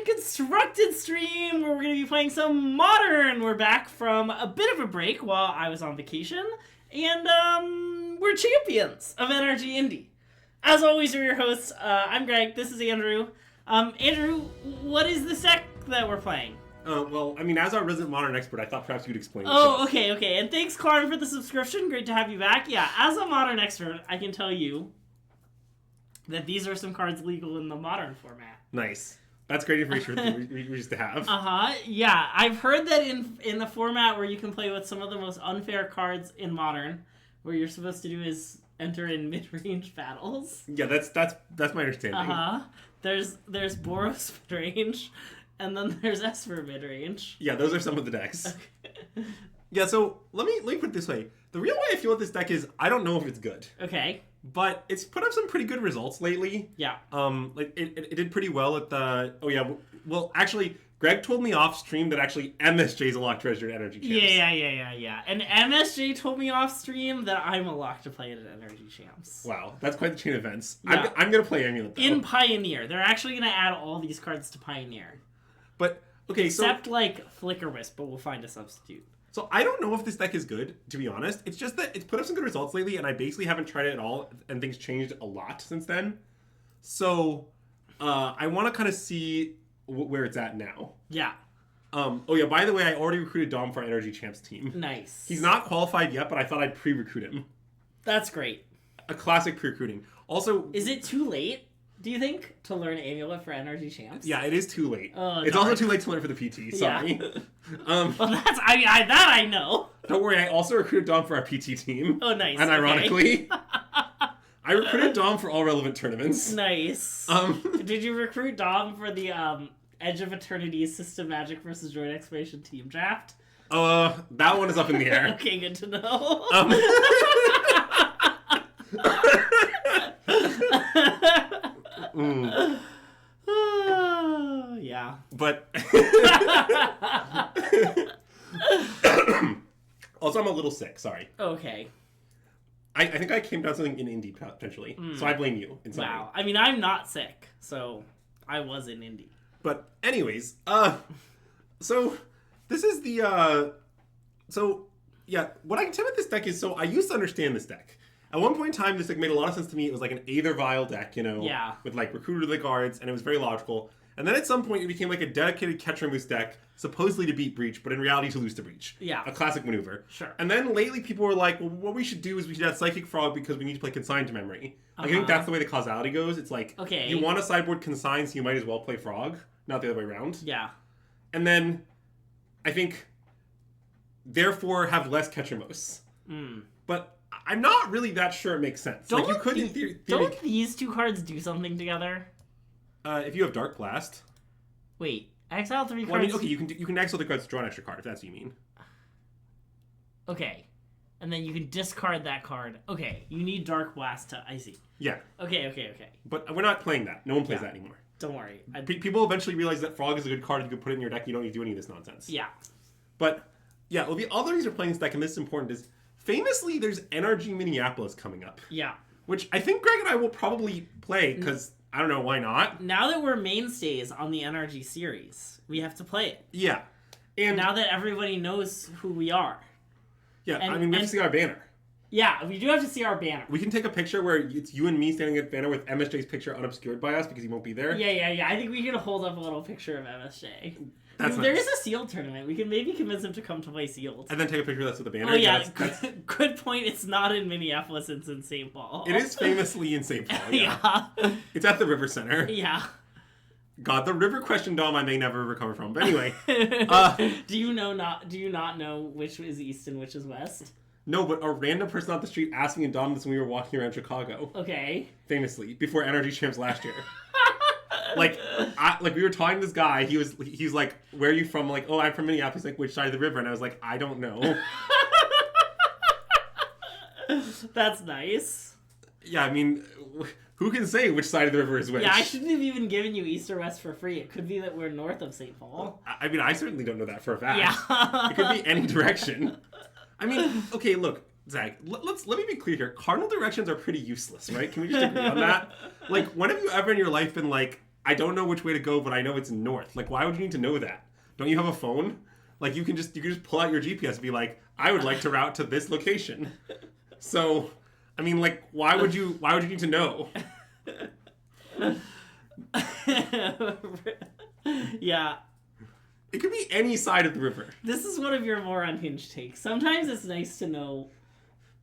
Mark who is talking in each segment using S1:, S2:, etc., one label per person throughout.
S1: Deconstructed stream where we're going to be playing some Modern. We're back from a bit of a break while I was on vacation, and we're champions of Energy Indie. As always, we're your hosts. I'm Greg. This is Andrew. Andrew, what is the deck that we're playing?
S2: Well, I mean, as our resident Modern expert, I thought perhaps you'd explain it.
S1: Oh, okay. And thanks, Karn, for the subscription. Great to have you back. Yeah, as a Modern expert, I can tell you that these are some cards legal in the Modern format.
S2: Nice. That's great information we used to have.
S1: Yeah, I've heard that in a format where you can play with some of the most unfair cards in Modern, where you're supposed to do is enter in mid-range battles.
S2: Yeah, that's my understanding.
S1: There's Boros Midrange, and then there's Esper Midrange.
S2: Yeah, those are some of the decks.
S1: Okay.
S2: Yeah, so let me put it this way. The real way I feel with this deck is I don't know if it's good.
S1: Okay.
S2: But it's put up some pretty good results lately.
S1: Yeah.
S2: Like it did pretty well at the... Oh, yeah. Well, actually, Greg told me off stream that actually MSJ is a lock treasured Energy Champs.
S1: Yeah. And MSJ told me off stream that I'm a lock to play it at Energy Champs.
S2: Wow, that's quite the chain of events.
S1: Yeah.
S2: I'm going to play Amulet, though.
S1: In Pioneer. They're actually going to add all these cards to Pioneer.
S2: But, okay,
S1: Except, like, Flicker Wisp, but we'll find a substitute.
S2: So I don't know if this deck is good, to be honest. It's just that it's put up some good results lately, and I basically haven't tried it at all, and things changed a lot since then. So I want to kind of see where it's at now.
S1: Yeah.
S2: Oh yeah, by the way, I already recruited Dom for our Energy Champs team.
S1: Nice.
S2: He's not qualified yet, but I thought I'd pre-recruit him.
S1: That's great.
S2: A classic pre-recruiting. Also...
S1: Is it too late, do you think, to learn Amulet for Energy Champs?
S2: Yeah, it is too late.
S1: Oh,
S2: it's also too late to learn for the PT, sorry.
S1: Yeah. Well, that's... that I know.
S2: Don't worry, I also recruited Dom for our PT team.
S1: Oh, nice.
S2: And ironically...
S1: Okay.
S2: I recruited Dom for all relevant tournaments.
S1: Nice. Did you recruit Dom for the Edge of Eternity's System Magic versus Droid Exploration team draft?
S2: That one is up in the air.
S1: Okay, good to know. Yeah.
S2: But also, I'm a little sick. Sorry.
S1: Okay.
S2: I think I came down something in Indy potentially, so I blame you. In some way.
S1: I mean, I'm not sick, so I was in Indy.
S2: But anyways, so this is the so yeah. What I can tell about this deck is, so I used to understand this deck. At one point in time, this deck made a lot of sense to me. It was like an Aether Vial deck, you know,
S1: yeah,
S2: with like Recruiter of the Guards, and it was very logical. And then at some point, it became like a dedicated Catcher Moose deck, supposedly to beat Breach, but in reality to lose to Breach.
S1: Yeah.
S2: A classic maneuver.
S1: Sure.
S2: And then lately, people were like, well, what we should do is we should have Psychic Frog because we need to play Consigned Memory. I think that's the way the causality goes. It's like,
S1: okay,
S2: you want to sideboard Consign, so you might as well play Frog, not the other way around.
S1: Yeah.
S2: And then, I think, therefore, have less Catcher Moose. But I'm not really that sure it makes sense.
S1: Don't
S2: like, you could, in theory...
S1: Don't these two cards do something together?
S2: If you have Dark Blast...
S1: Wait, exile 3 cards...
S2: Well, I mean, okay, you can exile the cards to draw an extra card, if that's what you mean.
S1: Okay. And then you can discard that card. Okay, you need Dark Blast to... I see.
S2: Yeah.
S1: Okay.
S2: But we're not playing that. No one plays that anymore.
S1: Don't worry.
S2: People eventually realize that Frog is a good card. You can put it in your deck. You don't need to do any of this nonsense.
S1: Yeah.
S2: But, yeah, well, the other reason we're playing this deck, and this is important, is famously there's NRG Minneapolis coming up.
S1: Yeah.
S2: Which I think Greg and I will probably play, because... I don't know, why not?
S1: Now that we're mainstays on the NRG series, we have to play it.
S2: Yeah. And
S1: now that everybody knows who we are.
S2: Yeah, I mean, we have to see our banner.
S1: Yeah, we do have to see our banner.
S2: We can take a picture where it's you and me standing at banner with MSJ's picture unobscured by us because he won't be there.
S1: Yeah. I think we can hold up a little picture of MSJ.
S2: That's
S1: there
S2: nice.
S1: is a sealed tournament. We can maybe convince him to come to play sealed.
S2: And then take a picture that's with the banner.
S1: Oh yeah, good point. It's not in Minneapolis, it's in St. Paul.
S2: It is famously in St. Paul, yeah. It's at the River Center.
S1: Yeah.
S2: God, the river question, Dom, I may never recover from. But anyway.
S1: Do you not know which is east and which is west?
S2: No, but a random person off the street asked me and Dom this when we were walking around Chicago.
S1: Okay.
S2: Famously, before Energy Champs last year. Like we were talking to this guy. He was like, "Where are you from?" Like, "Oh, I'm from Minneapolis." Like, which side of the river? And I was like, "I don't know."
S1: That's nice.
S2: Yeah, I mean, who can say which side of the river is which?
S1: Yeah, I shouldn't have even given you east or west for free. It could be that we're north of St. Paul.
S2: I mean, I certainly don't know that for a fact.
S1: Yeah.
S2: It could be any direction. I mean, okay, look, Zach, let me be clear here. Cardinal directions are pretty useless, right? Can we just agree on that? Like, when have you ever in your life been like, I don't know which way to go, but I know it's north. Like, why would you need to know that? Don't you have a phone? Like, you can just pull out your GPS and be like, I would like to route to this location. So, I mean, like, why would you need to know?
S1: Yeah.
S2: It could be any side of the river.
S1: This is one of your more unhinged takes. Sometimes it's nice to know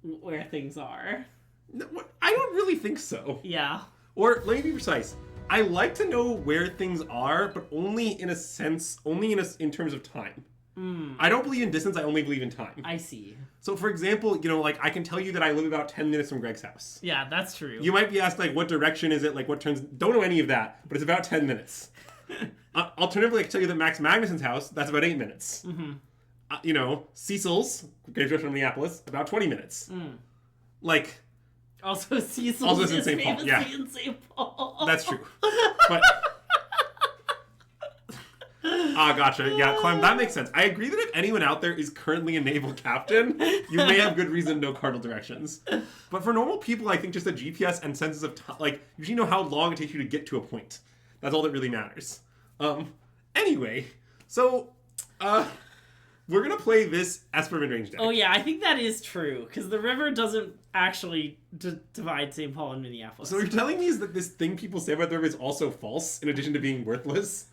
S1: where things are.
S2: No, I don't really think so.
S1: Yeah.
S2: Or, let me be precise. I like to know where things are, but only in terms of time. I don't believe in distance, I only believe in time.
S1: I see.
S2: So, for example, like, I can tell you that I live about 10 minutes from Greg's house.
S1: Yeah, that's true.
S2: You might be asked, like, what direction is it, like, what turns... Don't know any of that, but it's about 10 minutes. Alternatively, I can tell you that Max Magnuson's house, that's about 8 minutes. Cecil's, Greg's from Minneapolis, about 20 minutes. Like...
S1: Also, Cecil's
S2: also
S1: is
S2: in St. Paul.
S1: famously
S2: Yeah.
S1: in St. Paul.
S2: That's true. But... gotcha. Yeah, Clem, that makes sense. I agree that if anyone out there is currently a naval captain, you may have good reason to know cardinal directions. But for normal people, I think just a GPS and senses of time, like, you usually know how long it takes you to get to a point. That's all that really matters. Anyway, so, we're gonna play this Esper Midrange deck.
S1: Oh yeah, I think that is true, because the river doesn't actually divide St. Paul and Minneapolis.
S2: So what you're telling me is that this thing people say about the river is also false, in addition to being worthless?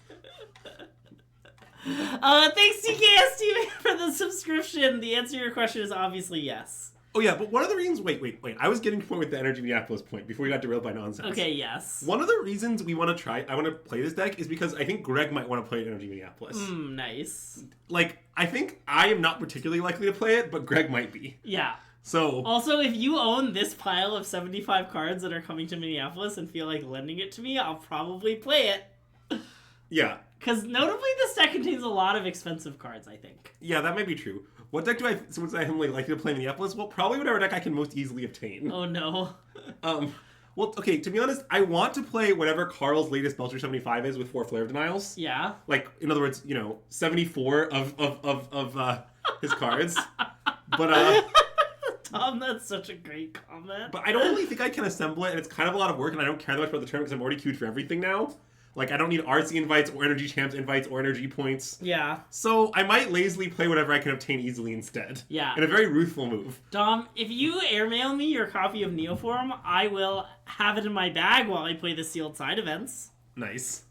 S1: Thanks TKS for the subscription. The answer to your question is obviously yes.
S2: Oh yeah, but one of the reasons... Wait. I was getting to the point with the Energy Minneapolis point before we got derailed by nonsense.
S1: Okay, yes.
S2: One of the reasons I want to play this deck is because I think Greg might want to play Energy Minneapolis.
S1: Nice.
S2: Like, I think I am not particularly likely to play it, but Greg might be.
S1: Yeah.
S2: So...
S1: Also, if you own this pile of 75 cards that are coming to Minneapolis and feel like lending it to me, I'll probably play it.
S2: Yeah.
S1: Because notably, this deck contains a lot of expensive cards, I think.
S2: Yeah, that might be true. What deck would I likely to play Minneapolis? Well, probably whatever deck I can most easily obtain.
S1: Oh, no.
S2: Well, okay, to be honest, I want to play whatever Carl's latest Belcher 75 is with 4 Flare of Denials.
S1: Yeah.
S2: Like, in other words, 74 of his cards. But,
S1: Tom, that's such a great comment.
S2: But I don't really think I can assemble it, and it's kind of a lot of work, and I don't care that much about the tournament because I'm already queued for everything now. Like, I don't need RC invites or Energy Champs invites or energy points.
S1: Yeah.
S2: So I might lazily play whatever I can obtain easily instead.
S1: Yeah.
S2: In a very ruthful move.
S1: Dom, if you airmail me your copy of Neoform, I will have it in my bag while I play the sealed side events.
S2: Nice.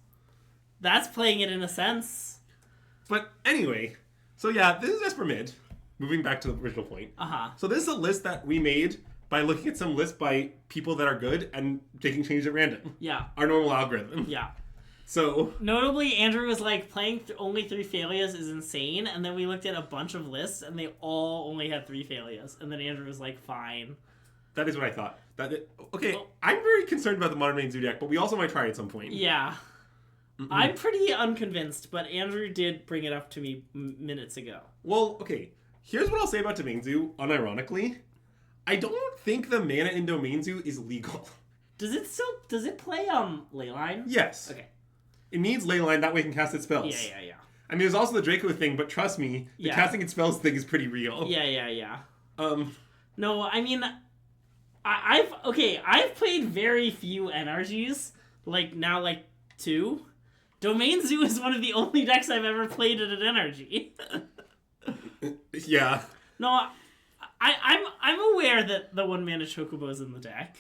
S1: That's playing it in a sense.
S2: But anyway, so yeah, this is Esper Mid. Moving back to the original point.
S1: Uh-huh.
S2: So this is a list that we made by looking at some lists by people that are good and taking changes at random.
S1: Yeah.
S2: Our normal algorithm.
S1: Yeah.
S2: So...
S1: Notably, Andrew was like, playing only 3 failures is insane, and then we looked at a bunch of lists, and they all only had 3 failures, and then Andrew was like, fine.
S2: That is what I thought. Okay, well, I'm very concerned about the Modern Main Zodiac, but we also might try it at some point.
S1: Yeah. I'm pretty unconvinced, but Andrew did bring it up to me minutes ago.
S2: Well, okay, here's what I'll say about Domainzu, unironically. I don't think the mana in Domainzu is legal.
S1: Does it play Leyline?
S2: Yes.
S1: Okay.
S2: It needs Leyline, that way it can cast its spells.
S1: Yeah.
S2: I mean, there's also the Draco thing, but trust me, the casting its spells thing is pretty real.
S1: Yeah. No, I mean, I've played very few NRGs, like 2. Domain Zoo is one of the only decks I've ever played at an NRG.
S2: Yeah.
S1: No, I'm aware that the 1-mana Chocobo is in the deck.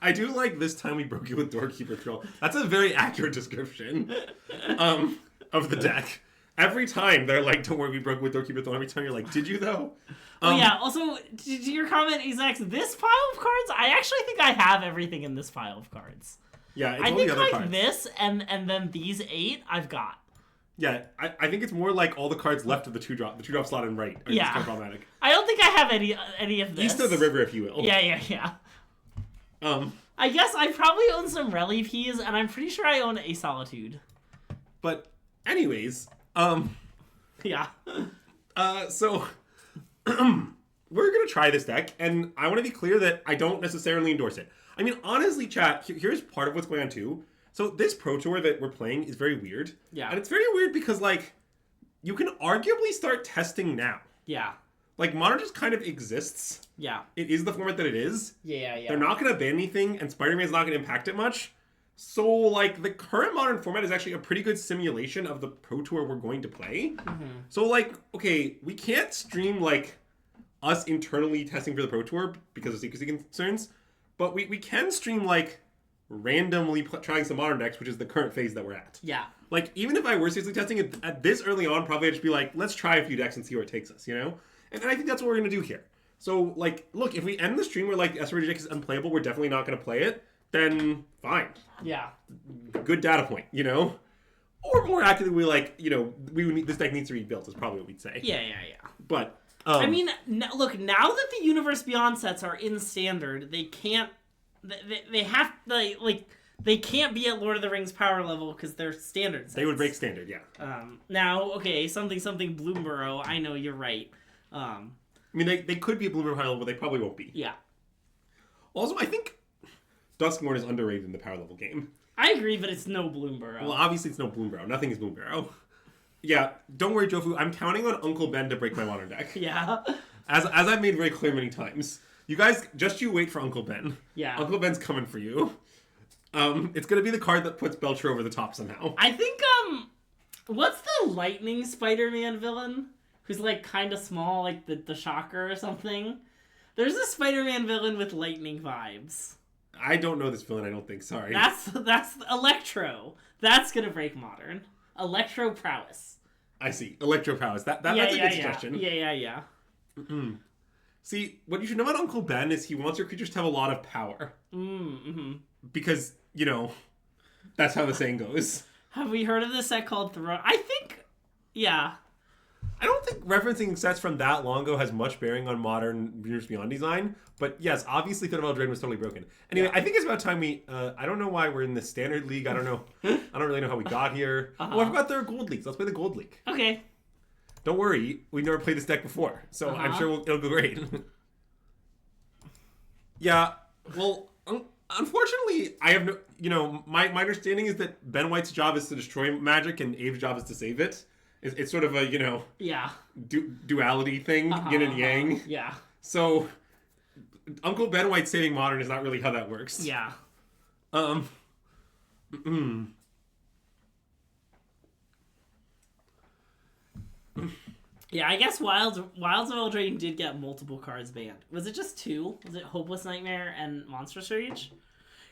S2: I do like this time we broke you with Doorkeeper Troll. That's a very accurate description of the deck. Every time they're like, don't worry, we broke with Doorkeeper Troll. Every time you're like, did you though?
S1: Yeah, also, to your comment, Exact, this pile of cards, I actually think I have everything in this pile of cards.
S2: Yeah, it's
S1: I
S2: all
S1: think
S2: the other
S1: like
S2: cards.
S1: this and then these 8 I've got.
S2: Yeah, I think it's more like all the cards left of the 2-drop. The 2-drop slot and right are just kind of problematic.
S1: I don't think I have any of this.
S2: East of the river, if you will.
S1: Yeah. I guess I probably own some Relief Keys, and I'm pretty sure I own a Solitude.
S2: But anyways,
S1: yeah.
S2: So we're gonna try this deck, and I want to be clear that I don't necessarily endorse it. I mean, honestly, chat, here's part of what's going on too. So this Pro Tour that we're playing is very weird.
S1: Yeah.
S2: And it's very weird because, like, you can arguably start testing now.
S1: Yeah.
S2: Like, Modern just kind of exists.
S1: Yeah.
S2: It is the format that it is.
S1: Yeah.
S2: They're not going to ban anything, and Spider-Man's not going to impact it much. So, like, the current Modern format is actually a pretty good simulation of the Pro Tour we're going to play. So, like, okay, we can't stream, like, us internally testing for the Pro Tour because of secrecy concerns, but we can stream, like, randomly trying some Modern decks, which is the current phase that we're at.
S1: Yeah.
S2: Like, even if I were seriously testing it at this early on, probably I'd just be like, let's try a few decks and see where it takes us, you know? And I think that's what we're going to do here. So, like, look, if we end the stream where, like, Esper deck is unplayable, we're definitely not going to play it, then fine.
S1: Yeah.
S2: Good data point, you know? Or more accurately, like, you know, this deck needs to be built is probably what we'd say.
S1: Yeah.
S2: But,
S1: I mean, look, now that the Universe Beyond sets are in Standard, they can't... They have... They can't be at Lord of the Rings power level because they're Standard sets.
S2: They would break Standard, yeah.
S1: Now, okay, something Bloomborough, I know you're right.
S2: I mean, they could be at Bloomborough power level, but they probably won't be.
S1: Yeah.
S2: Also, I think Duskmourn is underrated in the power level game.
S1: I agree, but it's no Bloomborough.
S2: Well, obviously it's no Bloomborough. Nothing is Bloomborough. Yeah, don't worry, Jofu. I'm counting on Uncle Ben to break my Modern deck.
S1: Yeah.
S2: As I've made very clear many times. You guys, you wait for Uncle Ben.
S1: Yeah.
S2: Uncle Ben's coming for you. It's gonna be the card that puts Belcher over the top somehow.
S1: I think, what's the Lightning Spider-Man villain? Who's, like, kind of small, like the Shocker or something? There's a Spider-Man villain with lightning vibes.
S2: I don't know this villain, I don't think. Sorry.
S1: That's Electro. That's gonna break Modern. Electro Prowess.
S2: I see. Electro Prowess. That's a good suggestion.
S1: Yeah.
S2: See, what you should know about Uncle Ben is he wants your creatures to have a lot of power. Because, you know, that's how the saying goes.
S1: Have we heard of this set called Throne? I think, yeah.
S2: I don't think referencing sets from that long ago has much bearing on modern Universe Beyond design, but yes, obviously Threat of Eldraine was totally broken. Anyway, I think it's about time we, I don't know why we're in the Standard League, I don't know. I don't really know how we got here. Oh, I forgot there are Gold Leagues. Let's play the Gold League.
S1: Okay.
S2: Don't worry, we've never played this deck before, so I'm sure it'll go great. Yeah, well, unfortunately, I have no, you know, my understanding is that Ben White's job is to destroy Magic and Abe's job is to save it. It's sort of a, you know, duality thing, yin and yang.
S1: Yeah.
S2: So, Uncle Ben White saving Modern is not really how that works.
S1: Yeah. Yeah, I guess Wilds of Eldraine did get multiple cards banned. Was it just 2? Was it Hopeless Nightmare and Monstrous Rage?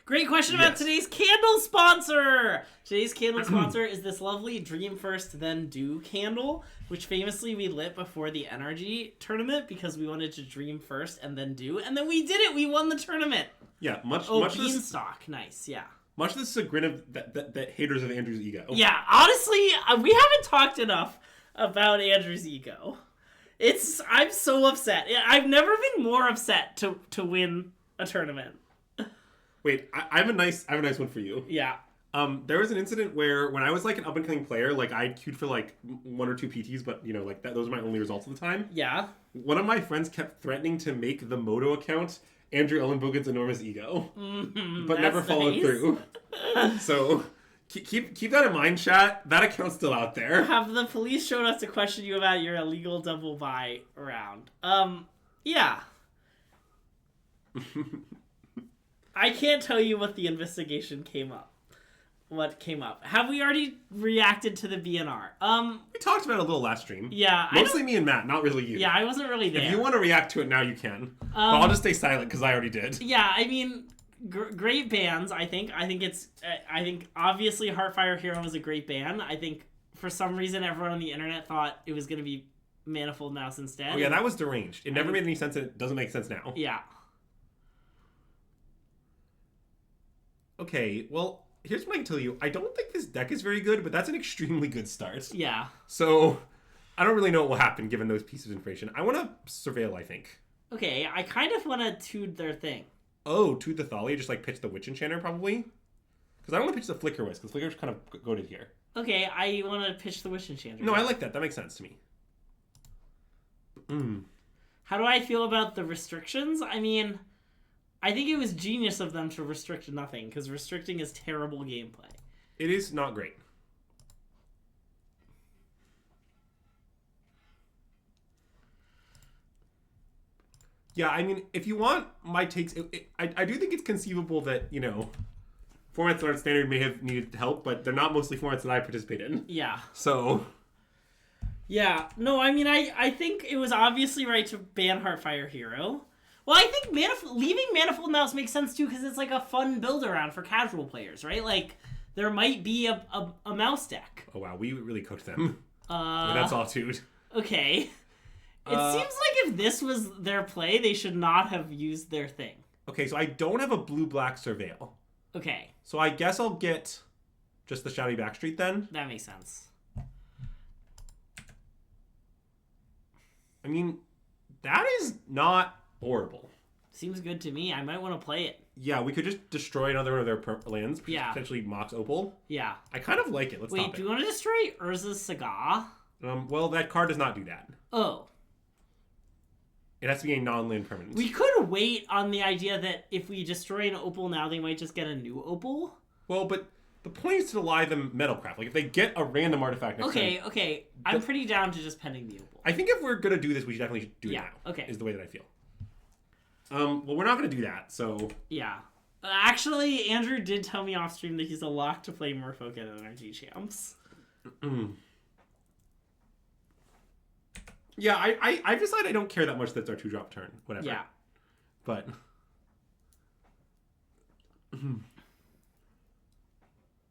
S1: Great question about today's candle sponsor! Today's candle sponsor is this lovely Dream First Then Do candle, which famously we lit before the Energy tournament because we wanted to dream first and then do, and then we did it! We won the tournament!
S2: Yeah, much
S1: Beanstalk. Nice, yeah.
S2: Much of this is a grin of that haters of Andrew's ego.
S1: Yeah, honestly, we haven't talked enough about Andrew's ego. I'm so upset. I've never been more upset to win a tournament.
S2: Wait, I have a nice one for you.
S1: Yeah.
S2: There was an incident where when I was like an up and coming player, like I queued for like 1 or 2 PTs, but you know, like those are my only results at the time.
S1: Yeah.
S2: One of my friends kept threatening to make the Moto account Andrew Ellenbogen's enormous ego, but never followed through. So keep that in mind, chat. That account's still out there.
S1: Have the police showed us to question you about your illegal double buy round? Yeah. I can't tell you what the investigation came up. What came up? Have we already reacted to the BNR?
S2: We talked about it a little last stream.
S1: Yeah.
S2: Mostly me and Matt, not really you.
S1: Yeah, I wasn't really there.
S2: If you want to react to it now, you can. But I'll just stay silent because I already did.
S1: Yeah, I mean, great bands, I think. I think obviously Heartfire Hero was a great band. I think for some reason everyone on the internet thought it was going to be Manifold Mouse instead.
S2: Oh yeah, that was deranged. It never made any sense and it doesn't make sense now.
S1: Yeah.
S2: Okay, well, here's what I can tell you. I don't think this deck is very good, but that's an extremely good start.
S1: Yeah.
S2: So, I don't really know what will happen given those pieces of information. I want to surveil, I think.
S1: Okay, I kind of want to toot their thing.
S2: Oh, toot the Thalia, just like pitch the Witch Enchanter, probably? Because I don't want to pitch the Flicker Wisp, because Flicker's kind of goated here.
S1: Okay, I want to pitch the Witch Enchanter.
S2: No, I like that. That makes sense to me.
S1: How do I feel about the restrictions? I mean, I think it was genius of them to restrict nothing, because restricting is terrible gameplay.
S2: It is not great. Yeah, I mean, if you want my takes, I do think it's conceivable that, you know, formats that aren't standard may have needed help, but they're not mostly formats that I participate in.
S1: Yeah.
S2: So...
S1: Yeah. No, I mean, I think it was obviously right to ban Heartfire Hero. Well, I think leaving Manifold Mouse makes sense, too, because it's like a fun build-around for casual players, right? Like, there might be a mouse deck.
S2: Oh, wow. We really cooked them. That's Solitude.
S1: Okay. It seems like if this was their play, they should not have used their thing.
S2: Okay, so I don't have a blue-black Surveil.
S1: Okay.
S2: So I guess I'll get just the Shadowy Backstreet then.
S1: That makes sense.
S2: I mean, that is not horrible.
S1: Seems good to me. I might want to play it.
S2: Yeah, we could just destroy another one of their lands.
S1: Yeah.
S2: Potentially Mox Opal.
S1: Yeah.
S2: I kind of like it. Let's stop it.
S1: Wait, do you want to destroy Urza's Saga?
S2: Well, that card does not do that.
S1: Oh.
S2: It has to be a non-land permanent.
S1: We could wait on the idea that if we destroy an Opal now, they might just get a new Opal.
S2: Well, but the point is to ally them Metalcraft. Like, if they get a random artifact next turn...
S1: Okay. I'm pretty down to just pending the Opal.
S2: I think if we're going to do this, we should definitely do it now.
S1: Okay.
S2: Is the way that I feel. Well, we're not going to do that, so...
S1: Yeah. Actually, Andrew did tell me off stream that he's a lock to play Merfolk at Energy Champs.
S2: Yeah, I've decided I don't care that much that it's our 2-drop turn. Whatever.
S1: Yeah.
S2: But...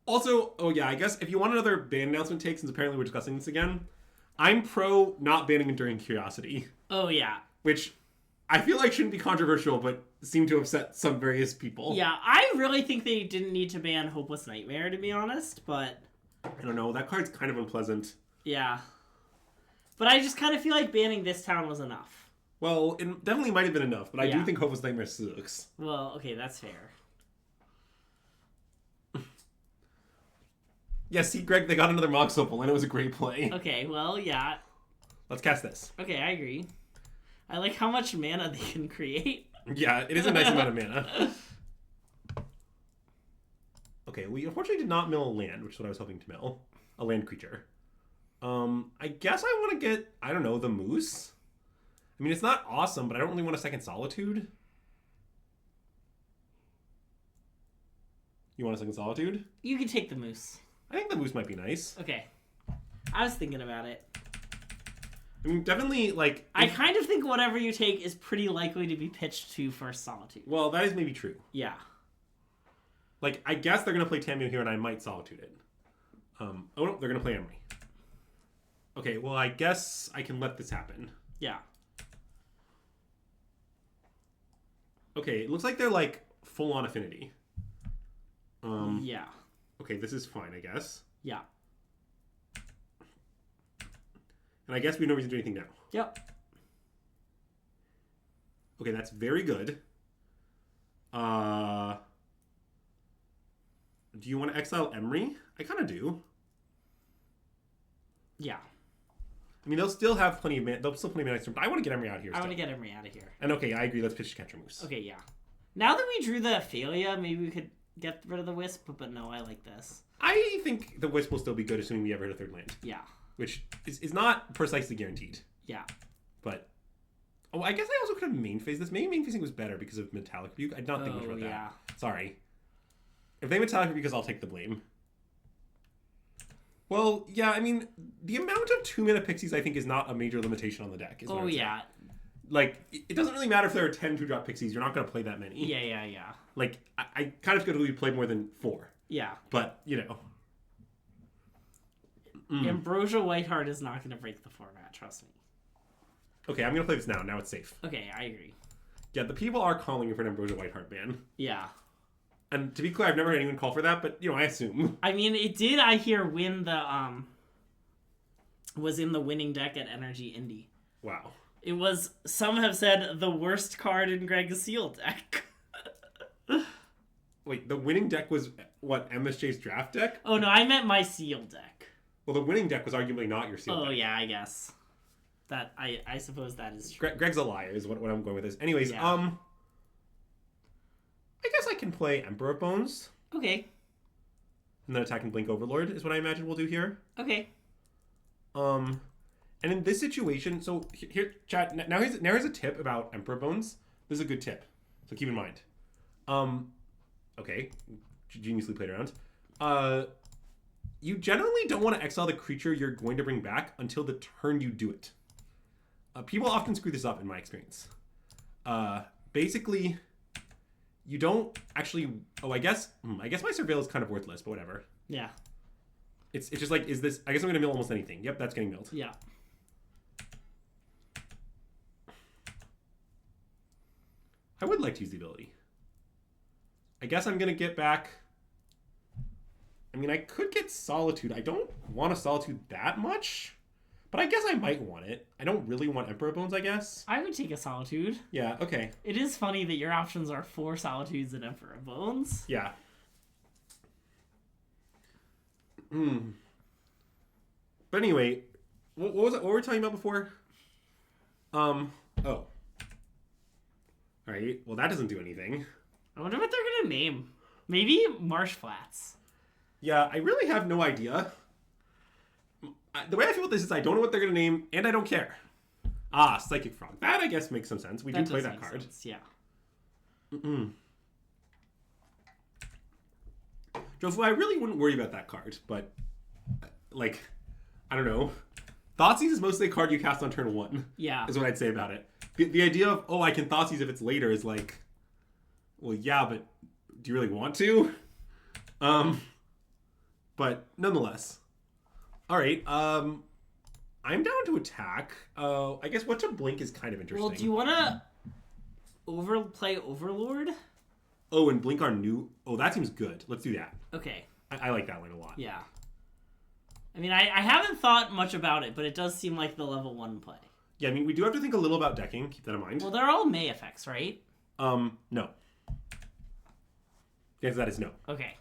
S2: Also, oh yeah, I guess if you want another ban announcement take, since apparently we're discussing this again, I'm pro not banning Enduring Curiosity.
S1: Oh, yeah.
S2: Which I feel like shouldn't be controversial, but seem to upset some various people.
S1: Yeah, I really think they didn't need to ban Hopeless Nightmare, to be honest, but...
S2: I don't know, that card's kind of unpleasant.
S1: Yeah. But I just kind of feel like banning this town was enough.
S2: Well, it definitely might have been enough, but I do think Hopeless Nightmare sucks.
S1: Well, okay, that's fair.
S2: Yeah, see, Greg, they got another Mox Opal, and it was a great play.
S1: Okay, well, yeah.
S2: Let's cast this.
S1: Okay, I agree. I like how much mana they can create.
S2: Yeah, it is a nice amount of mana. Okay, we unfortunately did not mill a land, which is what I was hoping to mill. A land creature. I guess I want to get, I don't know, the Moose? I mean, it's not awesome, but I don't really want a second Solitude. You want a second Solitude?
S1: You can take the Moose.
S2: I think the Moose might be nice.
S1: Okay. I was thinking about it.
S2: I mean, definitely, like...
S1: I kind of think whatever you take is pretty likely to be pitched to First Solitude.
S2: Well, that is maybe true.
S1: Yeah.
S2: Like, I guess they're going to play Tamio here, and I might Solitude it. Oh, no, they're going to play Emery. Okay, well, I guess I can let this happen.
S1: Yeah.
S2: Okay, it looks like they're, like, full-on Affinity.
S1: Yeah.
S2: Okay, this is fine, I guess.
S1: Yeah.
S2: And I guess we have no reason to do anything now.
S1: Yep.
S2: Okay, that's very good. Do you want to exile Emery? I kind of do.
S1: Yeah.
S2: I mean, they'll still have plenty of mana. They'll still plenty of mana, but I want to get Emery out here.
S1: I want to get Emery out of here.
S2: And okay, I agree. Let's pitch Catcher Moose.
S1: Okay, yeah. Now that we drew the Ophelia, maybe we could get rid of the Wisp, but no, I like this.
S2: I think the Wisp will still be good, assuming we ever hit a third land.
S1: Yeah.
S2: Which is not precisely guaranteed.
S1: Yeah.
S2: But... Oh, I guess I also could have main phased this. Maybe main phasing was better because of Metallic Rebuke. I did not think much about that. Sorry. If they Metallic Rebuke, I'll take the blame. Well, yeah, I mean, the amount of 2-mana pixies, I think, is not a major limitation on the deck.
S1: Oh, yeah.
S2: Like, it doesn't really matter if there are 10 2-drop pixies. You're not going to play that many.
S1: Yeah.
S2: Like, I kind of feel we play more than 4.
S1: Yeah.
S2: But, you know.
S1: Ambrosia Whiteheart is not going to break the format, trust me.
S2: Okay, I'm going to play this now. Now it's safe.
S1: Okay, I agree.
S2: Yeah, the people are calling you for an Ambrosia Whiteheart ban.
S1: Yeah.
S2: And to be clear, I've never heard anyone call for that, but, you know, I assume.
S1: I mean, it did, I hear, win the, was in the winning deck at Energy Indie.
S2: Wow.
S1: It was, some have said, the worst card in Greg's Seal deck.
S2: Wait, the winning deck was, what, MSJ's draft deck?
S1: Oh, no, I meant my Seal deck.
S2: Well, the winning deck was arguably not your Seal deck.
S1: Oh, yeah, I guess. That, I suppose that is true.
S2: Greg's a liar, is what I'm going with this. Anyways, I guess I can play Emperor of Bones.
S1: Okay.
S2: And then attack and Blink Overlord is what I imagine we'll do here.
S1: Okay.
S2: And in this situation, so here, chat. Now here's a tip about Emperor Bones. This is a good tip, so keep in mind. Okay, geniusly played around. You generally don't want to exile the creature you're going to bring back until the turn you do it. People often screw this up in my experience. Basically, you don't actually... Oh, I guess my Surveil is kind of worthless, but whatever.
S1: Yeah.
S2: It's just like, is this... I guess I'm going to mill almost anything. Yep, that's getting milled.
S1: Yeah.
S2: I would like to use the ability. I guess I'm going to get back... I mean, I could get Solitude. I don't want a Solitude that much, but I guess I might want it. I don't really want Emperor Bones, I guess.
S1: I would take a Solitude.
S2: Yeah, okay.
S1: It is funny that your options are 4 Solitudes and Emperor Bones.
S2: Yeah. But anyway, what was it? What were we talking about before? Oh. Alright, well that doesn't do anything.
S1: I wonder what they're gonna name. Maybe Marsh Flats.
S2: Yeah, I really have no idea. The way I feel with this is I don't know what they're going to name, and I don't care. Ah, Psychic Frog. That, I guess, makes some sense. We do play that card.
S1: Sense, yeah.
S2: Jofu, I really wouldn't worry about that card, but, like, I don't know. Thoughtseize is mostly a card you cast on turn 1.
S1: Yeah.
S2: Is what I'd say about it. The idea of, oh, I can Thoughtseize if it's later is like, well, yeah, but do you really want to? But nonetheless. Alright, I'm down to attack. I guess what to blink is kind of interesting.
S1: Well, do you want to play Overlord?
S2: Oh, and blink our new... Oh, that seems good. Let's do that.
S1: Okay.
S2: I like that one a lot.
S1: Yeah. I mean, I haven't thought much about it, but it does seem like the level 1 play.
S2: Yeah, I mean, we do have to think a little about decking. Keep that in mind.
S1: Well, they're all May effects, right?
S2: No. The answer to that is no.
S1: Okay.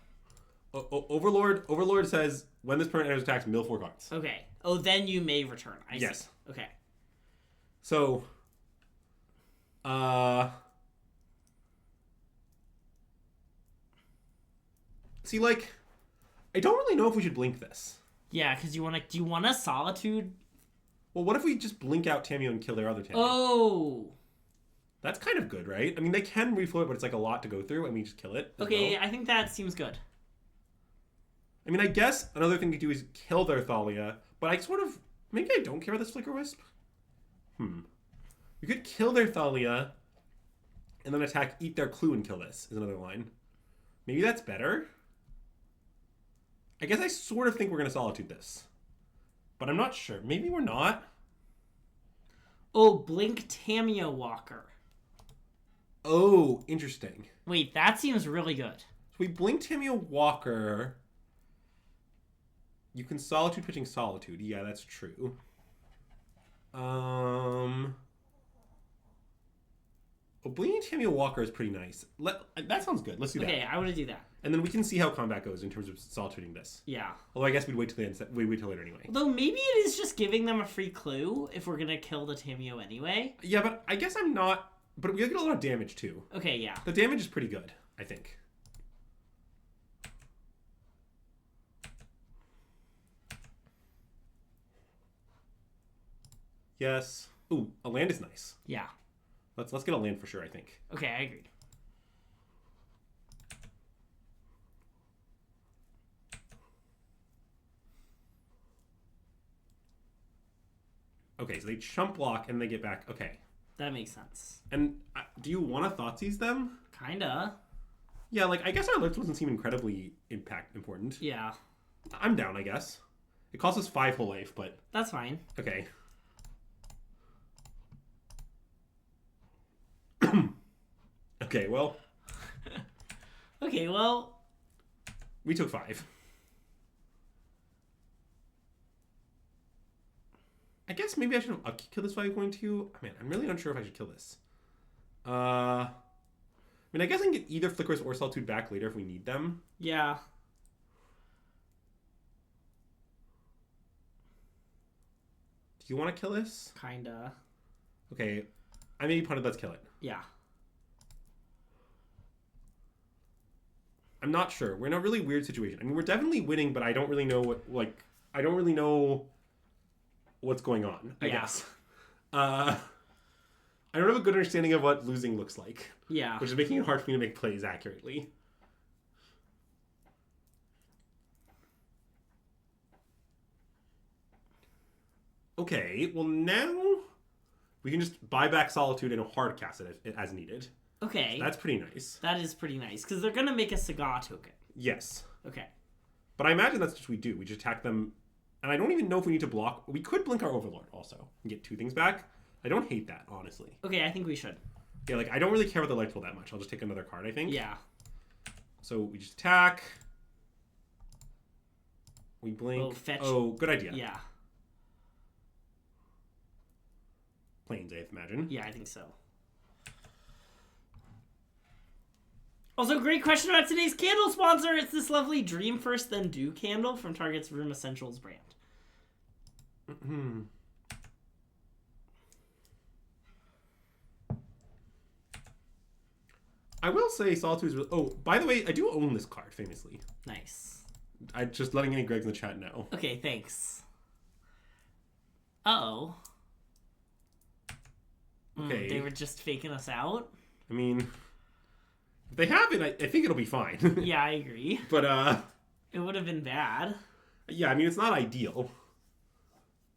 S2: Overlord says, when this permanent enters attacks, mill 4 cards.
S1: Okay. Oh, then you may return. I see.
S2: Yes.
S1: Okay.
S2: So, see, like, I don't really know if we should blink this.
S1: Yeah, because do you want a Solitude?
S2: Well, what if we just blink out Tameo and kill their other Tameo?
S1: Oh.
S2: That's kind of good, right? I mean, they can reflow it, but it's like a lot to go through, and we just kill it.
S1: Okay, I think that seems good.
S2: I mean, I guess another thing to do is kill their Thalia, but I sort of... Maybe I don't care about this Flicker Wisp. You could kill their Thalia, and then attack, eat their clue, and kill this, is another line. Maybe that's better? I guess I sort of think we're going to Solitude this. But I'm not sure. Maybe we're not.
S1: Oh, blink Tameo Walker.
S2: Oh, interesting.
S1: Wait, that seems really good.
S2: So we blink Tameo Walker... You can Solitude pitching Solitude. Yeah, that's true. Well, bleeding Tameo Walker is pretty nice. That sounds good. Let's do that.
S1: Okay, I want to do that.
S2: And then we can see how combat goes in terms of Solituding this.
S1: Yeah.
S2: Although I guess we'd wait till later anyway.
S1: Although maybe it is just giving them a free clue if we're gonna kill the Tameo anyway.
S2: Yeah, but I guess I'm not. But we get a lot of damage too.
S1: Okay, yeah.
S2: The damage is pretty good, I think. Yes. Ooh, a land is nice.
S1: Yeah.
S2: Let's get a land for sure, I think.
S1: Okay, I agreed.
S2: Okay, so they chump block and they get back. Okay.
S1: That makes sense.
S2: And do you want to Thoughtseize them?
S1: Kinda.
S2: Yeah, like, I guess our list doesn't seem incredibly important.
S1: Yeah.
S2: I'm down, I guess. It costs us 5 whole life, but...
S1: That's fine.
S2: Okay. Okay, well...
S1: Okay, well...
S2: We took 5. I guess maybe I should have upkeep kill this while going to... Man, I'm really unsure if I should kill this. I mean, I guess I can get either Flickers or Solitude back later if we need them.
S1: Yeah.
S2: Do you want to kill this?
S1: Kinda.
S2: Okay. I maybe punted, let's kill it.
S1: Yeah.
S2: I'm not sure. We're in a really weird situation. I mean, we're definitely winning, but I don't really know what, like... I don't really know what's going on, I guess. I don't have a good understanding of what losing looks like.
S1: Yeah.
S2: Which is making it hard for me to make plays accurately. Okay, well now we can just buy back Solitude and hard cast it as needed.
S1: Okay.
S2: So that's pretty nice.
S1: That is pretty nice, because they're going to make a Saga token.
S2: Yes.
S1: Okay.
S2: But I imagine that's what we do. We just attack them, and I don't even know if we need to block. We could blink our Overlord also and get 2 things back. I don't hate that, honestly.
S1: Okay, I think we should.
S2: Yeah, like, I don't really care about the light tool that much. I'll just take another card, I think.
S1: Yeah.
S2: So we just attack. We blink.
S1: Oh, fetch.
S2: Oh, good idea.
S1: Yeah.
S2: Plains, I imagine.
S1: Yeah, I think so. Also, great question about today's candle sponsor. It's this lovely Dream First Then Do candle from Target's Room Essentials brand.
S2: Mm-hmm. I will say Solitude is really... Oh, by the way, I do own this card, famously.
S1: Nice.
S2: I'm just letting any Gregs in the chat know.
S1: Okay, thanks. Uh-oh.
S2: Okay.
S1: They were just faking us out?
S2: I mean... If they haven't, I think it'll be fine.
S1: Yeah, I agree.
S2: But,
S1: It would have been bad.
S2: yeah, I mean, it's not ideal.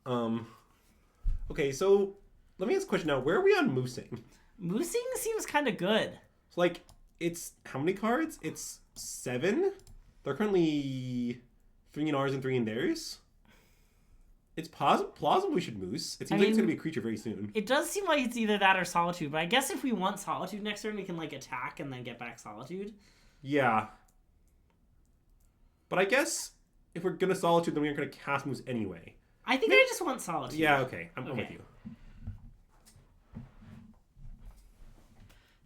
S2: Okay, so... Let me ask a question now. Where are we on moosing?
S1: Moosing seems kind of good.
S2: So, like, it's... How many cards? It's 7? They're currently 3 in ours and 3 in theirs. It's plausible we should moose. It seems like it's going to be a creature very soon.
S1: It does seem like it's either that or Solitude, but I guess if we want Solitude next turn, we can, like, attack and then get back Solitude.
S2: Yeah. But I guess if we're going to Solitude, then we're going to cast moose anyway.
S1: I think I just want Solitude.
S2: Yeah, okay. I'm with you.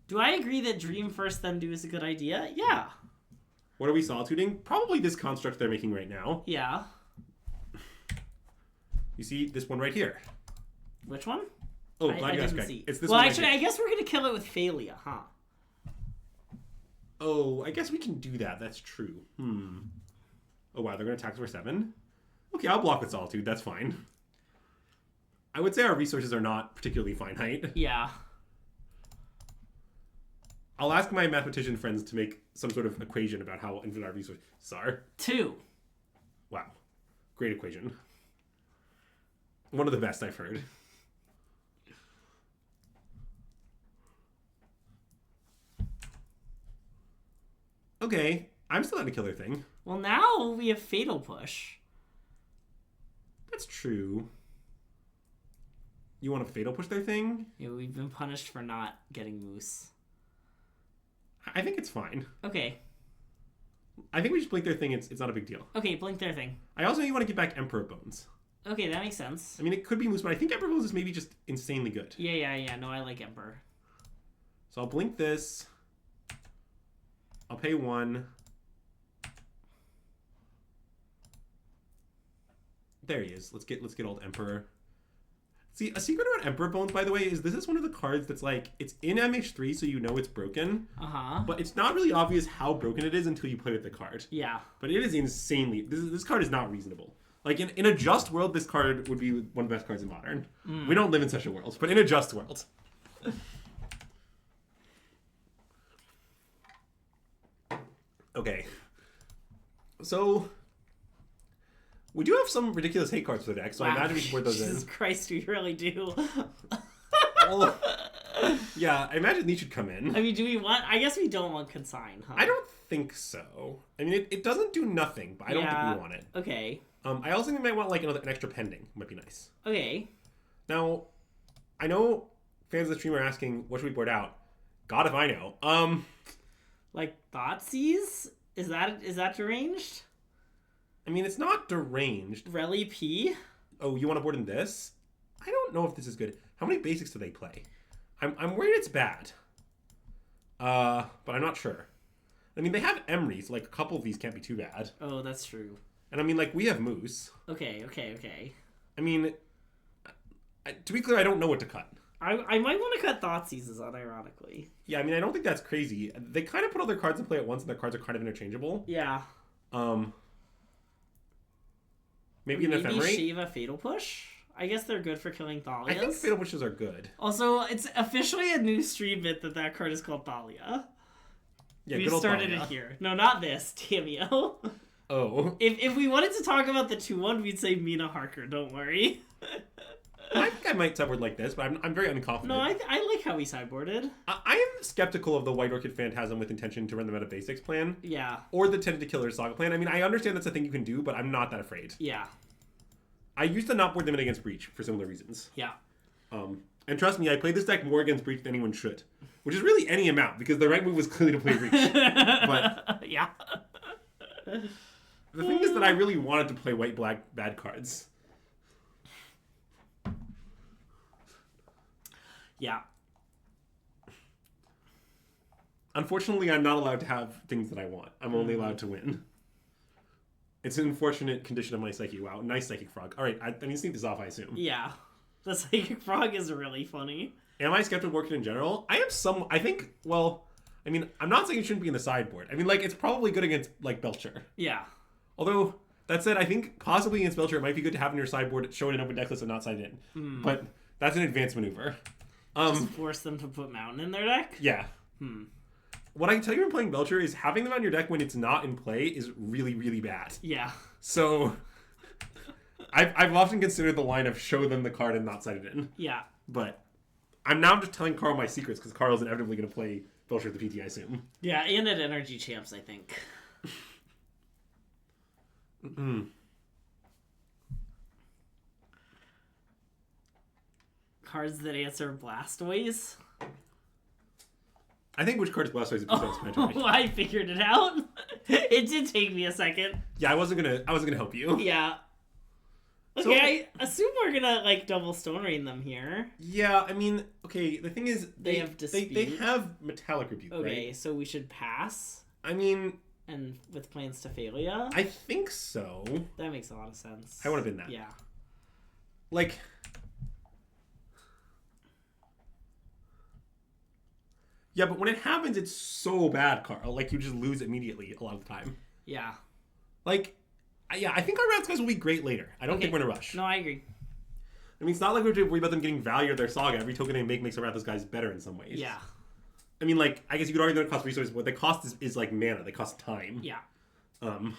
S1: Do I agree that Dream First Then Do is a good idea? Yeah.
S2: What are we Solituding? Probably this construct they're making right now.
S1: Yeah.
S2: You see this one right here.
S1: Which one?
S2: Oh,
S1: I
S2: Glad
S1: didn't see.
S2: It's this
S1: well,
S2: one
S1: actually,
S2: right
S1: I guess we're going to kill it with Phalia, huh?
S2: Oh, I guess we can do that. That's true. Oh, wow. They're going to attack us for 7? Okay, I'll block with Solitude. That's fine. I would say our resources are not particularly finite.
S1: Yeah.
S2: I'll ask my mathematician friends to make some sort of equation about how infinite our resources are.
S1: 2.
S2: Wow. Great equation. One of the best I've heard. Okay, I'm still at a killer thing.
S1: Well, now we have Fatal Push.
S2: That's true. You want to fatal push their thing?
S1: Yeah, we've been punished for not getting Moose.
S2: I think it's fine.
S1: Okay.
S2: I think we just blink their thing. It's not a big deal.
S1: Okay, blink their thing.
S2: I also want to get back Emperor Bones.
S1: Okay, that makes sense.
S2: I mean, it could be Moose, but I think Emperor Bones is maybe just insanely good.
S1: Yeah. No, I like Emperor.
S2: So I'll blink this. I'll pay 1. There he is. Let's get old Emperor. See, a secret about Emperor Bones, by the way, is this is one of the cards that's like, it's in MH3, so you know it's broken.
S1: Uh-huh.
S2: But it's not really obvious how broken it is until you play with the card.
S1: Yeah.
S2: But it is insanely... This card is not reasonable. Like, in a just world, this card would be one of the best cards in Modern. We don't live in such a world, but in a just world. Okay. So... We do have some ridiculous hate cards for the deck, so I imagine we can put those
S1: Jesus Christ, we really do.
S2: Well, yeah, I imagine these should come in.
S1: I mean, do we want... I guess we don't want Consign, huh?
S2: I don't think so. I mean, it doesn't do nothing, but I don't think we want it.
S1: Okay.
S2: I also think we might want like an extra pending. Might be nice.
S1: Okay.
S2: Now, I know fans of the stream are asking, what should we board out? God if I know.
S1: Like Thoughtseize? Is that deranged?
S2: I mean, it's not deranged.
S1: Rally P?
S2: Oh, you want to board in this? I don't know if this is good. How many basics do they play? I'm worried it's bad. But I'm not sure. I mean, they have Emery, so like a couple of these can't be too bad.
S1: Oh, that's true.
S2: And I mean, like, we have Moose.
S1: Okay.
S2: I mean, to be clear, I don't know what to cut.
S1: I might want to cut Thoughtseizes, unironically.
S2: Yeah, I mean, I don't think that's crazy. They kind of put all their cards in play at once, and their cards are kind of interchangeable.
S1: Yeah.
S2: Maybe an Ephemerate?
S1: Shiva Fatal Push? I guess they're good for killing Thalias.
S2: I think Fatal Pushes are good.
S1: Also, it's officially a new stream bit that card is called Thalia.
S2: Yeah,
S1: we
S2: good old
S1: started
S2: Thalia.
S1: it here. No, not this. Tamio.
S2: Oh.
S1: If we wanted to talk about the 2-1, we'd say Mina Harker. Don't worry.
S2: I think I might sideboard like this, but I'm very unconfident.
S1: No, I like how we sideboarded.
S2: I am skeptical of the White Orchid Phantasm with intention to run them out of basics plan.
S1: Yeah.
S2: Or the Tentative Killer Saga plan. I mean, I understand that's a thing you can do, but I'm not that afraid.
S1: Yeah.
S2: I used to not board them in against Breach for similar reasons.
S1: Yeah.
S2: And trust me, I played this deck more against Breach than anyone should. Which is really any amount, because the right move was clearly to play Breach. But
S1: yeah.
S2: the thing is that I really wanted to play white-black bad cards.
S1: Yeah.
S2: Unfortunately, I'm not allowed to have things that I want. I'm only allowed to win. It's an unfortunate condition of my psyche. Wow, nice Psychic Frog. All right, I need to sneak this off, I assume.
S1: Yeah. The Psychic Frog is really funny.
S2: Am I skeptical of Orchid in general? I think, well, I mean, I'm not saying it shouldn't be in the sideboard. I mean, like, it's probably good against, like, Belcher.
S1: Yeah.
S2: Although, that said, I think possibly against Belcher, it might be good to have in your sideboard show it in open deck list and not side in. But that's an advanced maneuver.
S1: Just force them to put Mountain in their deck?
S2: Yeah. What I can tell you when playing Belcher is having them on your deck when it's not in play is really, really bad.
S1: Yeah.
S2: So, I've often considered the line of show them the card and not side it in.
S1: Yeah.
S2: But I'm now just telling Carl my secrets because Carl's inevitably going to play Belcher at the PT, I assume.
S1: Yeah, and at Energy Champs, I think. Cards that answer Blastoise.
S2: I think which card is Blastoise is
S1: Oh, I figured it out. It did take me a second.
S2: Yeah, I wasn't gonna help you.
S1: Yeah. Okay, so, I assume we're gonna like double Stone Rain them here.
S2: Yeah, I mean, okay. The thing is,
S1: they have Dispute.
S2: They have Metallic Rebuke, right?
S1: Okay, so we should pass.
S2: I mean,
S1: and with plans to failure.
S2: I think so.
S1: That makes a lot of sense.
S2: I would have been that.
S1: Yeah.
S2: Like. Yeah, but when it happens, it's so bad, Carl. Like, you just lose immediately a lot of the time.
S1: Yeah.
S2: Like, yeah, I think our routes guys will be great later. I don't think we're in a rush.
S1: No, I agree.
S2: I mean, it's not like we have to worry about them getting value of their Saga. Every token they make makes our Rathos guys better in some ways.
S1: Yeah.
S2: I mean, like, I guess you could argue that it costs resources, but the cost is like mana. They cost time.
S1: Yeah.
S2: And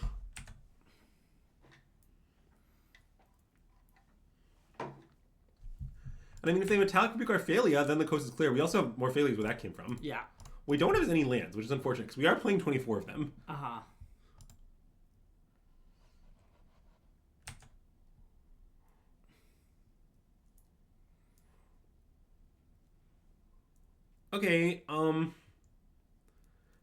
S2: I mean, if they Metallic Rebuke our Phalia, then the coast is clear. We also have more Phalias where that came from.
S1: Yeah.
S2: What we don't have any lands, which is unfortunate, because we are playing 24 of them.
S1: Uh-huh.
S2: Okay, I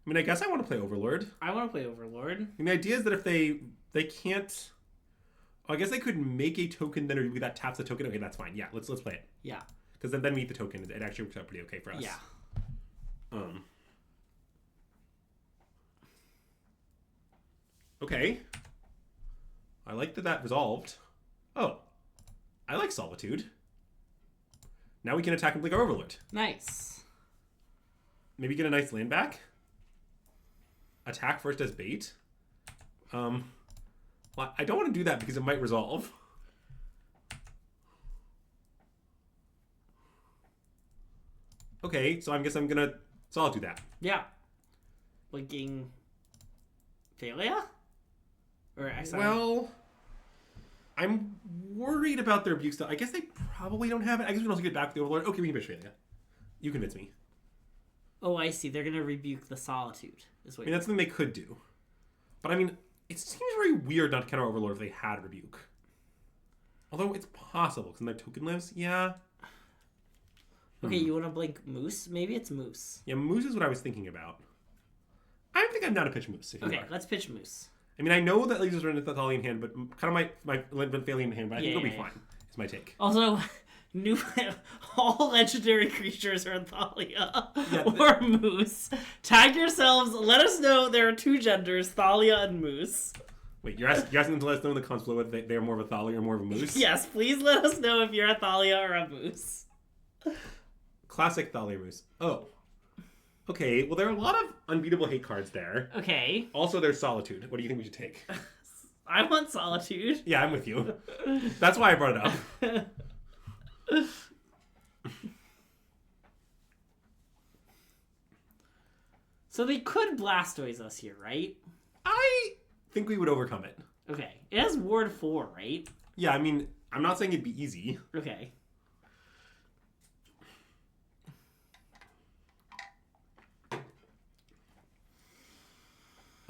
S2: mean, I guess I want to play Overlord.
S1: I want to play Overlord.
S2: And the idea is that if they can't... Oh, I guess they could make a token then that taps the token. Okay, that's fine. Yeah, let's play it.
S1: Yeah.
S2: Because then we eat the token. It actually works out pretty okay for us.
S1: Yeah.
S2: Okay. I like that resolved. Oh. I like Solitude. Now we can attack and blink our Overlord.
S1: Nice.
S2: Maybe get a nice land back. Attack first as bait. Well, I don't want to do that because it might resolve. Okay, so I guess I'm gonna Solitude that.
S1: Yeah. Blinking Phalia? Or Exile?
S2: Well, I'm worried about their Rebuke stuff. I guess they probably don't have it. I guess we can also get back with the Overlord. Okay, we can bitch Phalia. You convince me.
S1: Oh, I see. They're gonna rebuke the Solitude.
S2: I mean, that's something they could do. But I mean, it seems very weird not to counter Overlord if they had Rebuke. Although it's possible, because their token lives. Yeah.
S1: Okay, you want to blink Moose? Maybe it's Moose.
S2: Yeah, Moose is what I was thinking about. I think I'm down to pitch Moose. If you
S1: okay,
S2: are.
S1: Let's pitch Moose.
S2: I mean, I know that Legion's running Thalia in hand, but kind of my Phalia in hand, but I think it'll be fine. It's my take.
S1: Also, all legendary creatures are Thalia or Moose. Tag yourselves. Let us know there are two genders, Thalia and Moose.
S2: Wait, you're asking them to let us know in the comments below whether they're more of a Thalia or more of a Moose?
S1: Yes, please let us know if you're a Thalia or a Moose.
S2: Classic Thalia Moose. Oh. Okay, well, there are a lot of unbeatable hate cards there.
S1: Okay.
S2: Also, there's Solitude. What do you think we should take?
S1: I want Solitude.
S2: Yeah, I'm with you. That's why I brought it up.
S1: So they could Blastoise us here, right?
S2: I think we would overcome it.
S1: Okay. It has Ward 4, right?
S2: Yeah, I mean, I'm not saying it'd be easy.
S1: Okay.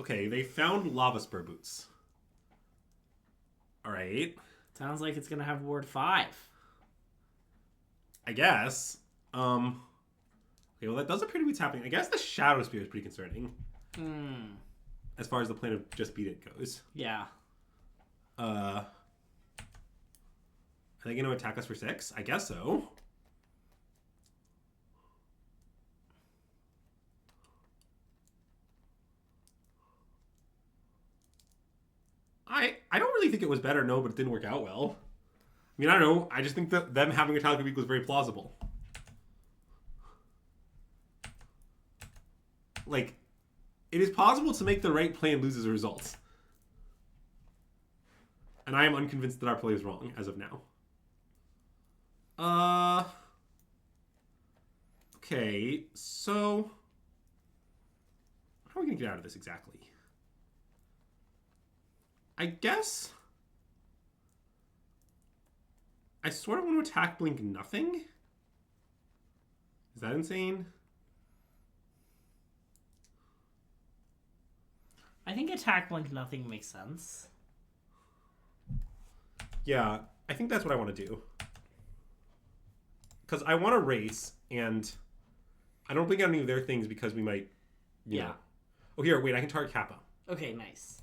S2: Okay, they found lava spur boots. All right.
S1: Sounds like it's gonna have ward 5.
S2: I guess. Okay, well that does appear to be what's happening. I guess the shadow spear is pretty concerning. As far as the plan of just beat it goes.
S1: Yeah.
S2: Are they going to attack us for 6? I guess so. I don't really think it was better, no, but it didn't work out well. I mean, I don't know. I just think that them having a Talic week was very plausible. Like, it is possible to make the right play and lose as a result. And I am unconvinced that our play is wrong as of now. Okay, so how are we going to get out of this exactly? I guess I sort of want to attack Blink nothing. Is that insane?
S1: I think attack Blink nothing makes sense.
S2: Yeah, I think that's what I want to do. Because I want to race, and I don't blink out any of their things because we might, you know. Oh, here, wait, I can target Kappa.
S1: Okay, nice.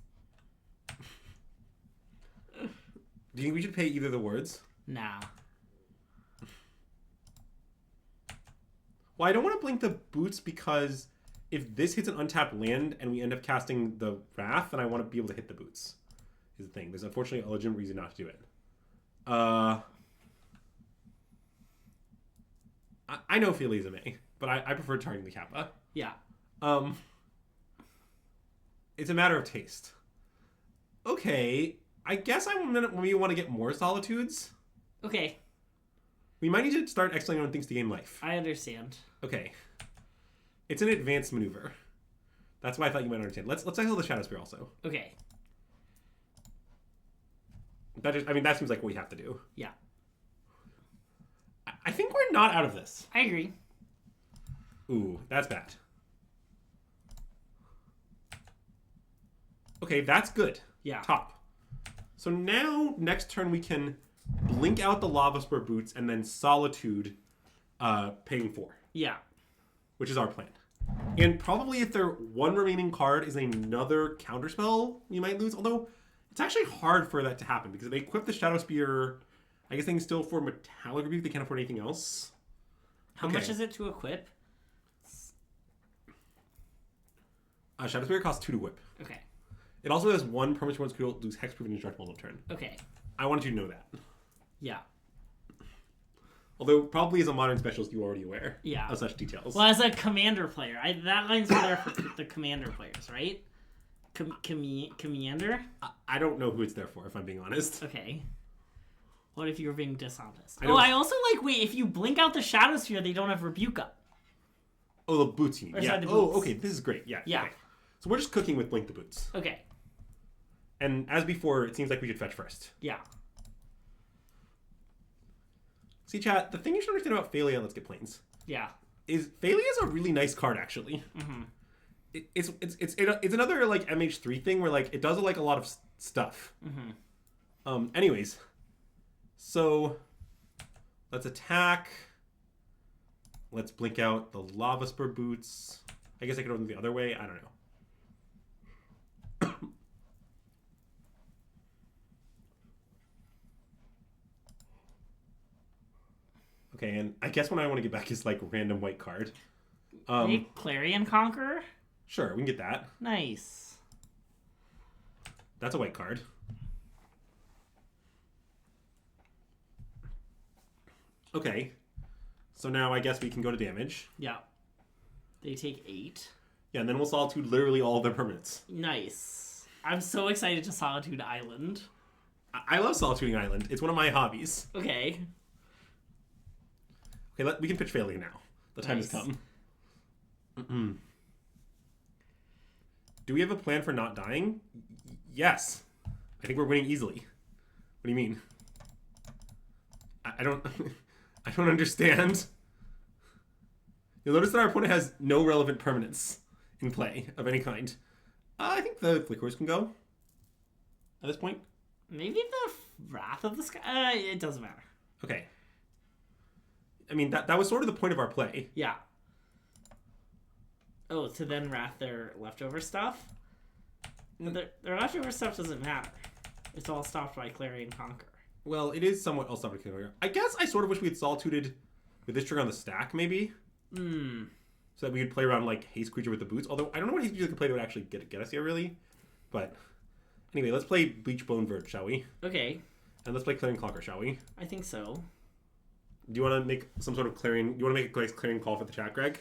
S2: Do you think we should pay either of the words?
S1: Nah.
S2: Well, I don't want to blink the boots because if this hits an untapped land and we end up casting the Wrath, then I want to be able to hit the boots. Is the thing. There's unfortunately a legitimate reason not to do it. I know Philly's a May, but I prefer targeting the Kappa.
S1: Yeah.
S2: It's a matter of taste. Okay, I guess we want to get more Solitudes.
S1: Okay.
S2: We might need to start exiling on things to gain life.
S1: I understand.
S2: Okay. It's an advanced maneuver. That's why I thought you might understand. Let's exile the Shadow Spear also.
S1: Okay.
S2: That seems like what we have to do.
S1: Yeah.
S2: I think we're not out of this.
S1: I agree.
S2: Ooh, that's bad. Okay, that's good.
S1: Yeah.
S2: Top. So now, next turn, we can blink out the Lava Spur Boots and then Solitude paying 4.
S1: Yeah.
S2: Which is our plan. And probably if their one remaining card is another counterspell, we might lose. Although, it's actually hard for that to happen because if they equip the Shadow Spear, I guess they can still afford Metallic Rebuke. They can't afford anything else.
S1: How much is it to equip?
S2: Shadow Spear costs 2 to whip.
S1: Okay.
S2: It also has 1 permanent one's could lose Hexproof and Indestructible on turn.
S1: Okay.
S2: I wanted you to know that.
S1: Yeah.
S2: Although, probably as a modern specialist, you're already aware of such details.
S1: Well, as a commander player, that line's there for the commander players, right? Commander?
S2: I don't know who it's there for, if I'm being honest.
S1: Okay. What if you were being dishonest?
S2: I
S1: also wait, if you blink out the Shadow Sphere, they don't have Rebuke up.
S2: Oh, the boots you mean. Yeah. Oh, okay, this is great. Yeah.
S1: Yeah.
S2: Okay. So we're just cooking with Blink the Boots.
S1: Okay.
S2: And as before, it seems like we should fetch first.
S1: Yeah.
S2: See, chat, the thing you should understand about Phalia, Let's Get Planes.
S1: Yeah.
S2: Is Phalia is a really nice card, actually.
S1: Mm-hmm.
S2: It's another, like, MH3 thing where, like, it does, like, a lot of stuff.
S1: Mm-hmm.
S2: Anyways. So, let's attack. Let's blink out the Lava Spur Boots. I guess I could open the other way. I don't know. Okay, and I guess what I want to get back is, like, random white card.
S1: Clarion Conqueror?
S2: Sure, we can get that.
S1: Nice.
S2: That's a white card. Okay. So now I guess we can go to damage.
S1: Yeah. They take 8.
S2: Yeah, and then we'll Solitude literally all of their permanents.
S1: Nice. I'm so excited to Solitude Island.
S2: I love Solituding Island. It's one of my hobbies.
S1: Okay.
S2: Okay, we can pitch Phalia now. The time has come. Do we have a plan for not dying? Yes. I think we're winning easily. What do you mean? I don't... I don't understand. You'll notice that our opponent has no relevant permanents in play of any kind. I think the Flickers can go at this point.
S1: Maybe the Wrath of the Sky? It doesn't matter.
S2: Okay. I mean, that was sort of the point of our play.
S1: Yeah. Oh, to then wrath their leftover stuff? Their leftover stuff doesn't matter. It's all stopped by Clarion Conquer.
S2: Well, it is somewhat else stopped by Clarion Conquer. I guess I sort of wish we had Solituded with this trigger on the stack, maybe? So that we could play around, like, Haste Creature with the boots. Although, I don't know what Haste Creature could play that would actually get us here, really. But, anyway, let's play Bleach Bone Vert, shall we?
S1: Okay.
S2: And let's play Clarion Conquer, shall we?
S1: I think so.
S2: Do you want to make some sort of Clarion... Do you want to make a nice Clarion call for the chat, Greg?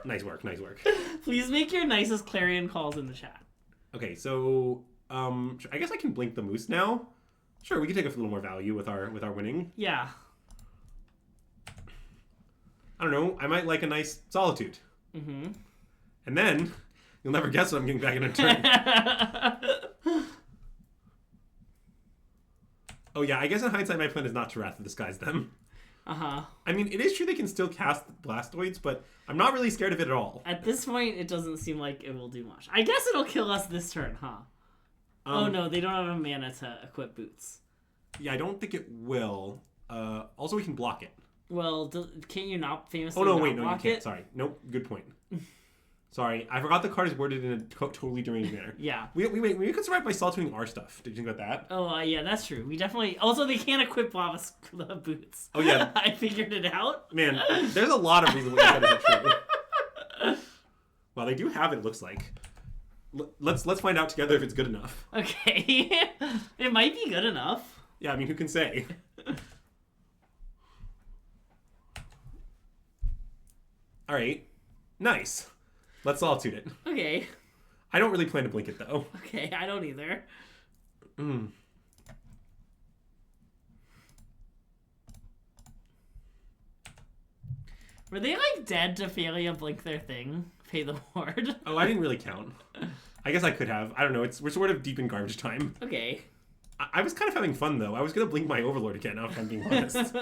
S2: Nice work, nice work.
S1: Please make your nicest Clarion calls in the chat.
S2: Okay, so... I guess I can blink the moose now. Sure, we can take a little more value with our winning.
S1: Yeah.
S2: I don't know. I might like a nice Solitude.
S1: Mm-hmm.
S2: And then, you'll never guess what I'm getting back in a turn. Oh yeah, I guess in hindsight my plan is not to Wrath of the Skies them.
S1: Uh-huh.
S2: I mean, it is true they can still cast Blastoids, but I'm not really scared of it at all.
S1: At this point, it doesn't seem like it will do much. I guess it'll kill us this turn, huh? Oh no, they don't have a mana to equip boots.
S2: Yeah, I don't think it will. Also, we can block it.
S1: Well, can't you not famously
S2: Oh no,
S1: not
S2: wait, no, you
S1: block
S2: can't.
S1: it?
S2: Sorry. Nope, good point. Sorry, I forgot the card is worded in a totally deranged manner.
S1: Yeah.
S2: We could survive by Solituting our stuff. Did you think about that?
S1: Oh, yeah, that's true. We definitely... Also, they can't equip lava boots.
S2: Oh, yeah.
S1: I figured it out.
S2: Man, there's a lot of reasons why that isn't true. Well, they do have it, looks like. Let's find out together if it's good enough.
S1: Okay. It might be good enough.
S2: Yeah, I mean, who can say? All right. Nice. Let's Solitude it.
S1: Okay.
S2: I don't really plan to blink it, though.
S1: Okay, I don't either. Were they, like, dead to Phalia blink their thing? Pay the ward?
S2: Oh, I didn't really count. I guess I could have. I don't know. We're sort of deep in garbage time.
S1: Okay.
S2: I was kind of having fun, though. I was going to blink my Overlord again, now if I'm being honest.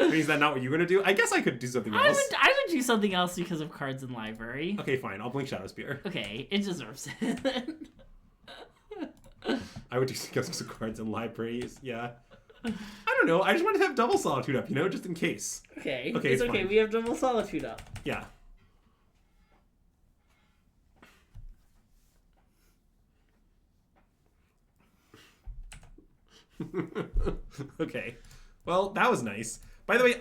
S2: Is that not what you're going to do? I guess I could do something else.
S1: I would do something else because of cards in library.
S2: Okay, fine. I'll blink Shadow Spear.
S1: Okay, it deserves it.
S2: I would do some cards in libraries, yeah. I don't know. I just wanted to have double Solitude up, just in case.
S1: Okay.
S2: Okay,
S1: it's okay.
S2: fine.
S1: We have double Solitude up.
S2: Yeah. Okay. Well, that was nice. By the way,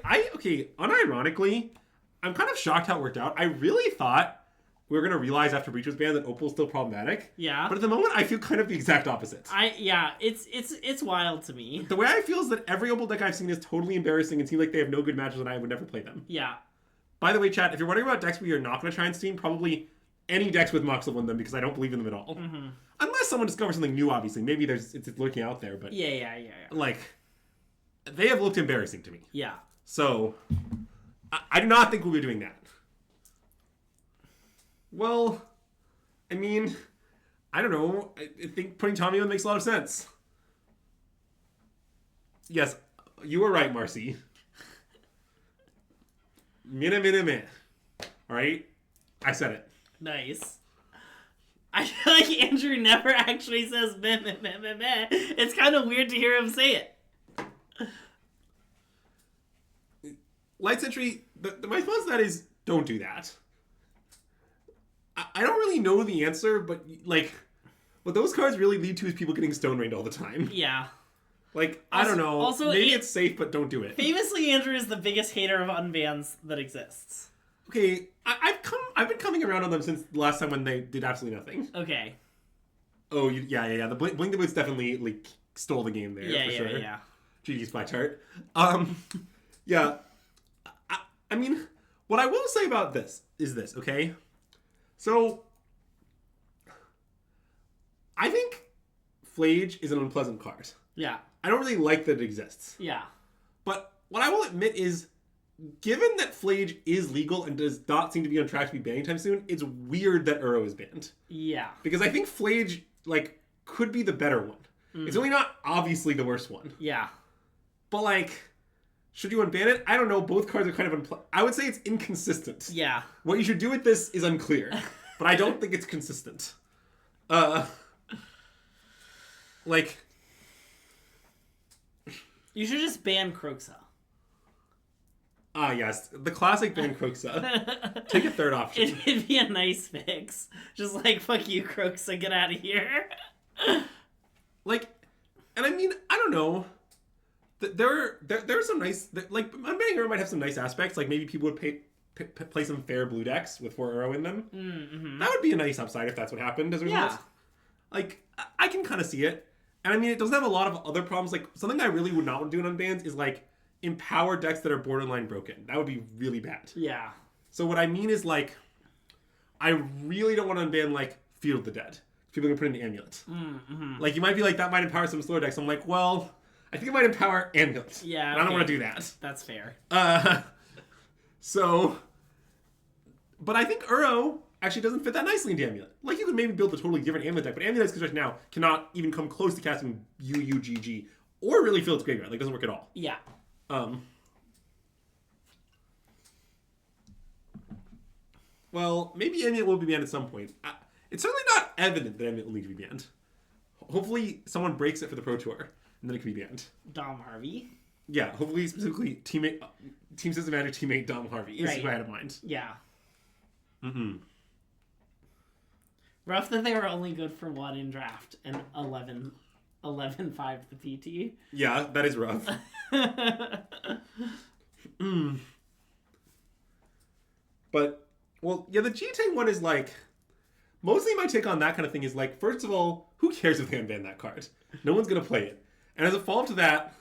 S2: unironically, I'm kind of shocked how it worked out. I really thought we were going to realize after Breach was banned that Opal's still problematic.
S1: Yeah.
S2: But at the moment, I feel kind of the exact opposite.
S1: It's wild to me.
S2: The way I feel is that every Opal deck I've seen is totally embarrassing and seem like they have no good matches and I would never play them.
S1: Yeah.
S2: By the way, chat, if you're wondering about decks where you're not going to try and steam, probably any decks with Mox will win them because I don't believe in them at all.
S1: Mm-hmm.
S2: Unless someone discovers something new, obviously. Maybe it's lurking out there, but...
S1: Yeah.
S2: Like, they have looked embarrassing to me.
S1: Yeah.
S2: So, I do not think we'll be doing that. Well, I mean, I don't know. I think putting Tommy on makes a lot of sense. Yes, you were right, Marcy. Minute. Alright? I said it.
S1: Nice. I feel like Andrew never actually says meh. It's kind of weird to hear him say it.
S2: Light Sentry, my response to that is, don't do that. I don't really know the answer, but, like, what those cards really lead to is people getting Stone Rained all the time.
S1: Yeah.
S2: Like, I don't know.
S1: Also,
S2: maybe it's safe, but don't do it.
S1: Famously, Andrew is the biggest hater of unbans that exists.
S2: Okay, I've been coming around on them since the last time when they did absolutely nothing.
S1: Okay.
S2: Oh, yeah. The Blink the Boots definitely, like, stole the game there, for sure.
S1: Yeah.
S2: GG's Black Chart. Yeah. I mean, what I will say about this is this, okay? So, I think Flage is an unpleasant card.
S1: Yeah.
S2: I don't really like that it exists.
S1: Yeah.
S2: But what I will admit is, given that Flage is legal and does not seem to be on track to be banned anytime soon, it's weird that Uro is banned.
S1: Yeah.
S2: Because I think Flage, like, could be the better one. It's really not obviously the worst one.
S1: Yeah.
S2: But, like, Should you unban it? I don't know. Both cards are kind of I would say it's inconsistent.
S1: Yeah.
S2: What you should do with this is unclear, but I don't think it's consistent. Like,
S1: you should just ban Kroxa.
S2: Ah, yes. The classic ban Kroxa. Take a third option.
S1: It'd be a nice fix. Just like, fuck you, Kroxa, get out of here.
S2: Like, and I mean, I don't know. There are some nice, like, unbanning Uro might have some nice aspects. Like, maybe people would play some fair blue decks with 4 Uro in them.
S1: Mm-hmm.
S2: That would be a nice upside if that's what happened as a result.
S1: Yeah.
S2: Like, I can kind of see it. And I mean, it doesn't have a lot of other problems. Like, something I really would not want to do in unbans is, like, empower decks that are borderline broken. That would be really bad.
S1: Yeah.
S2: So what I mean is, like, I really don't want to unban, like, Field of the Dead. People can put in the Amulet.
S1: Mm-hmm.
S2: Like, you might be like, that might empower some slower decks. I'm like, well, I think it might empower Amulet.
S1: Yeah.
S2: And I don't want to do that.
S1: That's fair.
S2: So, but I think Uro actually doesn't fit that nicely into Amulet. Like, you could maybe build a totally different Amulet deck, but Amulet's right now cannot even come close to casting UUGG or really fill its graveyard. Like, it doesn't work at all.
S1: Yeah.
S2: Well, maybe Amulet will be banned at some point. It's certainly not evident that Amulet will need to be banned. Hopefully, someone breaks it for the Pro Tour, and then it can be banned.
S1: Dom Harvey.
S2: Yeah, hopefully, specifically, Team System Manager teammate Dom Harvey is who I had in mind.
S1: Yeah.
S2: Mm-hmm.
S1: Rough that they were only good for 1 in draft and 11-5 the PT.
S2: Yeah, that is rough. But, well, yeah, the GTAG one is like, mostly my take on that kind of thing is like, first of all, who cares if they unban that card? No one's going to play it. And as a follow-up to that,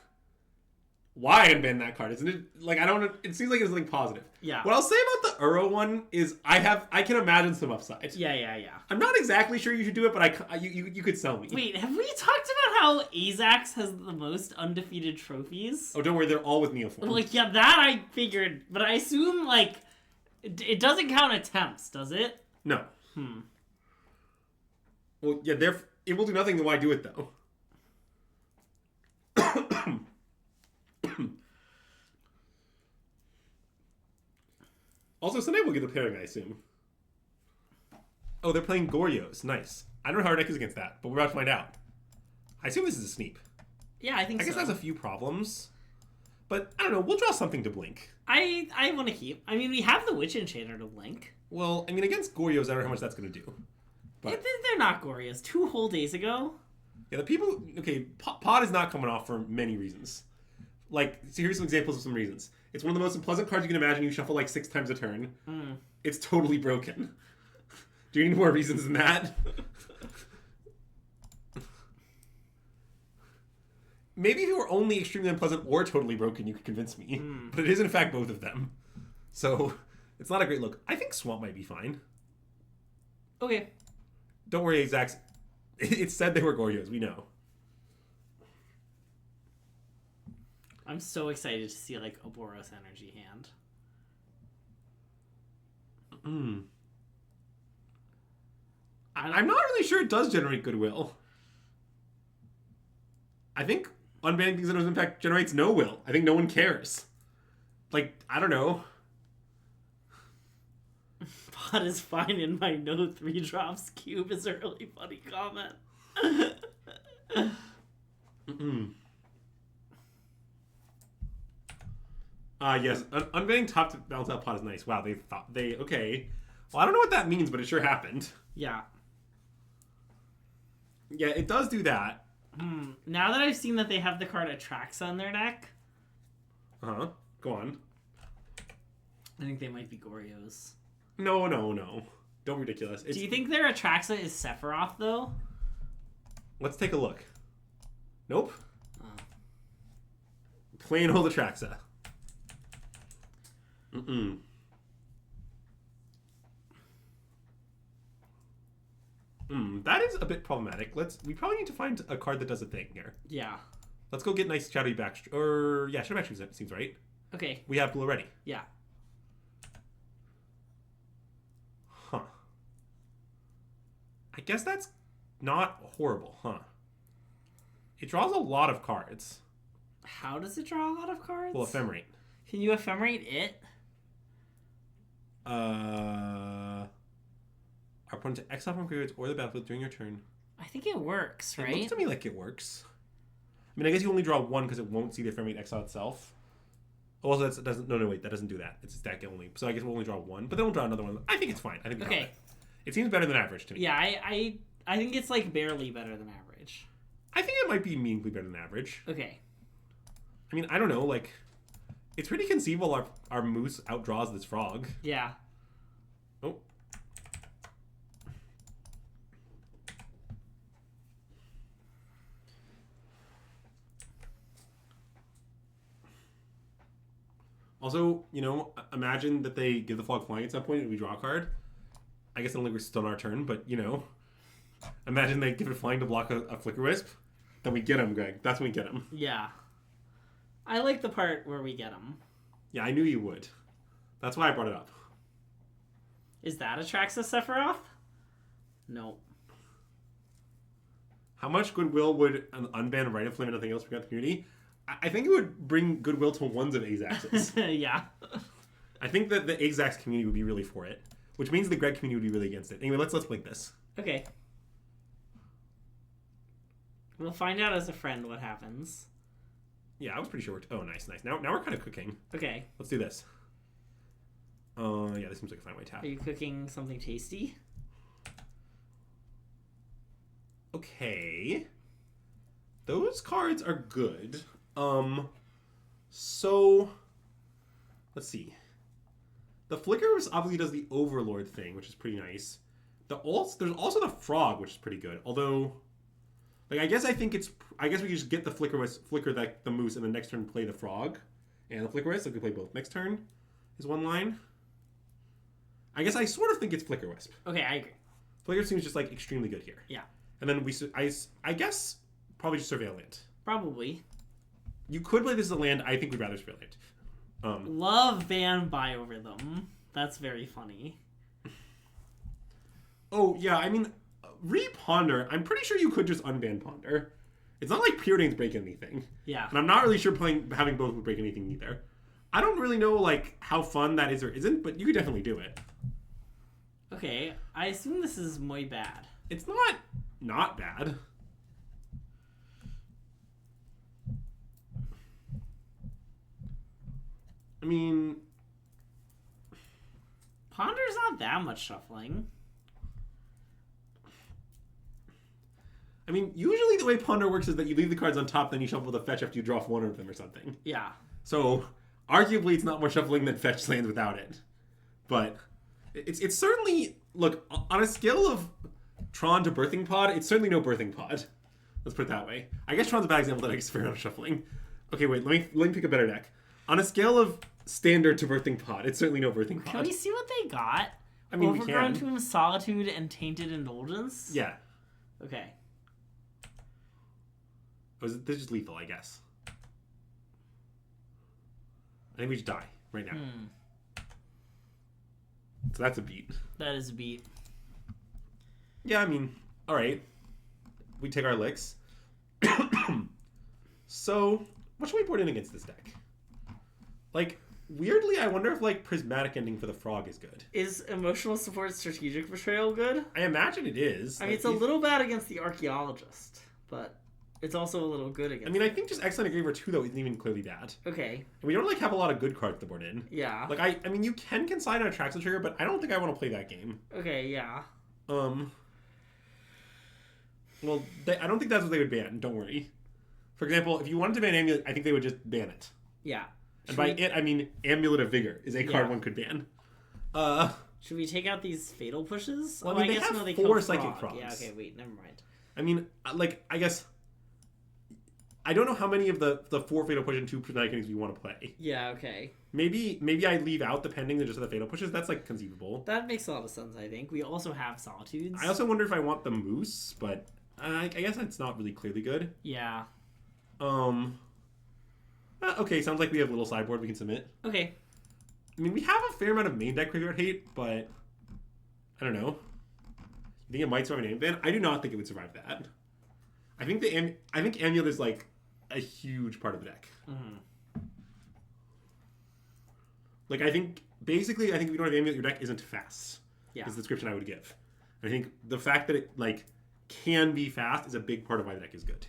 S2: why unban that card? Isn't it, like, I don't, it seems like it's something positive.
S1: Yeah.
S2: What I'll say about the Uro one is I can imagine some upside.
S1: Yeah.
S2: I'm not exactly sure you should do it, but you could sell me.
S1: Wait, have we talked about how Azax has the most undefeated trophies?
S2: Oh, don't worry, they're all with Neoform.
S1: Like, yeah, that I figured, but I assume, like, it doesn't count attempts, does it?
S2: No. Well, yeah, it will do nothing, then why do it, though? Also, Sunday will get the pairing, I assume. Oh, they're playing Goryo's. Nice. I don't know how our deck is against that, but we're about to find out. I assume this is a Sneep.
S1: Yeah, I think so.
S2: I guess that has a few problems. But, I don't know, we'll draw something to blink.
S1: I want to keep. I mean, we have the Witch Enchanter to blink.
S2: Well, I mean, against Goryo's, I don't know how much that's going to do. But
S1: they're not Goryo's. 2 whole days ago.
S2: Yeah, the people... Okay, Pod is not coming off for many reasons. Like, so here's some examples of some reasons. It's one of the most unpleasant cards you can imagine. You shuffle like 6 times a turn. It's totally broken. Do you need more reasons than that? Maybe if it were only extremely unpleasant or totally broken, you could convince me. But it is, in fact, both of them. So, it's not a great look. I think Swamp might be fine.
S1: Okay.
S2: Don't worry, Zax. It said they were Goryo's. We know.
S1: I'm so excited to see, like, a Boros Energy hand.
S2: I'm not really sure it does generate goodwill. I think unbanning things that doesn't impact generates no will. I think no one cares. Like, I don't know.
S1: Pot is fine in my no 3 drops cube is a really funny comment.
S2: Yes, unbanning top to balance out Pot is nice. Wow, okay. Well, I don't know what that means, but it sure happened.
S1: Yeah.
S2: Yeah, it does do that.
S1: Now that I've seen that they have the card Atraxa in their deck.
S2: Go on.
S1: I think they might be Goryo's.
S2: No. Don't be ridiculous.
S1: Do you think their Atraxa is Sephiroth, though?
S2: Let's take a look. Nope. Plain old Atraxa. That is a bit problematic. We probably need to find a card that does a thing here.
S1: Yeah.
S2: Let's go get nice Shadowy Backstreet. Or, yeah, Shadowy Backstreet seems right.
S1: Okay.
S2: We have blue already.
S1: Yeah.
S2: Huh. I guess that's not horrible, huh? It draws a lot of cards.
S1: How does it draw a lot of cards?
S2: Well, ephemerate.
S1: Can you ephemerate it?
S2: Our opponent to exile from graveyards or the battlefield during your turn.
S1: I think it works, right?
S2: It looks to me like it works. I mean, I guess you only draw one because it won't see the ephemerate exile itself. Also, that doesn't. No, wait, that doesn't do that. It's a stack only. So I guess we'll only draw one, but then we'll draw another one. I think it's fine. I think we got it. It seems better than average to me.
S1: Yeah, I think it's like barely better than average.
S2: I think it might be meaningfully better than average.
S1: Okay.
S2: I mean, I don't know. Like, it's pretty conceivable our moose outdraws this frog.
S1: Yeah.
S2: Oh. Also, you know, imagine that they give the frog flying at some point and we draw a card. I guess only we're still on our turn, but, you know. Imagine they give it flying to block a Flicker Wisp. Then we get him, Greg. That's when we get him.
S1: Yeah. I like the part where we get him.
S2: Yeah, I knew you would. That's why I brought it up.
S1: Is that a Traxxas Sephiroth? No.
S2: How much goodwill would an unbanned Right of Flame and nothing else bring out the community? I think it would bring goodwill to ones of Axaxes.
S1: Yeah.
S2: I think that the Axax community would be really for it, which means the Greg community would be really against it. Anyway, let's blink this.
S1: Okay. We'll find out as a friend what happens.
S2: Yeah, I was pretty sure. Oh, nice. Now we're kind of cooking.
S1: Okay.
S2: Let's do this. Yeah, this seems like a fine way to tap.
S1: Are you cooking something tasty?
S2: Okay. Those cards are good. So let's see. The Flicker obviously does the Overlord thing, which is pretty nice. There's also the Frog, which is pretty good. Although, like, I guess we can just get the flicker the moose, and the next turn play the frog and the Flicker Wisp. So we can play both next turn. Is one line. I guess I sort of think it's Flicker Wisp.
S1: Okay, I agree.
S2: Flicker seems just like extremely good here.
S1: Yeah.
S2: And then I guess probably just Surveil Land.
S1: Probably.
S2: You could play this as a land. I think we'd rather Surveil Land.
S1: Love ban buy over them. That's very funny.
S2: Oh yeah, I mean, Reponder. I'm pretty sure you could just unban Ponder. It's not like Preordain's break anything.
S1: Yeah.
S2: And I'm not really sure having both would break anything either. I don't really know like how fun that is or isn't, but you could definitely do it.
S1: Okay, I assume this is muy bad.
S2: It's not bad. I mean,
S1: Ponder's not that much shuffling.
S2: I mean, usually the way Ponder works is that you leave the cards on top, then you shuffle the fetch after you draw one of them or something.
S1: Yeah.
S2: So, arguably, it's not more shuffling than fetch lands without it. But it's certainly, look, on a scale of Tron to Birthing Pod, it's certainly no Birthing Pod. Let's put it that way. I guess Tron's a bad example that I experiment on shuffling. Okay, wait, let me pick a better deck. On a scale of Standard to Birthing Pod, it's certainly no Birthing Pod.
S1: Can we see what they got?
S2: I mean,
S1: Overgrown
S2: we can.
S1: Tomb, Solitude, and Tainted Indulgence?
S2: Yeah.
S1: Okay.
S2: This is just lethal, I guess. I think we just die right now. So that's a beat.
S1: That is a beat.
S2: Yeah, I mean, all right. We take our licks. So, what should we board in against this deck? Like, weirdly, I wonder if, like, Prismatic Ending for the Frog is good.
S1: Is Emotional Support Strategic Betrayal good?
S2: I imagine it is.
S1: I mean, it's a little bad against the Archaeologist, but it's also a little good against.
S2: I mean, I think just Exile and Engraver 2, though, isn't even clearly bad.
S1: Okay.
S2: And we don't, like, have a lot of good cards to board in.
S1: Yeah.
S2: Like, I mean, you can consign on a Traxxas trigger, but I don't think I want to play that game.
S1: Okay, yeah.
S2: Well, I don't think that's what they would ban. Don't worry. For example, if you wanted to ban Amulet, I think they would just ban it.
S1: Yeah.
S2: And by it, I mean Amulet of Vigor is a card one could ban.
S1: Should we take out these Fatal Pushes?
S2: Well, I mean, they have 4 Psychic Frogs.
S1: Yeah, okay, wait, never mind.
S2: I mean, like, I guess... I don't know how many of the 4 Fatal Push and 2 Prismatic Endings we want to play.
S1: Yeah, okay.
S2: Maybe I leave out the Pending than just the Fatal Pushes. That's, like, conceivable.
S1: That makes a lot of sense, I think. We also have Solitudes.
S2: I also wonder if I want the Moose, but I guess it's not really clearly good.
S1: Yeah.
S2: Okay, sounds like we have a little sideboard we can submit.
S1: Okay.
S2: I mean, we have a fair amount of main deck graveyard hate, but I don't know. You think it might survive an Amulet ban? I do not think it would survive that. I think Amulet is like a huge part of the deck.
S1: Mm-hmm.
S2: Like, I think if you don't have Amulet, your deck isn't fast.
S1: Yeah.
S2: Is the description I would give. I think the fact that it, like, can be fast is a big part of why the deck is good.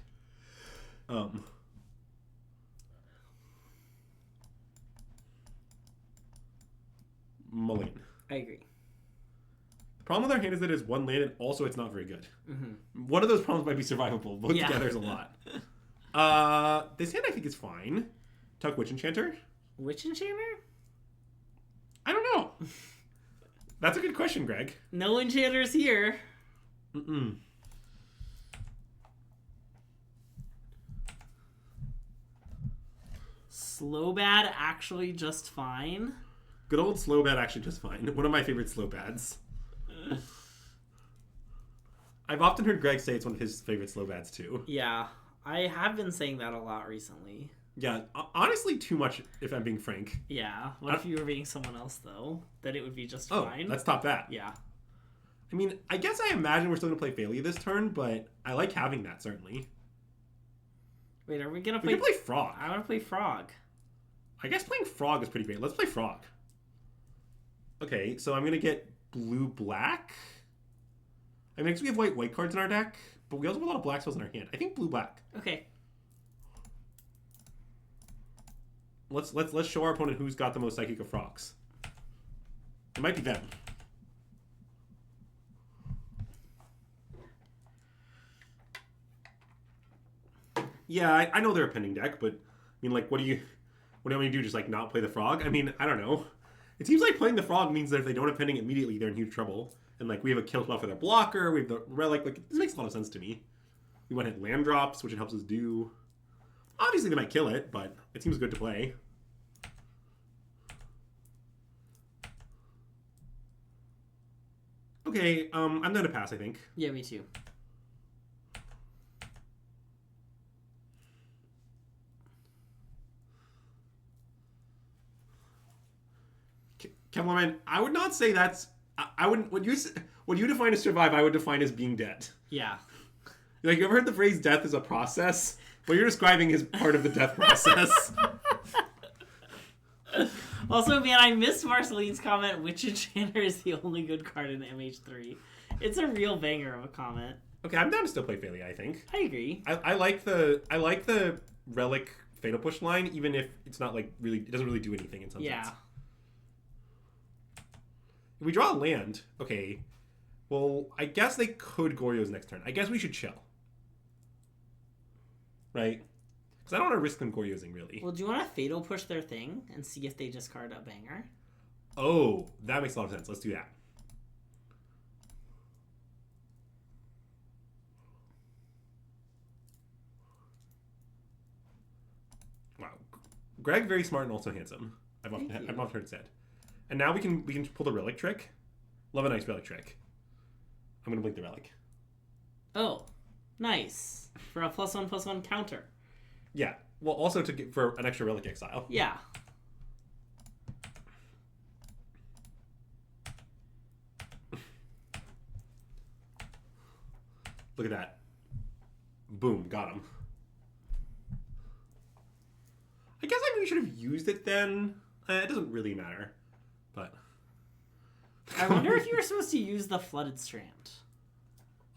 S2: Mulligan.
S1: I agree.
S2: The problem with our hand is that it's one land, and also it's not very good.
S1: Mm-hmm.
S2: One of those problems might be survivable. Both together is a lot. This hand I think is fine. Tuck Witch Enchanter?
S1: Witch Enchanter?
S2: I don't know. That's a good question, Greg.
S1: No enchanters here.
S2: Mm-mm.
S1: Slow bad actually just fine.
S2: Good old slow bad actually just fine. One of my favorite slow bads. I've often heard Greg say it's one of his favorite slow bads too.
S1: Yeah, I have been saying that a lot recently.
S2: Yeah, honestly too much if I'm being frank.
S1: Yeah, what if you were being someone else though? Then it would be just fine.
S2: Let's top that.
S1: Yeah.
S2: I mean, I guess I imagine we're still going to play Phalia this turn, but I like having that, certainly.
S1: Wait, are we going to play...
S2: We can play Frog.
S1: I want to play Frog.
S2: I guess playing Frog is pretty great. Let's play Frog. Okay, so I'm going to get blue-black. I mean, I guess we have white cards in our deck, but we also have a lot of black spells in our hand. I think blue-black.
S1: Okay.
S2: Let's show our opponent who's got the most Psychic of Frogs. It might be them. Yeah, I know they're a pending deck, but I mean, like, what do you want me to do? Just like not play the Frog? I mean, I don't know. It seems like playing the Frog means that if they don't have pending immediately, they're in huge trouble. And like we have a kill spell for their blocker. We have the relic. Like this makes a lot of sense to me. We want to hit land drops, which it helps us do. Obviously, they might kill it, but it seems good to play. Okay, I'm going to pass, I think.
S1: Yeah, me too.
S2: Kevlarman, I would not say that's... I wouldn't... What you define as survive, I would define as being dead.
S1: Yeah.
S2: Like, you ever heard the phrase death is a process? What you're describing is part of the death process.
S1: Also, man, I missed Marceline's comment, Witch Enchanter is the only good card in MH3. It's a real banger of a comment.
S2: Okay, I'm down to still play Phalia, I think.
S1: I agree.
S2: I like the relic Fatal Push line, even if it's not like really... It doesn't really do anything in some sense. If we draw a land, okay, well, I guess they could Goryo's next turn. I guess we should chill. Right? Because I don't want to risk them Goryosing, really.
S1: Well, do you want to Fatal Push their thing and see if they discard a banger?
S2: Oh, that makes a lot of sense. Let's do that. Wow. Greg, very smart and also handsome. I've often heard it said. And now we can pull the relic trick. Love a nice relic trick. I'm gonna blink the relic.
S1: Oh, nice. For a +1/+1 counter.
S2: Yeah. Well, also for an extra relic exile.
S1: Yeah.
S2: Look at that. Boom, got him. I guess I maybe should have used it then. It doesn't really matter. But
S1: I wonder if you were supposed to use the Flooded Strand.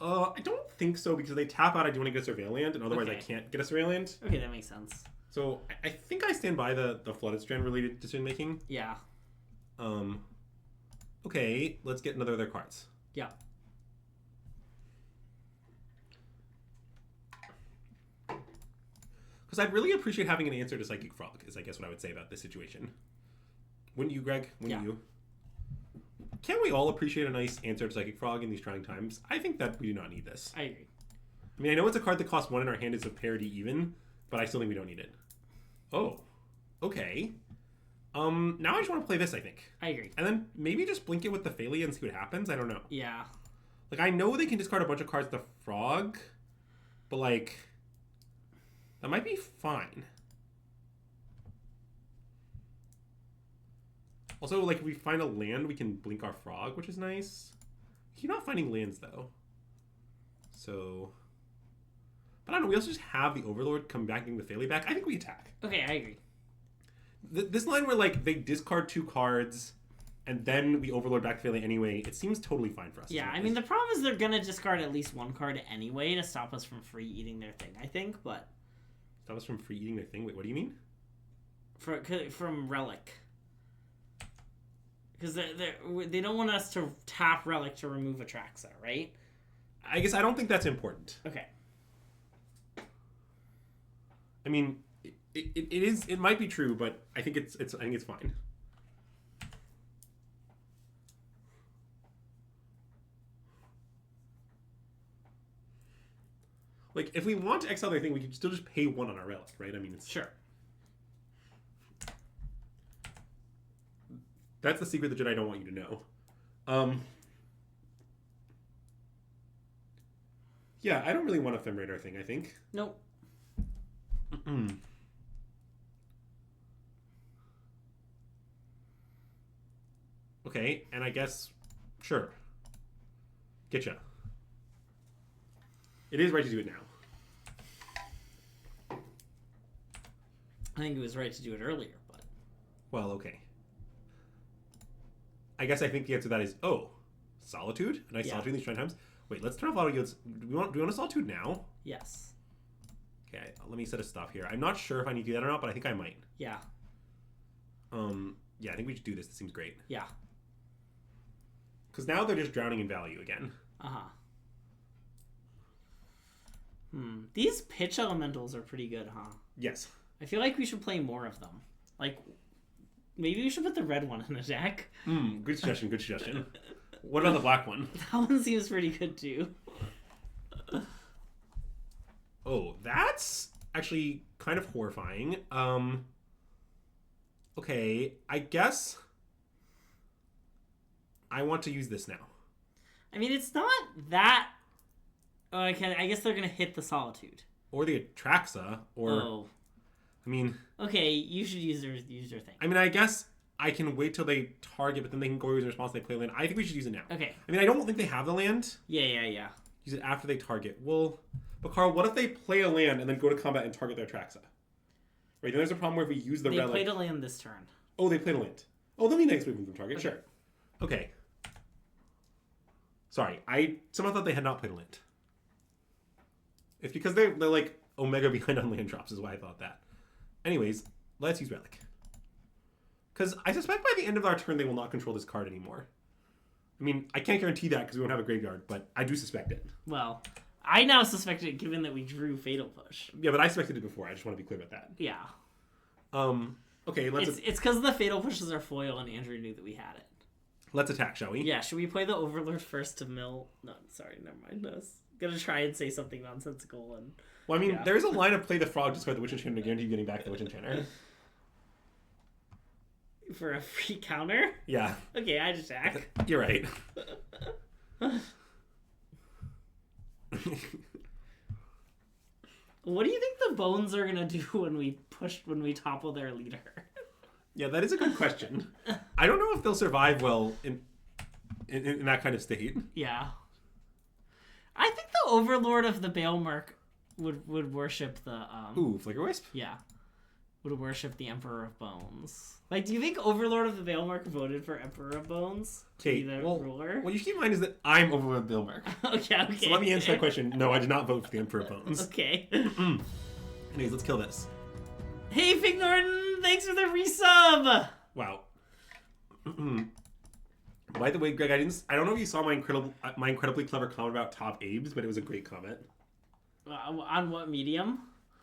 S2: I don't think so, because if they tap out, I do want to get a Surveil land, and otherwise I can't get a Surveil land.
S1: Okay, that makes sense.
S2: So I think I stand by the Flooded Strand related decision making.
S1: Yeah.
S2: Okay, let's get another of their cards.
S1: Yeah.
S2: Because I'd really appreciate having an answer to Psychic Frog, is I guess what I would say about this situation. Wouldn't you, Greg? Wouldn't you? Can't we all appreciate a nice answer to Psychic Frog in these trying times? I think that we do not need this.
S1: I agree.
S2: I mean, I know it's a card that costs 1 in our hand, it's a parity even, but I still think we don't need it. Oh. Okay. Now I just want to play this, I think.
S1: I agree.
S2: And then maybe just blink it with the Phalia and see what happens? I don't know.
S1: Yeah.
S2: Like, I know they can discard a bunch of cards with the Frog, but, like, that might be fine. Also, like, if we find a land, we can blink our Frog, which is nice. You're not finding lands, though. So, But I don't know, we also just have the Overlord come back getting the Phaley back. I think we attack.
S1: Okay, I agree.
S2: This line where, like, they discard 2 cards, and then we Overlord back Phaley anyway, it seems totally fine for us.
S1: Yeah, I mean, the problem is they're going to discard at least 1 card anyway to stop us from free eating their thing, I think, but...
S2: Stop us from free eating their thing? Wait, what do you mean?
S1: From Relic. Because they don't want us to tap Relic to remove Atraxa, right?
S2: I guess I don't think that's important.
S1: Okay.
S2: I mean, it might be true, but I think it's fine. Like, if we want to exile their thing, we can still just pay 1 on our Relic, right? I mean, it's...
S1: Sure.
S2: That's the secret that Jedi don't want you to know. Yeah, I don't really want to Ephemerate our thing, I think.
S1: Nope.
S2: Okay, and I guess... Sure. Getcha. It is right to do it now.
S1: I think it was right to do it earlier, but...
S2: Well, okay. I guess I think the answer to that is, Solitude? A nice Solitude these trying times. Wait, let's turn off auto yields. Do we want a Solitude now?
S1: Yes.
S2: Okay, let me set a stop here. I'm not sure if I need to do that or not, but I think I might.
S1: Yeah.
S2: Yeah, I think we should do this. This seems great.
S1: Yeah.
S2: Because now they're just drowning in value again.
S1: Uh-huh. These pitch elementals are pretty good, huh?
S2: Yes.
S1: I feel like we should play more of them. Like, maybe we should put the red one in the deck.
S2: Good suggestion, good suggestion. What about the black one?
S1: That one seems pretty good, too.
S2: Oh, that's actually kind of horrifying. Okay, I guess I want to use this now.
S1: I mean, it's not that... I guess they're going to hit the Solitude.
S2: Or the Atraxa, or...
S1: Oh.
S2: I mean...
S1: Okay, you should use their thing.
S2: I mean, I guess I can wait till they target, but then they can go use in response and they play land. I think we should use it now.
S1: Okay.
S2: I mean, I don't think they have the land.
S1: Yeah.
S2: Use it after they target. Well, but Carl, what if they play a land and then go to combat and target their Atraxa? Right, then there's a problem where if we use the relic...
S1: They played a land this turn.
S2: Oh, they played a land. Oh, then we next move from target.
S1: Okay.
S2: Sure. Okay. Sorry, I somehow thought they had not played a land. It's because they're like Omega behind on land drops is why I thought that. Anyways, let's use Relic. Because I suspect by the end of our turn they will not control this card anymore. I mean, I can't guarantee that because we won't have a graveyard, but I do suspect it.
S1: Well, I now suspect it given that we drew Fatal Push.
S2: Yeah, but I suspected it before. I just want to be clear about that.
S1: Yeah.
S2: Okay,
S1: It's because the Fatal Pushes are foil and Andrew knew that we had it.
S2: let's attack, shall we?
S1: Yeah, should we play the Overlord first to mill? No, sorry, never mind. I was gonna try and say something nonsensical and...
S2: Well, I mean, there's a line of play the frog, discard the Witch Enchanter to guarantee you getting back the Witch Enchanter.
S1: For a free counter?
S2: Yeah.
S1: Okay, I'd attack.
S2: You're right.
S1: What do you think the bones are gonna do when we topple their leader?
S2: Yeah, that is a good question. I don't know if they'll survive well in that kind of state.
S1: Yeah. I think the Overlord of the Baelmerk would worship the
S2: Ooh, Flicker Wisp?
S1: Yeah. Would worship the Emperor of Bones. Like, do you think Overlord of the Baelmerk voted for Emperor of Bones to be the ruler?
S2: What you should keep in mind is that I'm Overlord of Baelmerk.
S1: Okay.
S2: So let me answer that question. No, I did not vote for the Emperor of Bones.
S1: Okay.
S2: Anyways, let's kill this.
S1: Hey, Fig Norton! Thanks for the resub!
S2: Wow. By the way, Greg, I don't know if you saw my incredibly clever comment about top Abes, but it was a great comment.
S1: On what medium?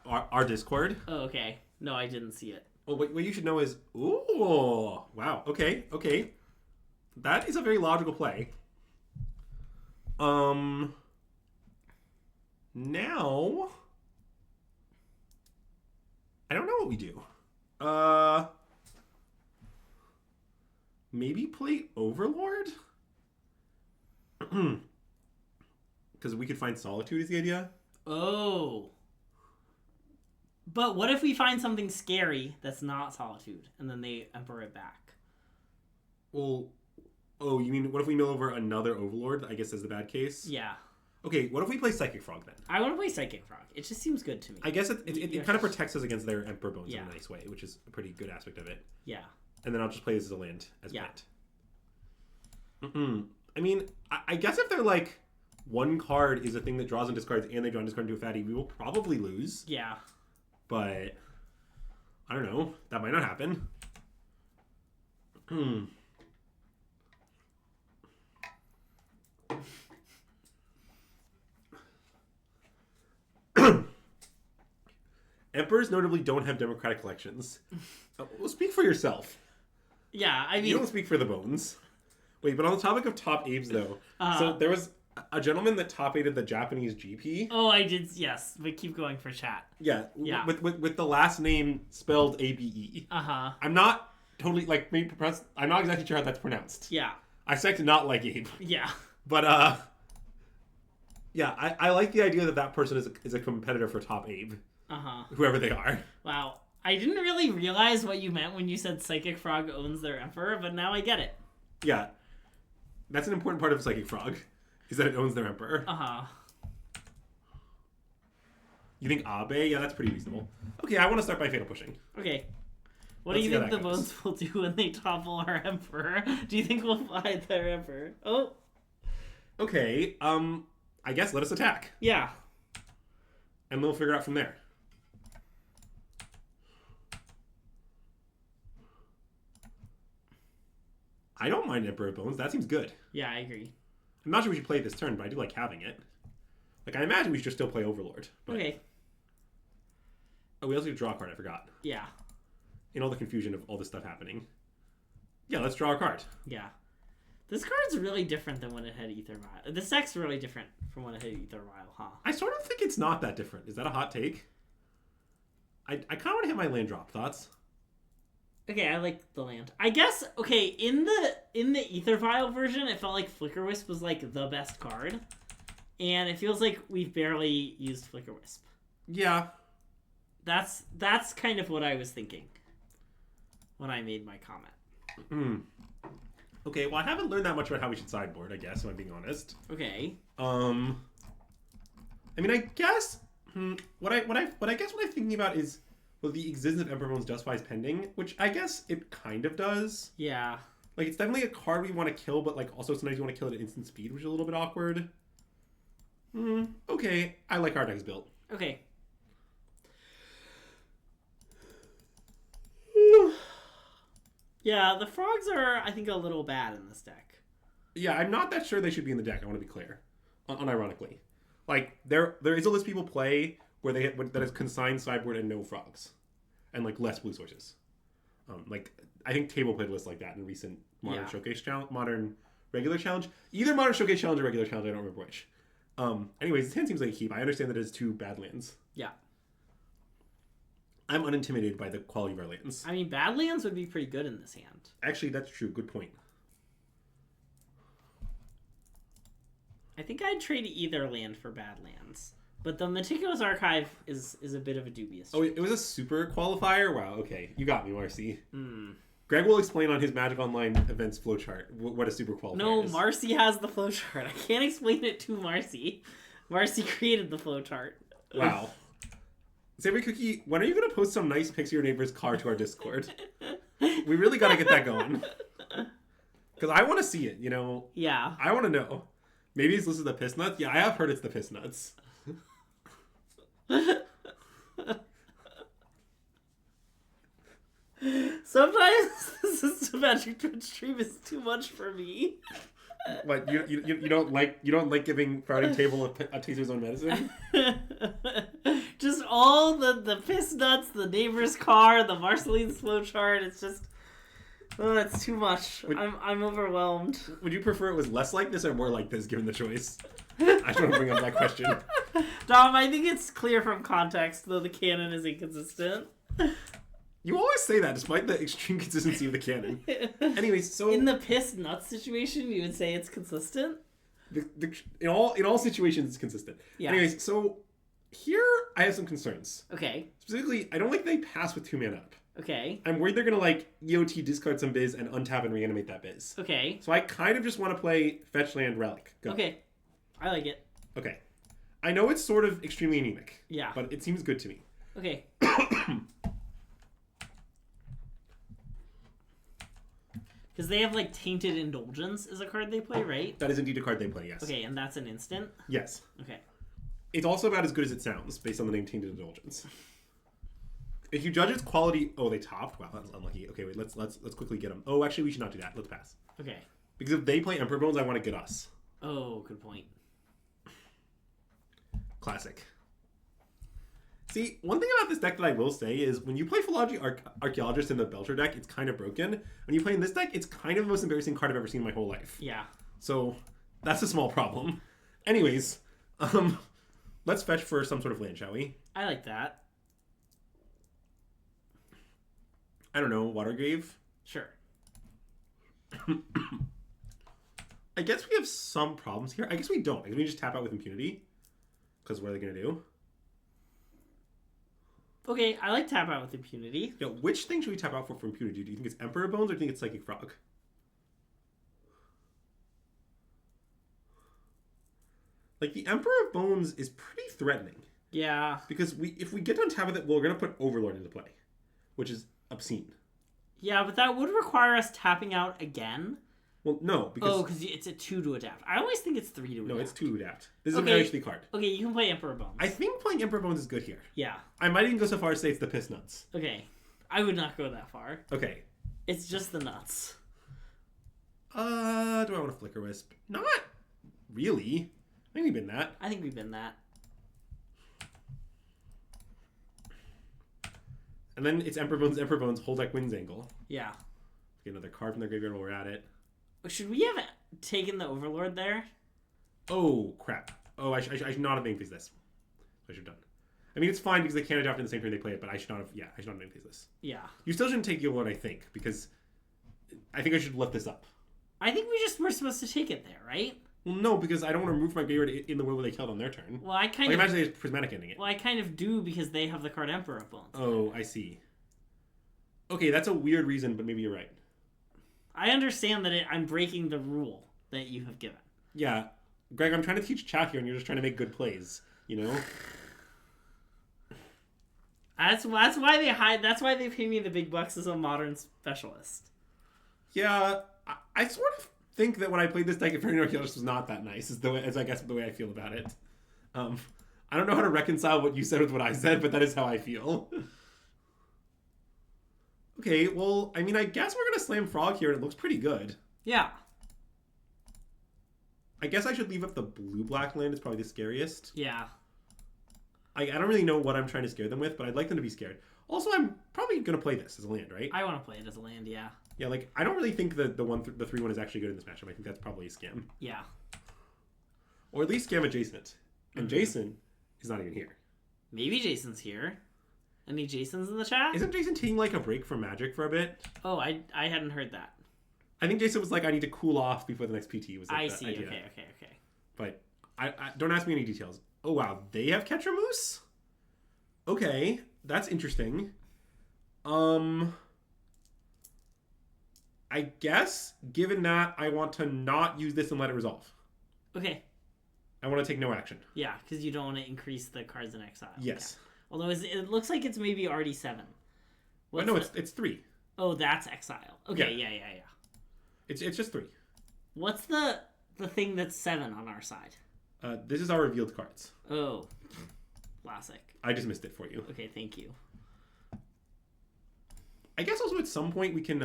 S2: Our Discord.
S1: Oh, okay. No, I didn't see it.
S2: Well, what you should know is, ooh, wow, okay. That is a very logical play. Now, I don't know what we do. Maybe play Overlord? Because we could find Solitude is the idea.
S1: Oh. But what if we find something scary that's not Solitude, and then they Emperor it back?
S2: Well, you mean, what if we mill over another Overlord, I guess is the bad case?
S1: Yeah.
S2: Okay, what if we play Psychic Frog then?
S1: I want to play Psychic Frog. It just seems good to me.
S2: I guess it kind of protects us against their Emperor Bones in
S1: Yeah.
S2: a nice way, which is a pretty good aspect of it.
S1: Yeah.
S2: And then I'll just play this as a land as
S1: Yeah.
S2: planned. I mean, I guess if they're like one card is a thing that draws and discards and they draw and discard into a fatty, we will probably lose.
S1: Yeah.
S2: But I don't know. That might not happen. Emperors notably don't have democratic elections. Well, speak for yourself.
S1: Yeah, I mean...
S2: You don't speak for the bones. Wait, but on the topic of top apes, though, so there was a gentleman that top aided the Japanese GP.
S1: Oh, I did, yes. But keep going for chat.
S2: Yeah,
S1: Yeah.
S2: With the last name spelled ABE.
S1: Uh-huh.
S2: I'm not totally, like, I'm not exactly sure how that's pronounced.
S1: Yeah.
S2: I suspect not like Abe.
S1: Yeah.
S2: But, yeah, I like the idea that that person is a competitor for top Abe.
S1: Uh-huh.
S2: Whoever they are.
S1: Wow. I didn't really realize what you meant when you said Psychic Frog owns their emperor, but now I get it.
S2: Yeah. That's an important part of Psychic Frog, is that it owns their emperor.
S1: Uh-huh.
S2: You think Abe? Yeah, that's pretty reasonable. Okay, I want to start by Fatal Pushing.
S1: Okay. What
S2: Let's
S1: do you
S2: see how
S1: think the
S2: that goes.
S1: bones will do when they topple our emperor? Do you think we'll find their emperor? Oh.
S2: Okay, I guess let us attack.
S1: Yeah.
S2: And we'll figure out from there. I don't mind Emperor Bones. That seems good.
S1: Yeah, I agree.
S2: I'm not sure we should play it this turn, but I do like having it. Like, I imagine we should just still play Overlord. But...
S1: Okay.
S2: Oh, we also get to draw a card. I forgot.
S1: Yeah.
S2: In all the confusion of all this stuff happening. Yeah, let's draw a card.
S1: Yeah. This card's really different than when it had Ether Vial. This deck's really different from when it had Ether Vial, huh?
S2: I sort of think it's not that different. Is that a hot take? I kind of want to hit my land drop. Thoughts?
S1: Okay, I like the land. I guess, okay, in the Ether Vial version, it felt like Flicker Wisp was, like, the best card. And it feels like we've barely used Flicker Wisp.
S2: Yeah.
S1: That's kind of what I was thinking when I made my comment.
S2: Okay, well, I haven't learned that much about how we should sideboard, I guess, if I'm being honest.
S1: Okay.
S2: I mean, I guess what I'm thinking about is, well, the existence of Emperor Bones justifies pending, which I guess it kind of does.
S1: Yeah.
S2: Like, it's definitely a card we want to kill, but like also sometimes you want to kill it at instant speed, which is a little bit awkward. Okay, I like how our deck is built.
S1: Okay. Yeah, the frogs are, I think, a little bad in this deck.
S2: Yeah, I'm not that sure they should be in the deck. I want to be clear, unironically. Like there is a list people play where that is consigned sideboard and no frogs, and like less blue sources. Like I think Table played lists like that in recent Modern Showcase Challenge, Modern Regular Challenge, either Modern Showcase Challenge or Regular Challenge. I don't remember which. Anyways, this hand seems like a keep. I understand that it's 2 bad lands.
S1: Yeah.
S2: I'm unintimidated by the quality of our lands.
S1: I mean, bad lands would be pretty good in this hand.
S2: Actually, that's true. Good point.
S1: I think I'd trade either land for bad lands. But the Meticulous Archive is a bit of a dubious
S2: choice. Oh, it was a super qualifier? Wow, okay. You got me, Marcy.
S1: Hmm.
S2: Greg will explain on his Magic Online events flowchart what a super qualifier is.
S1: No, Marcy has the flowchart. I can't explain it to Marcy. Marcy created the flowchart.
S2: Wow. Savory Cookie, when are you going to post some nice pics of your neighbor's car to our Discord? We really got to get that going. Because I want to see it, you know?
S1: Yeah.
S2: I want to know. Maybe it's listed the Piss Nuts? Yeah, I have heard it's the Piss Nuts.
S1: Sometimes the systematic Twitch stream is too much for me.
S2: What, you don't like giving Crowding Table a taste of his own medicine?
S1: Just all the piss nuts, the neighbor's car, the Marceline's flowchart. It's just, it's too much. I'm overwhelmed.
S2: Would you prefer it was less like this or more like this, given the choice? I just want to bring up that question.
S1: Dom, I think it's clear from context, though the canon is inconsistent.
S2: You always say that, despite the extreme consistency of the canon. Anyways, so
S1: in the piss nuts situation, you would say it's consistent.
S2: In all situations, it's consistent. Yeah. Anyways, so here I have some concerns.
S1: Okay.
S2: Specifically, I don't like they pass with 2 mana up.
S1: Okay.
S2: I'm worried they're gonna like EOT discard some biz and untap and reanimate that biz.
S1: Okay.
S2: So I kind of just want to play fetch land relic. Go.
S1: Okay. I like it.
S2: Okay. I know it's sort of extremely anemic.
S1: Yeah.
S2: But it seems good to me.
S1: Okay. Because they have, like, Tainted Indulgence is a card they play, right?
S2: That is indeed a card they play, yes.
S1: Okay, and that's an instant?
S2: Yes.
S1: Okay.
S2: It's also about as good as it sounds, based on the name Tainted Indulgence. If you judge its quality... Oh, they topped? Wow, that's unlucky. Okay, wait, let's quickly get them. Oh, actually, we should not do that. Let's pass.
S1: Okay.
S2: Because if they play Emperor Bones, I want to get us.
S1: Oh, good point.
S2: Classic. See, one thing about this deck that I will say is when you play Philology Archaeologist in the Belcher deck, it's kind of broken. When you play in this deck, it's kind of the most embarrassing card I've ever seen in my whole life.
S1: Yeah.
S2: So, that's a small problem. Anyways, let's fetch for some sort of land, shall we?
S1: I like that.
S2: I don't know, Watergrave?
S1: Sure.
S2: I guess we have some problems here. I guess we don't. I guess we just tap out with impunity. Because what are they going to do?
S1: Okay, I like tap out with impunity.
S2: Yeah, which thing should we tap out for impunity? Do you think it's Emperor Bones or do you think it's Psychic Frog? Like, the Emperor of Bones is pretty threatening.
S1: Yeah.
S2: Because if we get to untap with it, we're going to put Overlord into play. Which is obscene.
S1: Yeah, but that would require us tapping out again.
S2: Well, no, because...
S1: Oh, because it's a 2 to adapt. I always think it's 3 to adapt.
S2: No, it's 2 to adapt. This is a very actually card.
S1: Okay, you can play Emperor Bones.
S2: I think playing Emperor Bones is good here.
S1: Yeah.
S2: I might even go so far as to say it's the piss nuts.
S1: Okay. I would not go that far.
S2: Okay.
S1: It's just the nuts.
S2: Do I want to Flicker Wisp? Not really. I think we've been that.
S1: I think we've been that.
S2: And then it's Emperor Bones, whole deck wins angle.
S1: Yeah.
S2: Get another card from their graveyard while we're at it.
S1: Should we have taken the Overlord there?
S2: Oh, crap. Oh, I should not have main phase this. I should have done. I mean, it's fine because they can't adapt in the same turn they play it, but I should not have main phase this.
S1: Yeah.
S2: You still shouldn't take the Overlord, I think, because I think I should lift this up.
S1: I think we just were supposed to take it there, right?
S2: Well, no, because I don't want to remove my graveyard in the way where they killed on their turn.
S1: Well, I kind of...
S2: imagine they just Prismatic ending it.
S1: Well, I kind of do because they have the card Emperor of Bones.
S2: Oh, I see. Okay, that's a weird reason, but maybe you're right.
S1: I understand that I'm breaking the rule that you have given.
S2: Yeah. Greg, I'm trying to teach chat here, and you're just trying to make good plays, you know?
S1: That's why they hide. That's why they pay me the big bucks as a modern specialist.
S2: Yeah, I sort of think that when I played this deck, Inferno Archaeologist was not that nice, as I guess the way I feel about it. I don't know how to reconcile what you said with what I said, but that is how I feel. Okay, well, I mean, I guess we're gonna slam Frog here, and it looks pretty good.
S1: Yeah.
S2: I guess I should leave up the blue-black land. It's probably the scariest.
S1: Yeah.
S2: I don't really know what I'm trying to scare them with, but I'd like them to be scared. Also, I'm probably gonna play this as a land, right?
S1: I want to play it as a land, yeah.
S2: Yeah, like, I don't really think the 3/1 is actually good in this matchup. I think that's probably a scam.
S1: Yeah.
S2: Or at least scam adjacent. And Jason is not even here.
S1: Maybe Jason's here. Any Jasons in the chat?
S2: Isn't Jason taking, like, a break from Magic for a bit?
S1: Oh, I hadn't heard that.
S2: I think Jason was like, I need to cool off before the next PT. Was like
S1: I
S2: the
S1: see.
S2: idea.
S1: Okay.
S2: But I don't ask me any details. Oh, wow. They have Catcher Moose? Okay. That's interesting. I guess, given that, I want to not use this and let it resolve.
S1: Okay.
S2: I want to take no action.
S1: Yeah, because you don't want to increase the cards in exile.
S2: Yes.
S1: Yeah. Although it looks like it's maybe already 7.
S2: But no, it's 3.
S1: Oh, that's exile. Okay, yeah.
S2: It's just 3.
S1: What's the thing that's 7 on our side?
S2: This is our revealed cards.
S1: Oh, classic.
S2: I just missed it for you.
S1: Okay, thank you.
S2: I guess also at some point we can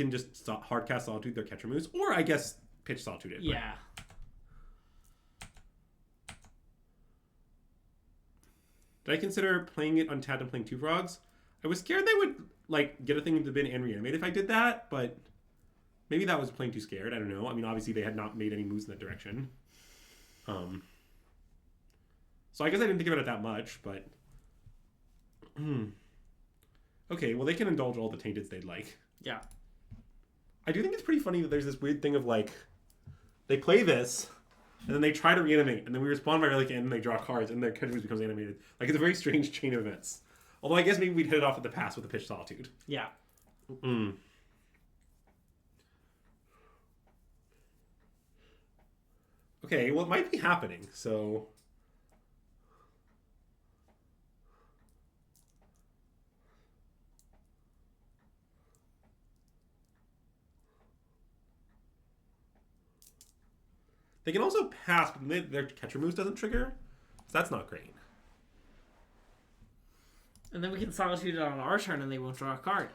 S2: just hardcast Solitude their Catcher Moose, or I guess pitch Solitude it.
S1: Yeah.
S2: Did I consider playing it untapped and playing 2 frogs? I was scared they would like get a thing into the bin and reanimate if I did that, but maybe that was playing too scared. I don't know. I mean, obviously they had not made any moves in that direction. So I guess I didn't think about it that much, but okay. Well, they can indulge all the tainteds they'd like.
S1: Yeah.
S2: I do think it's pretty funny that there's this weird thing of like they play this. And then they try to reanimate, and then we respond by Relic, and then they draw cards, and their Catcher Moose becomes animated. Like, it's a very strange chain of events. Although I guess maybe we'd hit it off at the pass with the pitch Solitude.
S1: Yeah.
S2: Okay, well, it might be happening, so... They can also pass, but their catcher moves doesn't trigger, so that's not great.
S1: And then we can Solitude it on our turn and they won't draw a card.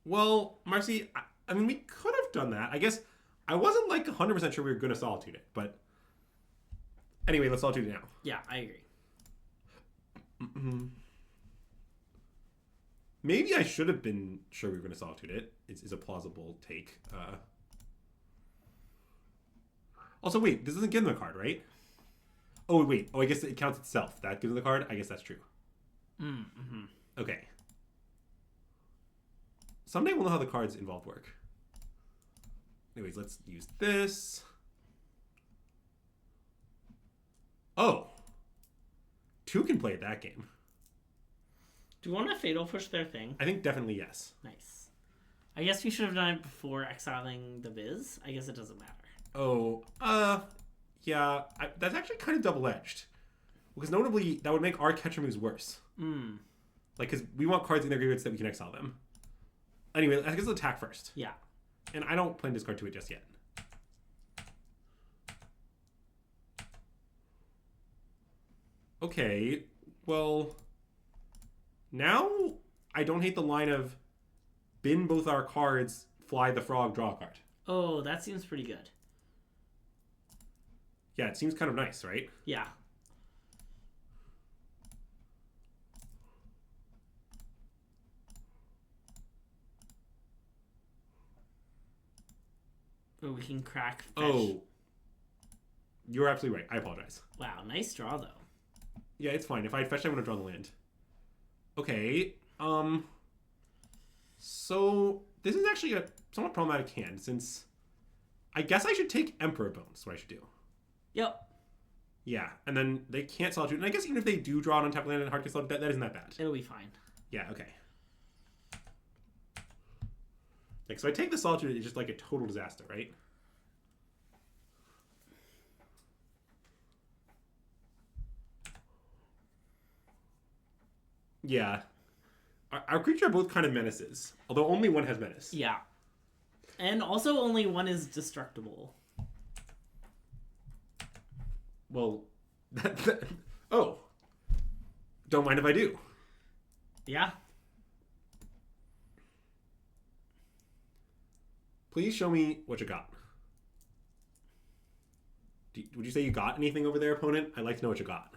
S2: Well, Marcy, I mean, we could have done that. I guess I wasn't like 100% sure we were going to Solitude it, but anyway, let's Solitude it now.
S1: Yeah, I agree.
S2: Mm-hmm. Maybe I should have been sure we were going to Solitude it. Is a plausible take. Also, wait, this doesn't give them a card, right? Oh, wait. Oh, I guess it counts itself. That gives them the card? I guess that's true.
S1: Mm-hmm.
S2: Okay. Someday we'll know how the cards involved work. Anyways, let's use this. Oh. 2 can play at that game.
S1: Do you want to Fatal Push their thing?
S2: I think definitely yes.
S1: Nice. I guess we should have done it before exiling the Viz. I guess it doesn't matter.
S2: Oh, yeah. That's actually kind of double-edged. Because notably, that would make our catcher moves worse.
S1: Mm.
S2: Like, because we want cards in their graveyard so that we can exile them. Anyway, I guess let's attack first.
S1: Yeah.
S2: And I don't plan to discard to it just yet. Okay, well... Now, I don't hate the line of bin both our cards, fly the frog, draw a card.
S1: Oh, that seems pretty good.
S2: Yeah, it seems kind of nice, right?
S1: Yeah. Oh, we can crack fetch.
S2: Oh. You're absolutely right. I apologize.
S1: Wow, nice draw, though.
S2: Yeah, it's fine. If I fetch, I want to draw the land. Okay, so this is actually a somewhat problematic hand, since I guess I should take Emperor Bones, what I should do.
S1: Yep.
S2: Yeah, and then they can't Solitude, and I guess even if they do draw an untapped land and hard to Solitude, that isn't that bad.
S1: It'll be fine.
S2: Yeah, okay. Like, so I take the Solitude, it's just like a total disaster, right? Yeah. Our creature are both kind of menaces, although only one has menace.
S1: Yeah. And also only one is destructible.
S2: Well, oh. Don't mind if I do.
S1: Yeah.
S2: Please show me what you got. Would you say you got anything over there, opponent? I'd like to know what you got.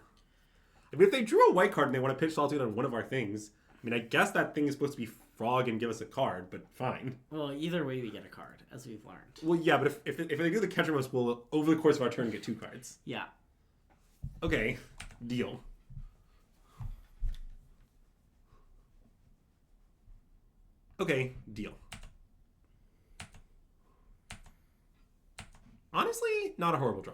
S2: I mean, if they drew a white card and they want to pitch Solitude on one of our things, I mean, I guess that thing is supposed to be Frog and give us a card, but fine.
S1: Well, either way we get a card, as we've learned.
S2: Well, yeah, but if they do the catcher mouse, we'll, over the course of our turn, get 2 cards.
S1: Yeah.
S2: Okay, deal. Okay, deal. Honestly, not a horrible draw.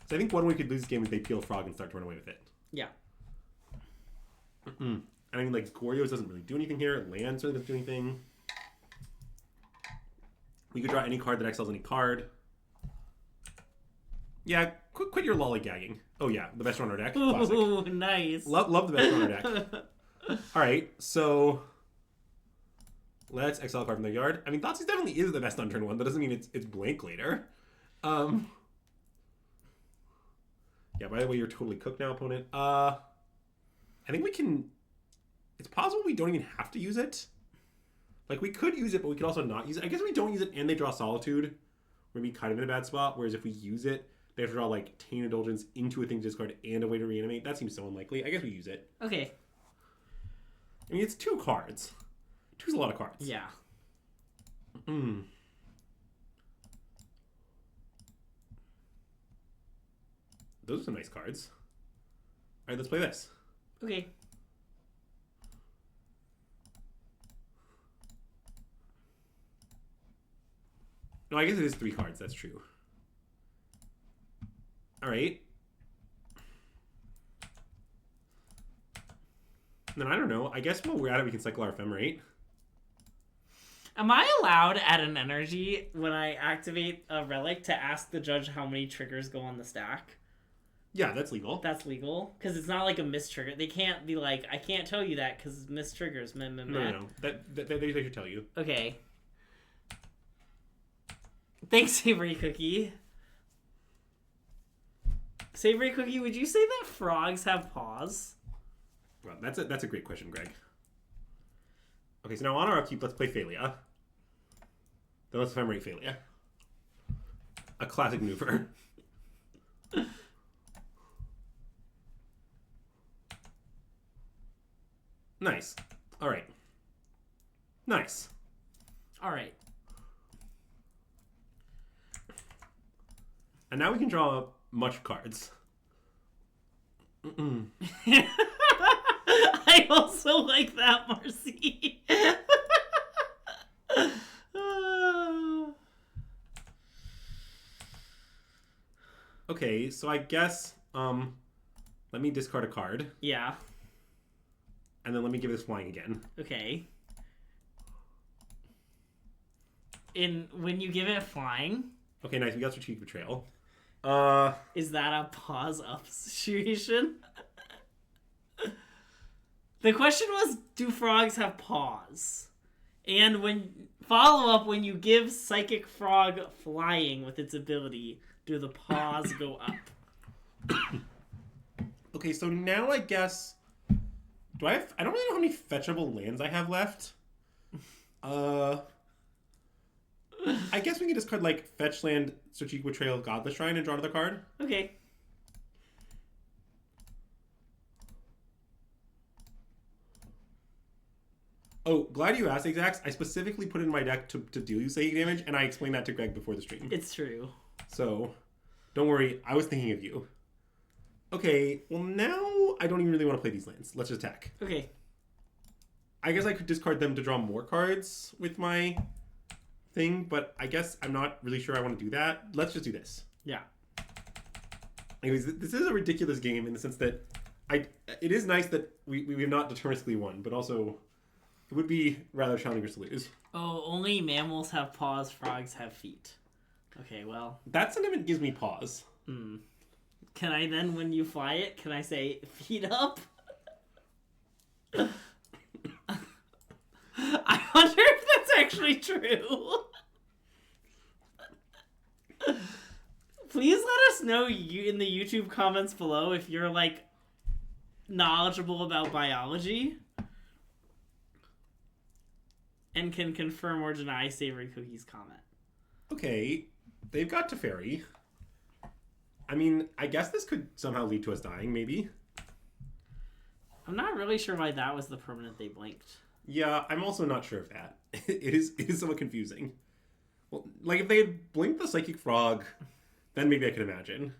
S2: So I think one way we could lose this game is they peel Frog and start to run away with it.
S1: Yeah.
S2: And I mean, like, Goryo's doesn't really do anything here. Land certainly doesn't do anything. We could draw any card that exiles any card. Yeah, quit your lollygagging. Oh yeah, the best draw on our deck. Classic.
S1: Ooh, nice.
S2: Love the best draw on our deck. Alright, so... let's exile a card from their yard. I mean, Thoughtseize definitely is the best on turn 1. That doesn't mean it's blank later. Yeah, by the way, you're totally cooked now, opponent. I think we can... It's possible we don't even have to use it. Like, we could use it, but we could also not use it. I guess if we don't use it and they draw Solitude, we're going to be kind of in a bad spot. Whereas if we use it, they have to draw, like, Taint Indulgence into a thing to discard and a way to reanimate. That seems so unlikely. I guess we use it.
S1: Okay.
S2: I mean, it's 2 cards. 2's a lot of cards.
S1: Yeah.
S2: Those are some nice cards. Alright, let's play this.
S1: Okay.
S2: No, I guess it is 3 cards. That's true. Alright. Then I don't know. I guess while we're at it, we can cycle our Ephemerate.
S1: Am I allowed at an energy when I activate a relic to ask the judge how many triggers go on the stack?
S2: Yeah, that's legal.
S1: That's legal? Because it's not like a mistrigger. They can't be like, I can't tell you that because mistriggers. Meh, meh, meh.
S2: No. They should tell you.
S1: Okay. Thanks, Savory Cookie. Savory Cookie, would you say that frogs have paws?
S2: Well, that's a great question, Greg. Okay, so now on our upkeep, let's play Thalia. Then let's ephemerate Thalia. A classic maneuver. Nice. All right. Nice.
S1: All right.
S2: And now we can draw much cards.
S1: I also like that, Marcy.
S2: Okay, so I guess let me discard a card.
S1: Yeah.
S2: And then let me give this flying again.
S1: Okay. When you give it flying.
S2: Okay, nice. We got Strategic Betrayal.
S1: Is that a pause up situation? The question was, do frogs have paws? And when you give Psychic Frog flying with its ability, do the paws go up?
S2: Okay, so now I guess... I don't really know how many fetchable lands I have left. I guess we can discard, like, Fetch Land, Strategic Betrayal, Godless Shrine, and draw another card.
S1: Okay.
S2: Oh, glad you asked, Exacx. I specifically put it in my deck to deal you psychic damage, and I explained that to Greg before the stream.
S1: It's true.
S2: So, don't worry. I was thinking of you. Okay, well now I don't even really want to play these lands. Let's just attack.
S1: Okay.
S2: I guess I could discard them to draw more cards with my thing, but I guess I'm not really sure I want to do that. Let's just do this.
S1: Yeah.
S2: Anyways, this is a ridiculous game in the sense that it is nice that we have not deterministically won, but also it would be rather challenging for us to lose.
S1: Oh, only mammals have paws, frogs have feet. Okay, well.
S2: That sentiment gives me pause.
S1: Hmm. Can I then, when you fly it, can I say, feet up? I wonder if that's actually true. Please let us know in the YouTube comments below if you're, like, knowledgeable about biology and can confirm or deny Savory Cookie's comment.
S2: Okay, they've got Teferi. I mean, I guess this could somehow lead to us dying, maybe.
S1: I'm not really sure why that was the permanent they blinked.
S2: Yeah, I'm also not sure of that. It is somewhat confusing. Well, like, if they had blinked the Psychic Frog, then maybe I could imagine.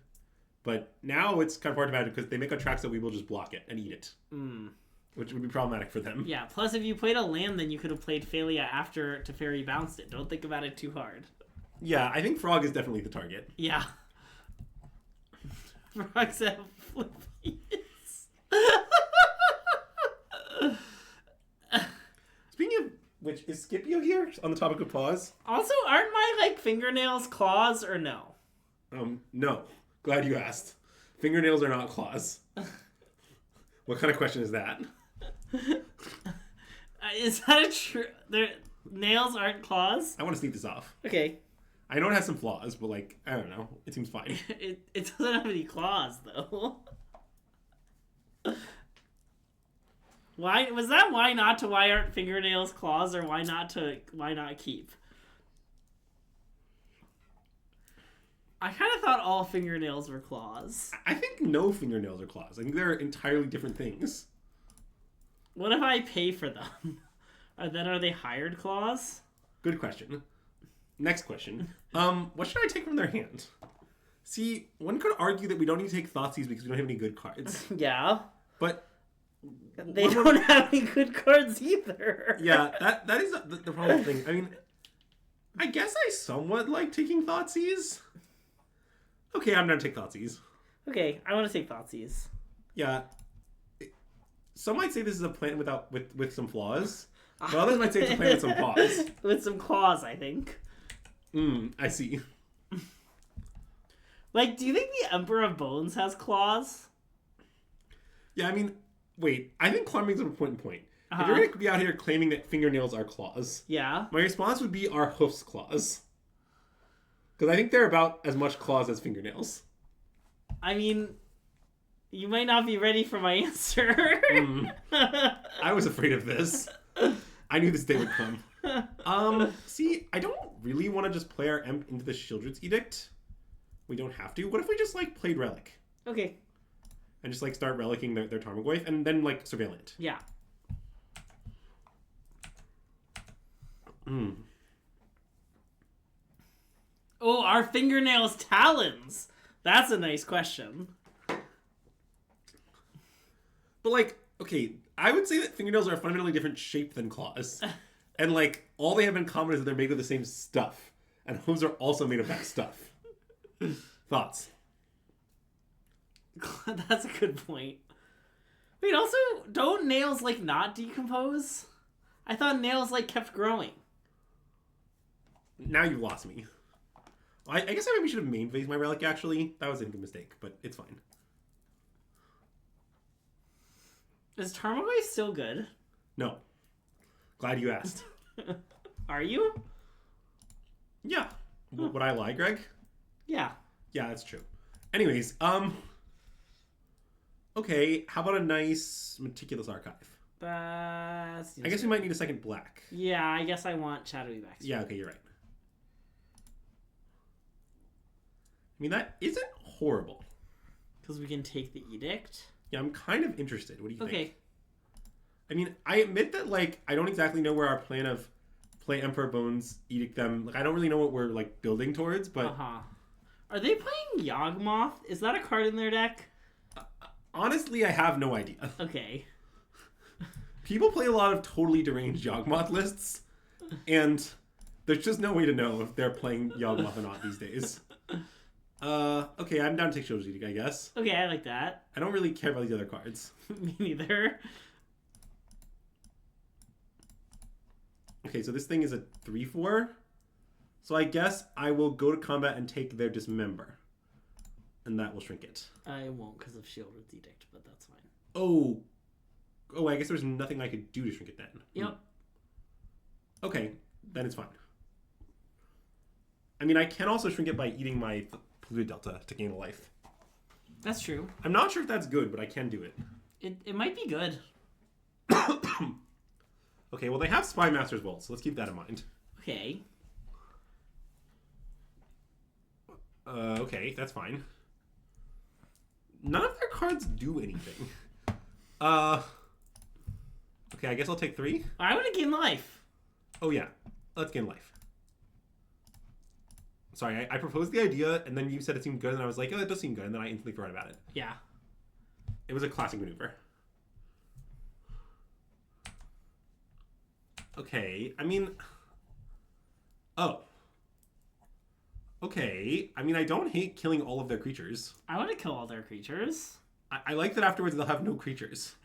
S2: But now it's kind of hard to imagine because they make tracks that we will just block it and eat it.
S1: Mm.
S2: Which would be problematic for them.
S1: Yeah, plus if you played a land, then you could have played Thalia after Teferi bounced it. Don't think about it too hard.
S2: Yeah, I think Frog is definitely the target.
S1: Yeah. Frogs have flippies.
S2: Speaking of which, is Scipio here on the topic of paws?
S1: Also, aren't my, like, fingernails claws or no?
S2: No. Glad you asked. Fingernails are not claws. What kind of question is that?
S1: Is that a true... Their nails aren't claws?
S2: I want to sneak this off.
S1: Okay.
S2: I know it has some flaws, but, like, I don't know. It seems fine.
S1: It doesn't have any claws, though. Why was that? Why not to? Why aren't fingernails claws, or why not to? Why not keep? I kind of thought all fingernails were claws.
S2: I think no fingernails are claws. I think they're entirely different things.
S1: What if I pay for them? Are they hired claws?
S2: Good question. Next question. What should I take from their hand? See, one could argue that we don't need to take Thoughtseize because we don't have any good cards.
S1: Yeah.
S2: But
S1: they don't have any good cards either.
S2: Yeah, that is the problem thing. I mean, I guess I somewhat like taking Thoughtseize. Okay, I'm gonna take Thoughtseize.
S1: Okay, I want to take Thoughtseize.
S2: Yeah. Some might say this is a plan with some flaws. But others might say it's a play with some claws.
S1: With some claws, I think.
S2: I see.
S1: Like, do you think the Emperor of Bones has claws?
S2: Yeah, I mean, wait. I think claw brings up a point and point. If you're going to be out here claiming that fingernails are claws,
S1: yeah,
S2: my response would be are hoofs claws. Because I think they're about as much claws as fingernails.
S1: I mean, you might not be ready for my answer.
S2: I was afraid of this. I knew this day would come. See, I don't really want to just play our Emp into the Shieldred's Edict. We don't have to. What if we just, like, played Relic?
S1: Okay.
S2: And just, like, start relicking their Tarmogoyf, and then, like, Surveillant.
S1: Yeah. Oh, are fingernails talons? That's a nice question.
S2: But, like, okay, I would say that fingernails are a fundamentally different shape than claws. And, like, all they have in common is that they're made of the same stuff. And hooves are also made of that stuff. Thoughts?
S1: That's a good point. Wait, also, don't nails, like, not decompose? I thought nails, like, kept growing.
S2: Now you've lost me. I guess I maybe should have main phased my Relic, actually. That was a mistake, but it's fine.
S1: Is Tarmogoyf still good?
S2: No. Glad you asked.
S1: Are you?
S2: Yeah. Would I lie, Greg?
S1: Yeah.
S2: Yeah, that's true. Anyways, okay, how about a nice Meticulous Archive? I guess we might need a second black.
S1: Yeah, I guess I want Shadowy Backstreet.
S2: Yeah, okay, you're right. I mean, that isn't horrible.
S1: Because we can take the Edict?
S2: Yeah, I'm kind of interested. What do you think?
S1: Okay.
S2: I mean, I admit that, like, I don't exactly know where our plan of play Emperor Bones, Edict them. Like, I don't really know what we're, like, building towards, but...
S1: Are they playing Yawgmoth? Is that a card in their deck?
S2: Honestly, I have no idea.
S1: Okay.
S2: People play a lot of totally deranged Yawgmoth lists, and there's just no way to know if they're playing Yawgmoth or not these days. Okay, I'm down to take Shieldred's Edict, I guess.
S1: Okay, I like that.
S2: I don't really care about these other cards.
S1: Me neither.
S2: Okay, so this thing is a 3/4. So I guess I will go to combat and take their Dismember. And that will shrink it.
S1: I won't because of Shieldred's Edict, but that's fine.
S2: Oh, I guess there's nothing I could do to shrink it then.
S1: Yep.
S2: Okay, then it's fine. I mean, I can also shrink it by eating my Polluted Delta to gain a life.
S1: That's true.
S2: I'm not sure if that's good, but I can do it.
S1: It might be good.
S2: Okay, well, they have Spy Master's Bolt, so let's keep that in mind.
S1: Okay.
S2: Okay, that's fine. None of their cards do anything. Okay, I guess I'll take 3.
S1: I want to gain life.
S2: Oh, yeah. Let's gain life. Sorry, I proposed the idea, and then you said it seemed good, and I was like, oh, it does seem good, and then I instantly forgot about it.
S1: Yeah.
S2: It was a classic maneuver. Okay, I mean... Oh. Okay, I mean, I don't hate killing all of their creatures.
S1: I want to kill all their creatures.
S2: I like that afterwards they'll have no creatures.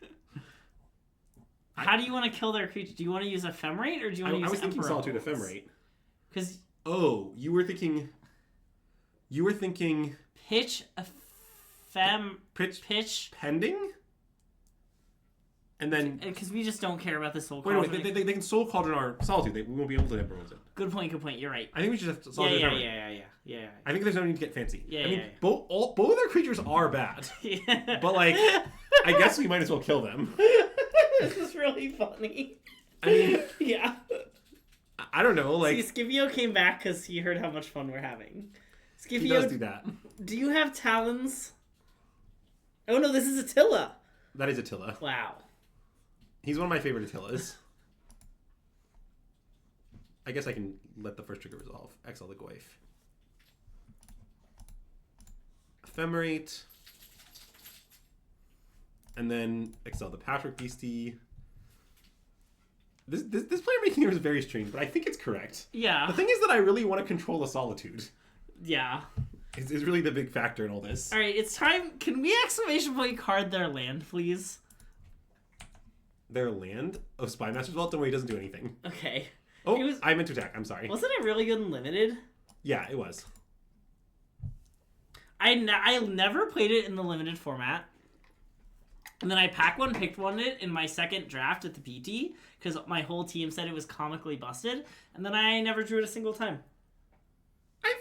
S1: How do you want to kill their creatures? Do you want to use Ephemerate, or do you want to use
S2: I was thinking
S1: Emperor
S2: Solitude
S1: Bolts?
S2: Ephemerate.
S1: Because...
S2: Oh, you were thinking...
S1: Pitch Pitch...
S2: Pending? And then...
S1: Because we just don't care about this whole
S2: Wait, they can Soul Cauldron our Solitude. We won't be able to Emperor Bolts it.
S1: Good point, You're right.
S2: I think we should have Solitude
S1: Yeah.
S2: I think there's no need to get fancy.
S1: Yeah,
S2: I mean, both of their creatures are bad.
S1: Yeah.
S2: But, like, I guess we might as well kill them.
S1: This is really funny.
S2: I mean...
S1: Yeah.
S2: I don't know, like...
S1: See, Scipio came back because he heard how much fun we're having. Scipio,
S2: He does do that.
S1: Do you have talons? Oh no, this is Attila.
S2: That is Attila.
S1: Wow.
S2: He's one of my favorite Attilas. I guess I can let the first trigger resolve. Exile the Goyf. Ephemerate. And then exile the Patrick Beastie. This player making here is very strange, but I think it's correct.
S1: Yeah.
S2: The thing is that I really want to control the Solitude.
S1: Yeah.
S2: Is really the big factor in all this.
S1: Alright, it's time. Can we exclamation point card their land, please?
S2: their land of Spymaster's Vault. Don't worry, it doesn't do anything.
S1: Okay.
S2: Oh, I meant to attack. I'm sorry.
S1: Wasn't it really good in Limited?
S2: Yeah, it was.
S1: I never played it in the Limited format. And then I picked one it in my second draft at the PT because my whole team said it was comically busted, and then I never drew it a single time.
S2: I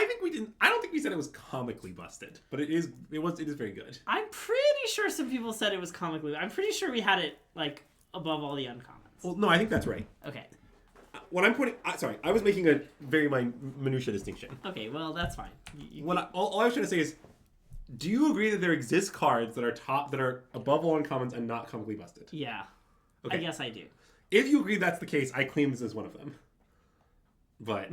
S2: think we didn't. I don't think we said it was comically busted, but it is very good.
S1: I'm pretty sure some people said it was comically. I'm pretty sure we had it like above all the uncommons.
S2: Well, no, I think that's right.
S1: Okay.
S2: When I'm putting, sorry, I was making a very minutia distinction.
S1: Okay, well that's fine.
S2: All I was trying to say is, do you agree that there exist cards that are above all uncommons and not comically busted?
S1: Yeah.
S2: Okay.
S1: I guess I do.
S2: If you agree that's the case, I claim this as one of them. But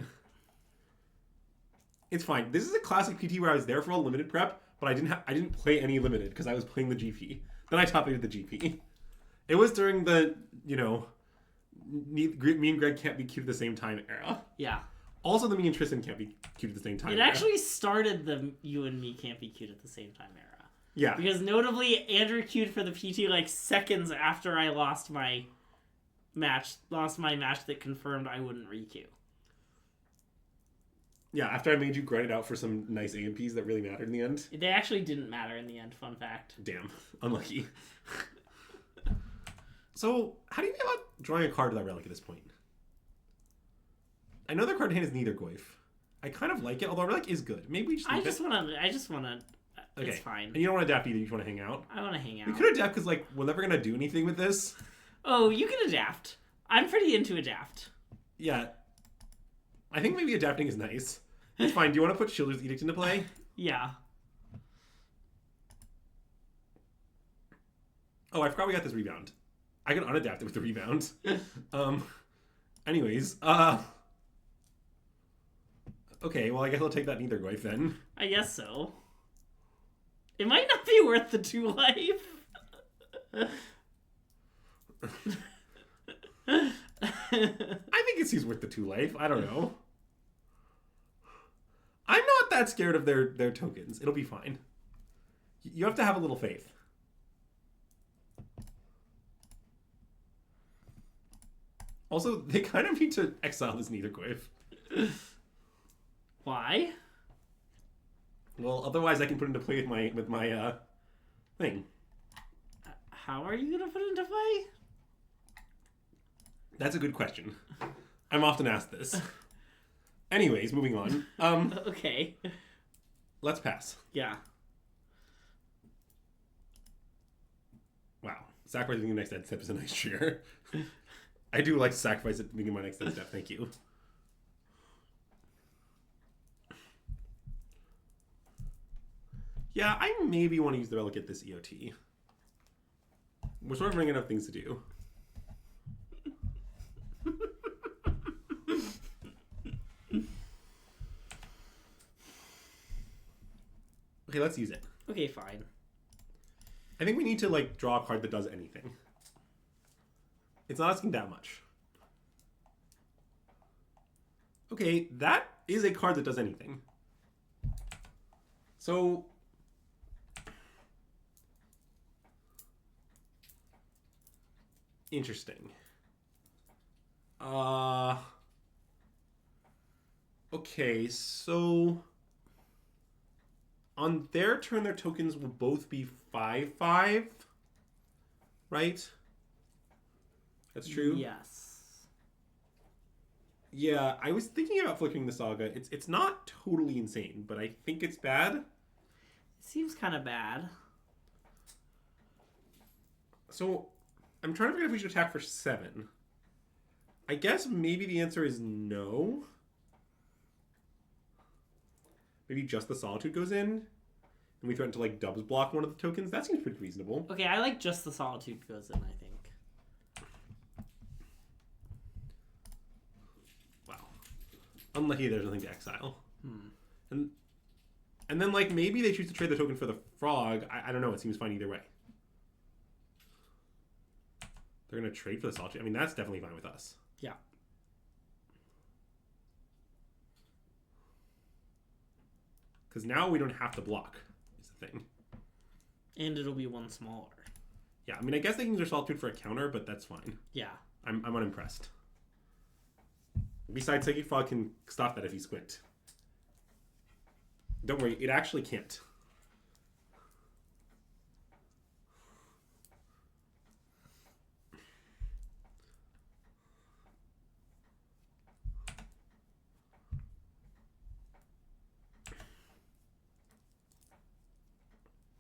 S2: it's fine. This is a classic PT where I was there for a limited prep, but I didn't play any limited because I was playing the GP. Then I top 8'd the GP. It was during the, me and Greg can't be cute at the same time era.
S1: Yeah.
S2: Also, the me and Tristan can't be cute at the same time.
S1: It actually started the you and me can't be cute at the same time era.
S2: Yeah.
S1: Because notably, Andrew queued for the PT like seconds after I lost my match that confirmed I wouldn't re-queue.
S2: Yeah, after I made you grind it out for some nice AMPs that really mattered in the end.
S1: They actually didn't matter in the end, fun fact.
S2: Damn. Unlucky. So, how do you feel about drawing a card to that relic at this point? I know their card in hand is neither Goyf. I kind of like it, although relic is good. Maybe we just
S1: I just want to.
S2: Okay.
S1: It's fine.
S2: And you don't want to adapt either, you just want to hang out?
S1: I want to hang out.
S2: We could adapt because, we're never going to do anything with this.
S1: Oh, you can adapt. I'm pretty into adapt.
S2: Yeah. I think maybe adapting is nice. It's fine. Do you want to put Schilder's Edict into play?
S1: Yeah.
S2: Oh, I forgot we got this rebound. I can unadapt it with the rebound. Anyways, okay, well, I guess I'll take that neither Goyf then.
S1: I guess so. It might not be worth the 2 life.
S2: I think it's worth the 2 life. I don't know. I'm not that scared of their tokens. It'll be fine. You have to have a little faith. Also, they kind of need to exile this neither Goyf.
S1: Why?
S2: Well, otherwise I can put into play with my thing.
S1: How are you gonna put it into play?
S2: That's a good question. I'm often asked this. Anyways, moving on.
S1: Okay.
S2: Let's pass.
S1: Yeah.
S2: Wow. Sacrificing the next end step is a nice trigger. I do like to sacrifice it at the beginning of my next end step. Thank you. Yeah, I maybe want to use the relic at this EOT. We're sort of running out of things to do. Okay, let's use it.
S1: Okay, fine.
S2: I think we need to, draw a card that does anything. It's not asking that much. Okay, that is a card that does anything. So... interesting. Okay, so... on their turn, their tokens will both be 5/5, right? That's true?
S1: Yes.
S2: Yeah, I was thinking about flickering the Saga. It's not totally insane, but I think it's bad.
S1: It seems kind of bad.
S2: So, I'm trying to figure out if we should attack for 7. I guess maybe the answer is no. Maybe just the Solitude goes in, and we threaten to, dubs block one of the tokens. That seems pretty reasonable.
S1: Okay, I like just the Solitude goes in, I think.
S2: Wow. Unlucky there's nothing to exile. And then, maybe they choose to trade the token for the frog. I don't know. It seems fine either way. They're going to trade for the Solitude. I mean, that's definitely fine with us.
S1: Yeah.
S2: Because now we don't have to block, is the thing.
S1: And it'll be 1 smaller.
S2: Yeah, I mean, I guess they can use their Solitude for a counter, but that's fine.
S1: Yeah.
S2: I'm unimpressed. Besides, Psychic Frog can stop that if you squint. Don't worry, it actually can't.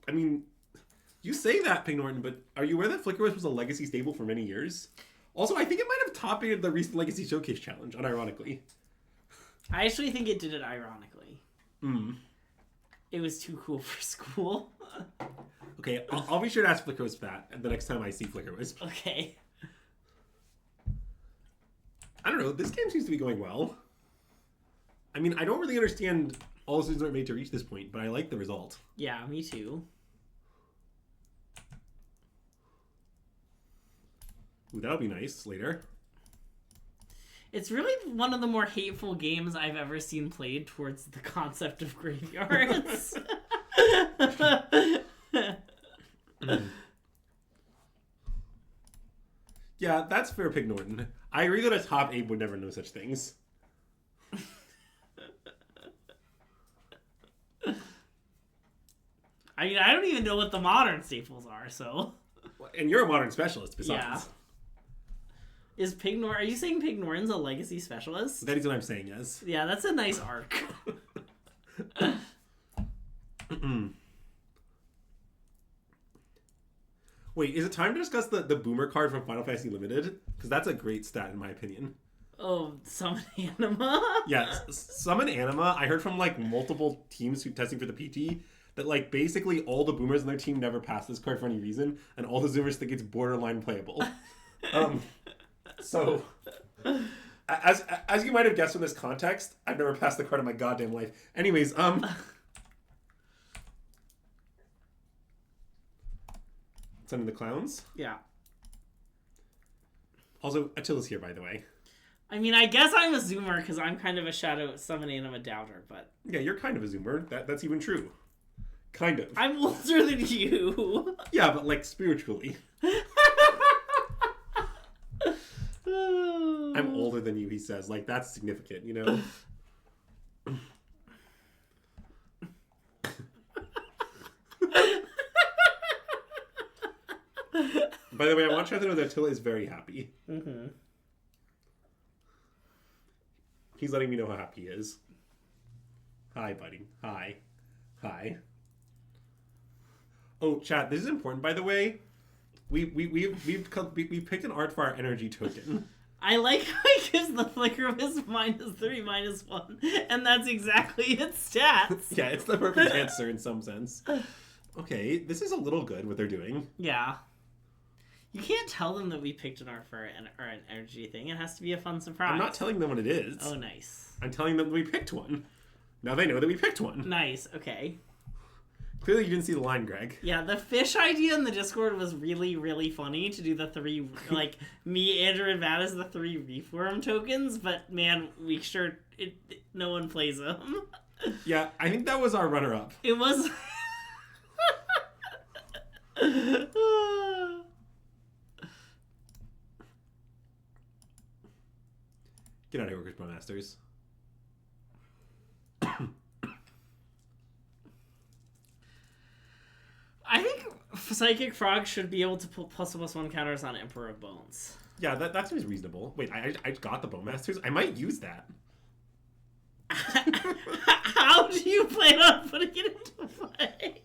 S2: I mean, you say that, Pig Norton, but are you aware that Flickerwisp was a legacy stable for many years? Also, I think it might have top-aided the recent Legacy Showcase Challenge, unironically.
S1: I actually think it did it ironically.
S2: Hmm.
S1: It was too cool for school.
S2: Okay, I'll be sure to ask Flickerwisp that the next time I see Flickerwisp.
S1: Okay.
S2: I don't know, this game seems to be going well. I mean, I don't really understand all the decisions that are made to reach this point, but I like the result.
S1: Yeah, me too.
S2: Ooh, that'll be nice later.
S1: It's really one of the more hateful games I've ever seen played towards the concept of graveyards.
S2: Yeah, that's fair, Pig Norton. I agree that a top Abe would never know such things.
S1: I mean, I don't even know what the modern staples are, so...
S2: And you're a modern specialist, besides.
S1: Yeah. Is Pig Norton... Are you saying Pig Norton's a legacy specialist?
S2: That is what I'm saying, yes.
S1: Yeah, that's a nice arc.
S2: Wait, is it time to discuss the Boomer card from Final Fantasy Limited? Because that's a great stat, in my opinion.
S1: Oh, Summon Anima?
S2: Yeah, Summon Anima, I heard from, like, multiple teams who testing for the PT that, like, basically all the Boomers in their team never pass this card for any reason, and all the Zoomers think it's borderline playable. So, as you might have guessed from this context, I've never passed the card in my goddamn life. Anyways, Sending the Clowns.
S1: Yeah.
S2: Also, Attila's here, by the way.
S1: I mean, I guess I'm a Zoomer because I'm kind of a Shadow Summon Anima doubter, but...
S2: Yeah, you're kind of a Zoomer. That's even true. Kind of.
S1: I'm older than you.
S2: Yeah, but, like, spiritually. I'm older than you, he says. Like, that's significant, you know? By the way, I want you to know that Attila is very happy.
S1: Mm-hmm.
S2: He's letting me know how happy he is. Hi, buddy. Hi. Hi. Oh, chat, this is important, by the way. We picked an art for our energy token.
S1: I like how he gives the Flickerwisp -3, -1, and that's exactly its stats.
S2: Yeah, it's the perfect answer in some sense. Okay, this is a little good, what they're doing.
S1: Yeah. You can't tell them that we picked an art for an energy thing. It has to be a fun surprise.
S2: I'm not telling them what it is.
S1: Oh, nice.
S2: I'm telling them that we picked one. Now they know that we picked one.
S1: Nice, okay.
S2: Clearly you didn't see the line, Greg.
S1: Yeah, the fish idea in the Discord was really, really funny to do the 3, like, me, Andrew, and Matt as the 3 Reefworm tokens, but man, no one plays them.
S2: Yeah, I think that was our runner-up.
S1: It was...
S2: Get out of here, Workers Pro Masters.
S1: I think Psychic Frog should be able to put +1/+1 counters on Emperor of Bones.
S2: Yeah, that seems reasonable. Wait, I got the Bowmasters? I might use that.
S1: How do you plan on putting it into play?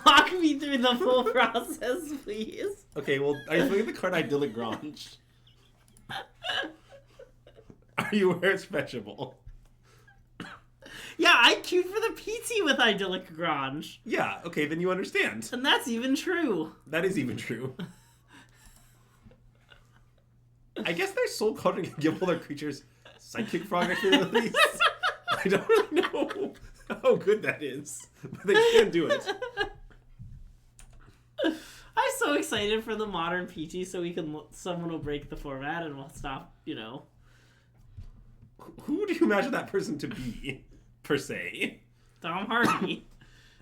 S1: Walk me through the full process, please.
S2: Okay, well, are you looking at the card Idyllic Grange? Are you aware it's fetchable?
S1: Yeah, I queued for the PT with Idyllic Grange.
S2: Yeah, okay, then you understand.
S1: And that's even true.
S2: That is even true. I guess their soul card can give all their creatures Psychic Frog abilities. I don't really know how good that is, but they can do it.
S1: I'm so excited for the modern PT so someone will break the format and we'll stop,
S2: Who do you imagine that person to be, per se?
S1: Tom Hardy.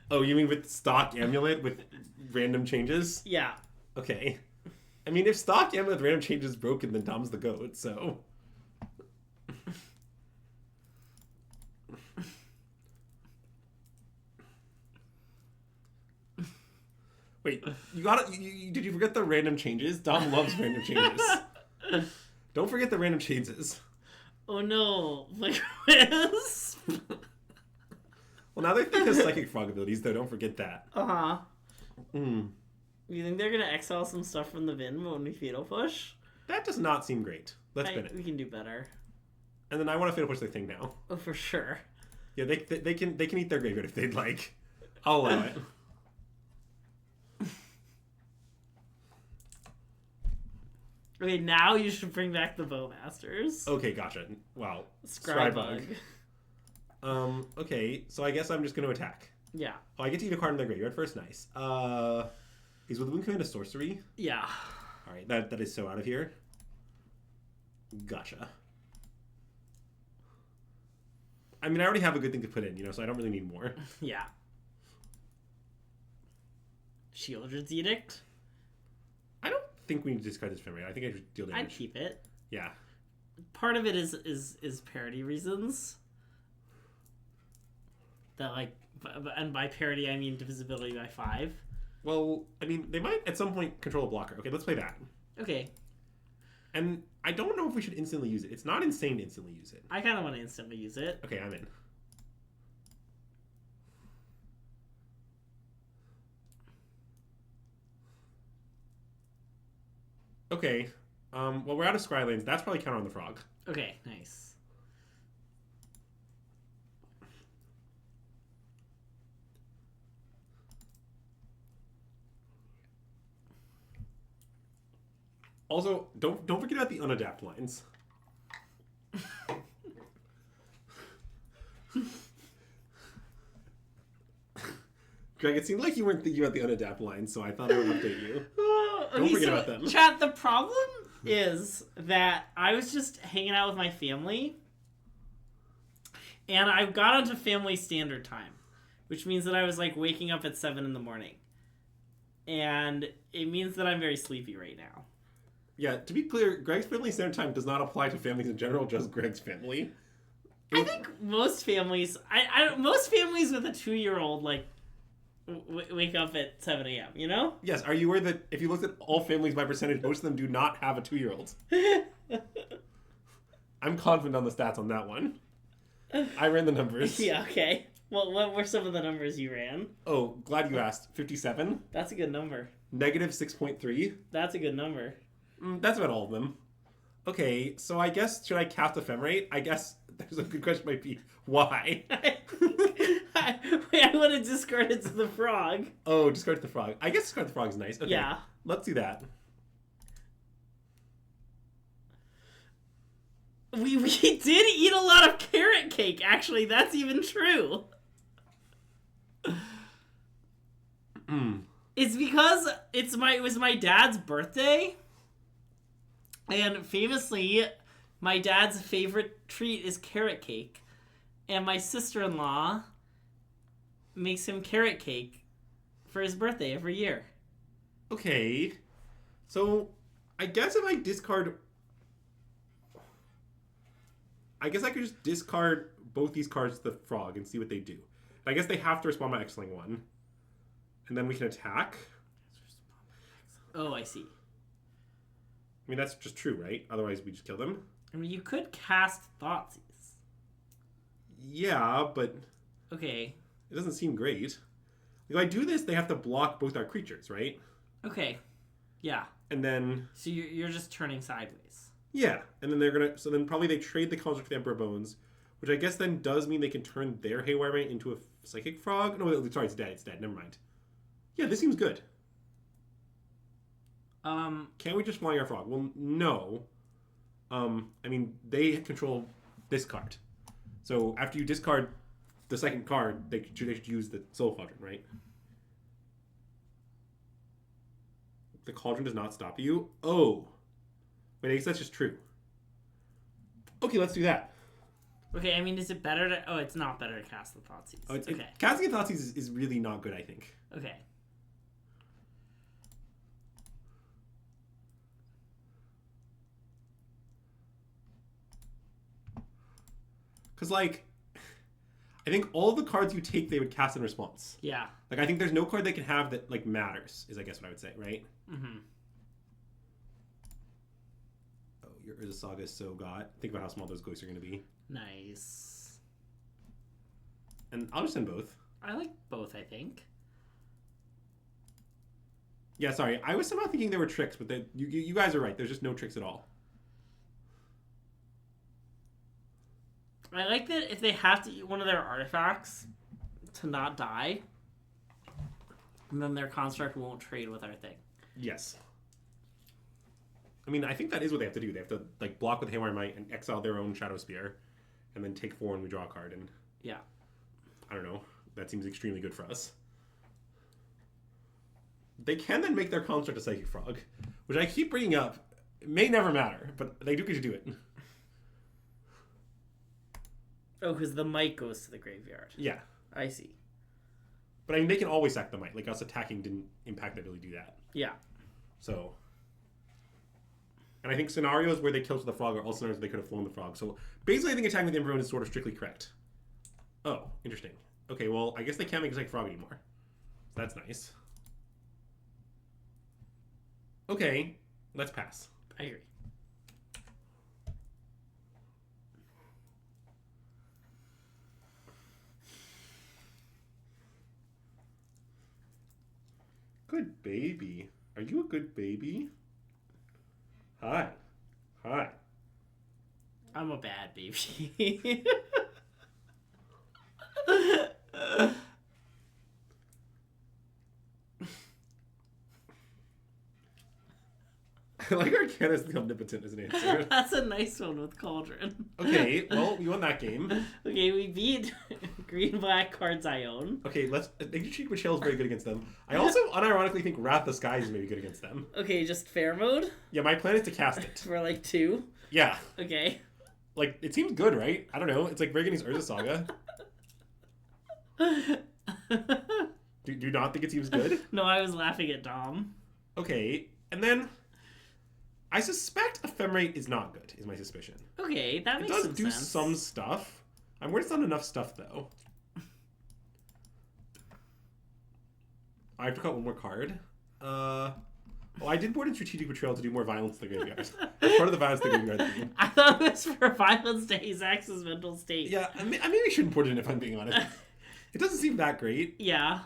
S2: Oh, you mean with stock amulet with random changes?
S1: Yeah.
S2: Okay. I mean, if stock amulet with random changes is broken, then Dom's the goat, so... Wait, did you forget the random changes? Dom loves random changes. Don't forget the random changes.
S1: Oh no, my quiz.
S2: Well, now they think of psychic frog abilities, though. Don't forget that.
S1: Uh-huh.
S2: Mm.
S1: You think they're gonna exile some stuff from the bin when we fatal push?
S2: That does not seem great. Let's spin it.
S1: We can do better.
S2: And then I want to fatal push their thing now.
S1: Oh, for sure.
S2: Yeah, they can eat their graveyard if they'd like. I'll allow it.
S1: Okay, now you should bring back the Bowmasters.
S2: Okay, gotcha. Wow.
S1: Scrybug.
S2: Okay, so I guess I'm just going to attack.
S1: Yeah.
S2: Oh, I get to eat a card in their graveyard first. Nice. Is with Wind Command a sorcery?
S1: Yeah.
S2: Alright, that is so out of here. Gotcha. I mean, I already have a good thing to put in, so I don't really need more.
S1: Yeah. Shieldred's Edict?
S2: I don't think we need to discard this memory. I think I should deal damage.
S1: I'd keep it.
S2: Yeah.
S1: Part of it is parity reasons. That, like, and by parity I mean divisibility by 5.
S2: Well, I mean, they might at some point control a blocker. Okay, let's play that.
S1: Okay.
S2: And I don't know if we should instantly use it. It's not insane to instantly use it.
S1: I kind of want to instantly use it.
S2: Okay, I'm in. Okay. Well, we're out of Scrylands. That's probably counter on the frog.
S1: Okay, nice.
S2: Also, don't forget about the unadapt lines. Greg, it seemed like you weren't thinking about the unadapt lines, so I thought I would update you. Don't forget about them.
S1: Chat, the problem is that I was just hanging out with my family, and I got onto family standard time, which means that I was like waking up at 7 in the morning. And it means that I'm very sleepy right now.
S2: Yeah, to be clear, Greg's family standard time does not apply to families in general, just Greg's family.
S1: I think most families, most families with a 2-year-old, like, wake up at 7 a.m., you know?
S2: Yes, are you aware that if you looked at all families by percentage, most of them do not have a 2-year-old? I'm confident on the stats on that one. I ran the numbers.
S1: Yeah, okay. Well, what were some of the numbers you ran?
S2: Oh, glad you asked. 57.
S1: That's a good number.
S2: Negative 6.3.
S1: That's a good number.
S2: That's about all of them. Okay, so I guess, should I cast Ephemerate? I guess there's a good question might be, why?
S1: I want to discard it to the frog.
S2: Oh, discard the frog. I guess discard the frog is nice. Okay,
S1: yeah.
S2: Let's do that.
S1: We did eat a lot of carrot cake, actually. That's even true. It's because it was my dad's birthday. And famously, my dad's favorite treat is carrot cake. And my sister-in-law makes him carrot cake for his birthday every year.
S2: Okay. So, I guess if I discard... I guess I could just discard both these cards to the frog and see what they do. I guess they have to respond by exiling one. And then we can attack.
S1: Oh, I see.
S2: I mean, that's just true, right? Otherwise, we just kill them.
S1: I mean, you could cast Thoughtseize.
S2: Yeah, but...
S1: Okay.
S2: It doesn't seem great. If I do this, they have to block both our creatures, right?
S1: Okay. Yeah.
S2: And then...
S1: So you're just turning sideways.
S2: Yeah. And then they're gonna... So then probably they trade the Construct with Emperor Bones, which I guess then does mean they can turn their Haywire Mane into a Psychic Frog? No, sorry, it's dead. It's dead. Never mind. Yeah, this seems good. Can't we just fly our frog? Well, no. I mean, they control this card. So after you discard the second card, they should use the Soul Cauldron, right? The Cauldron does not stop you? Oh. Wait, I guess that's just true. Okay, let's do that.
S1: Okay, I mean, is it better to... Oh, it's not better to cast the Thoughtseize.
S2: Oh,
S1: Okay.
S2: Casting a Thoughtseize is really not good, I think.
S1: Okay.
S2: Because, like, I think all the cards you take, they would cast in response.
S1: Yeah.
S2: Like, I think there's no card they can have that, like, matters, is I guess what I would say, right?
S1: Mm-hmm.
S2: Oh, your Urza Saga is so got. Think about how small those ghosts are going to be.
S1: Nice.
S2: And I'll just send both.
S1: I like both, I think.
S2: Yeah, sorry. I was somehow thinking there were tricks, but you guys are right. There's just no tricks at all.
S1: I like that if they have to eat one of their artifacts to not die, then their construct won't trade with our thing.
S2: Yes. I mean, I think that is what they have to do. They have to, like, block with Haywire Might and exile their own Shadow Spear, and then take 4 and we draw a card. And
S1: yeah.
S2: I don't know. That seems extremely good for us. They can then make their construct a Psychic Frog, which I keep bringing up. It may never matter, but they do get to do it.
S1: Oh, because the might goes to the graveyard.
S2: Yeah.
S1: I see.
S2: But I mean, they can always sack the might. Like, us attacking didn't impact their ability to do that.
S1: Yeah.
S2: So. And I think scenarios where they killed the frog are all scenarios where they could have flown the frog. So basically, I think attacking with the Emperor is sort of strictly correct. Oh, interesting. Okay, well, I guess they can't make a Psychic Frog anymore. So that's nice. Okay, let's pass.
S1: I agree.
S2: Good baby. Are you a good baby? Hi. Hi.
S1: I'm a bad baby.
S2: I like Arcana's the Omnipotent as an answer.
S1: That's a nice one with Cauldron.
S2: Okay, well, we won that game.
S1: Okay, we beat green-black cards I own.
S2: Okay, let's... Cheek Betrayal is very good against them. I also unironically think Wrath the Skies is maybe good against them.
S1: Okay, just fair mode?
S2: Yeah, my plan is to cast it.
S1: For like 2?
S2: Yeah.
S1: Okay.
S2: Like, it seems good, right? I don't know. It's like Reagan's Urza Saga. Do you not think it seems good?
S1: No, I was laughing at Dom.
S2: Okay, and then... I suspect Ephemerate is not good, is my suspicion.
S1: Okay, that makes
S2: some
S1: sense.
S2: It does do some stuff. I'm worried it's not enough stuff, though. I have to cut one more card. Oh, I did board in Strategic Betrayal to do more violence to the graveyard. That's part of the violence to the graveyard theme.
S1: I thought it was for violence to Azax's mental state.
S2: Yeah, I maybe shouldn't board it in if I'm being honest. It doesn't seem that great.
S1: Yeah.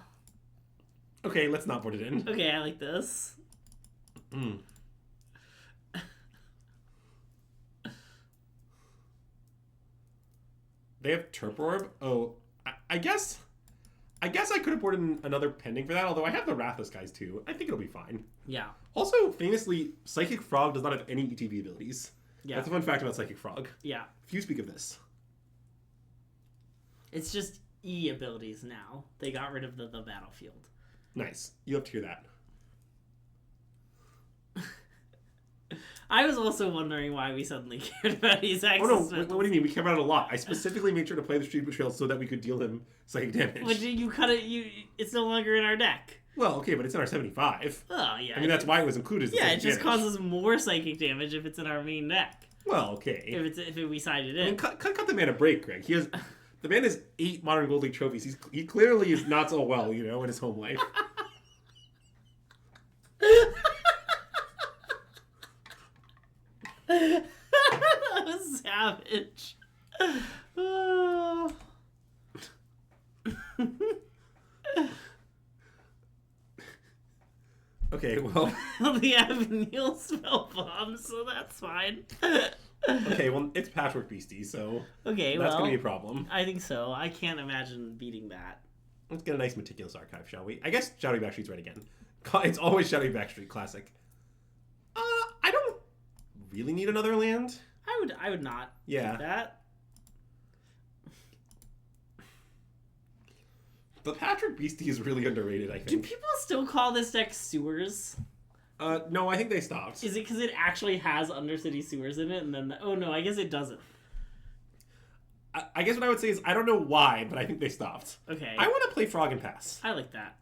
S2: Okay, let's not board it in.
S1: Okay, I like this.
S2: Hmm. They have Turp Orb? Oh, I guess I could have boarded another pending for that, although I have the Rathless guys too. I think it'll be fine.
S1: Yeah.
S2: Also, famously, Psychic Frog does not have any ETB abilities.
S1: Yeah.
S2: That's a fun fact about Psychic Frog.
S1: Yeah.
S2: Few speak of this.
S1: It's just E abilities now. They got rid of the battlefield.
S2: Nice. You have to hear that.
S1: I was also wondering why we suddenly cared about Azax's
S2: Oh no,
S1: mental
S2: what do you mean? We care about it a lot. I specifically made sure to play the Street Betrayal so that we could deal him psychic damage.
S1: But you cut it. It's no longer in our deck.
S2: Well, okay, but it's in our 75.
S1: Oh yeah.
S2: I mean, that's why it was included. As
S1: Yeah, it just
S2: damage.
S1: causes more psychic damage if it's in our main deck.
S2: Well, okay.
S1: If we side it in.
S2: I mean, cut the man a break, Greg. He has the man has 8 Modern Gold League trophies. He clearly is not so well, in his home life.
S1: That was savage. Oh.
S2: Okay, well.
S1: We have Neil spell bomb, so that's fine.
S2: Okay, well, it's Patchwork Beastie, so
S1: okay,
S2: that's going to be a problem.
S1: I think so. I can't imagine beating that.
S2: Let's get a nice Meticulous Archive, shall we? I guess Shadowy Backstreet's right again. It's always Shadowy Backstreet, classic. I don't really need another land.
S1: I would not
S2: Yeah.
S1: do that.
S2: But Patchwork Beastie is really underrated, I
S1: Do
S2: think.
S1: people still call this deck sewers?
S2: No, I think they stopped.
S1: Is it because it actually has Undercity sewers in it? And then oh no, I guess it doesn't.
S2: I guess what I would say is I don't know why, but I think they stopped.
S1: Okay.
S2: I want to play Frog and Pass.
S1: I like that.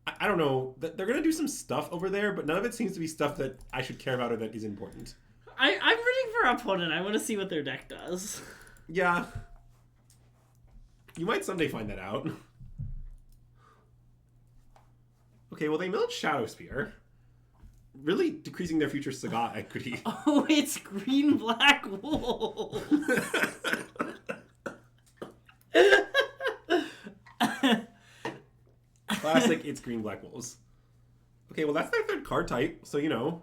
S2: I don't know. They're going to do some stuff over there, but none of it seems to be stuff that I should care about or that is important.
S1: I'm rooting for our opponent. I want to see what their deck does.
S2: Yeah. You might someday find that out. Okay, well, they milled Shadow Spear, really decreasing their future Sagat equity.
S1: Oh, it's green black wolves.
S2: Classic, it's green black wolves. Okay, well, that's their third card type, so, you know,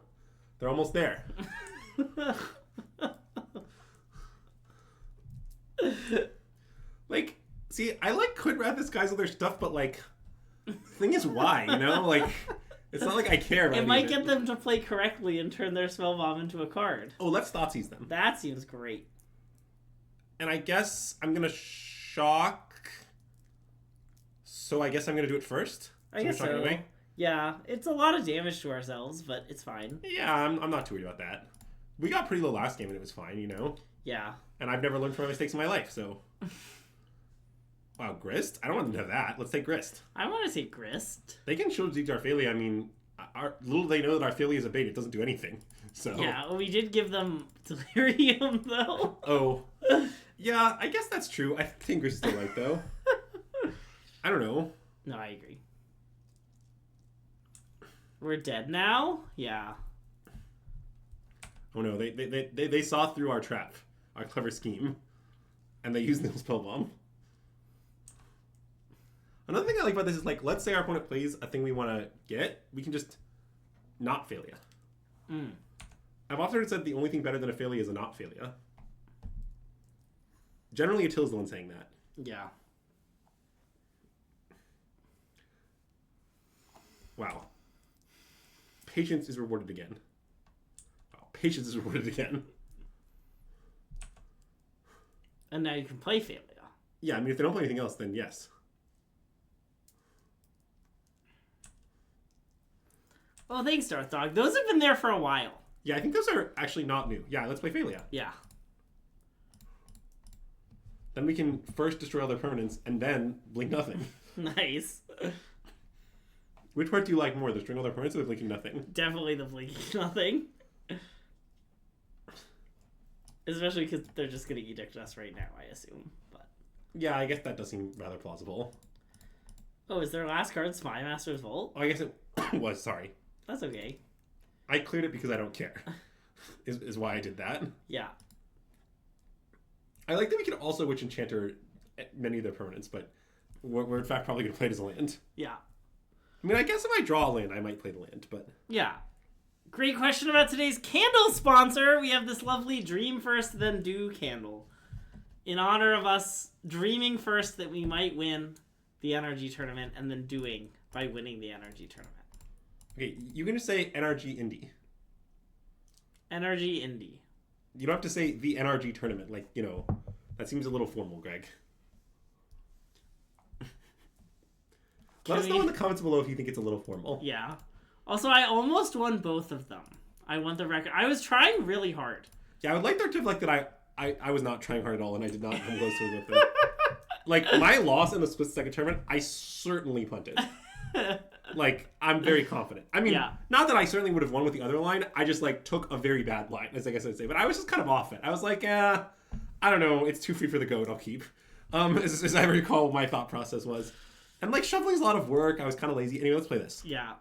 S2: they're almost there. Like, see, I like could wrap this guy's other stuff, but, like, the thing is why, you know? Like, it's not like I care about
S1: it might get them to play correctly and turn their spell bomb into a card.
S2: Oh, let's Thoughtseize them.
S1: That seems great.
S2: And I guess I'm going to shock. So I guess I'm going to do it first.
S1: I guess so. Away. Yeah, it's a lot of damage to ourselves, but it's fine.
S2: Yeah, I'm not too worried about that. We got pretty low last game and it was fine, you know?
S1: Yeah.
S2: And I've never learned from my mistakes in my life, so... Wow, Grist? I don't want them to have that. Let's take Grist.
S1: I want to take Grist.
S2: They can shield Zeke Arphalia. I mean, little they know that Arphalia is a bait. It doesn't do anything. So
S1: yeah, we did give them Delirium, though.
S2: Oh. Yeah, I guess that's true. I think Grist is still right, though. I don't know.
S1: No, I agree. We're dead now? Yeah.
S2: Oh, no. They saw through our trap. Our clever scheme. And they used Nil's Spellbomb. Another thing I like about this is, like, let's say our opponent plays a thing we want to get, we can just not Phalia. I've often heard said the only thing better than a Phalia is a not Phalia. Generally, Attil's the one saying that.
S1: Yeah.
S2: Wow. Patience is rewarded again. Wow. Patience is rewarded again.
S1: And now you can play Phalia.
S2: Yeah, I mean, if they don't play anything else, then yes.
S1: Oh, thanks, Darth Dog. Those have been there for a while.
S2: Yeah, I think those are actually not new. Yeah, let's play Phalia.
S1: Yeah.
S2: Then we can first destroy all their permanents, and then blink nothing.
S1: Nice.
S2: Which part do you like more, the destroying all their permanents or the blinking nothing?
S1: Definitely the blinking nothing. Especially because they're just going to edict us right now, I assume. But
S2: yeah, I guess that does seem rather plausible.
S1: Oh, is their last card Spy Master's Vault?
S2: Oh, I guess it was, sorry.
S1: That's okay.
S2: I cleared it because I don't care. is why I did that.
S1: Yeah.
S2: I like that we can also Witch Enchanter many of their permanents, but we're in fact probably going to play it as a land.
S1: Yeah.
S2: I mean, I guess if I draw a land, I might play the land, but...
S1: Yeah. Great question about today's candle sponsor. We have this lovely Dream First, Then Do candle. In honor of us dreaming first that we might win the energy tournament and then doing by winning the energy tournament.
S2: Okay, you're going to say NRG Indie.
S1: NRG Indie.
S2: You don't have to say the NRG tournament. Like, you know, that seems a little formal, Greg. Let us know in the comments below if you think it's a little formal.
S1: Yeah. Also, I almost won both of them. I won the record. I was trying really hard.
S2: Yeah, I would like there to have, like, that I was not trying hard at all and I did not come close to it with it. Like, my loss in the split second tournament, I certainly punted. Like, I'm very confident. I mean, not that I certainly would have won with the other line. I just, like, took a very bad line, as I guess I'd say. But I was just kind of off it. I was like, I don't know. It's too free for the goat. I'll keep. As I recall, my thought process was. And, like, shuffling's a lot of work. I was kind of lazy. Anyway, let's play this.
S1: Yeah.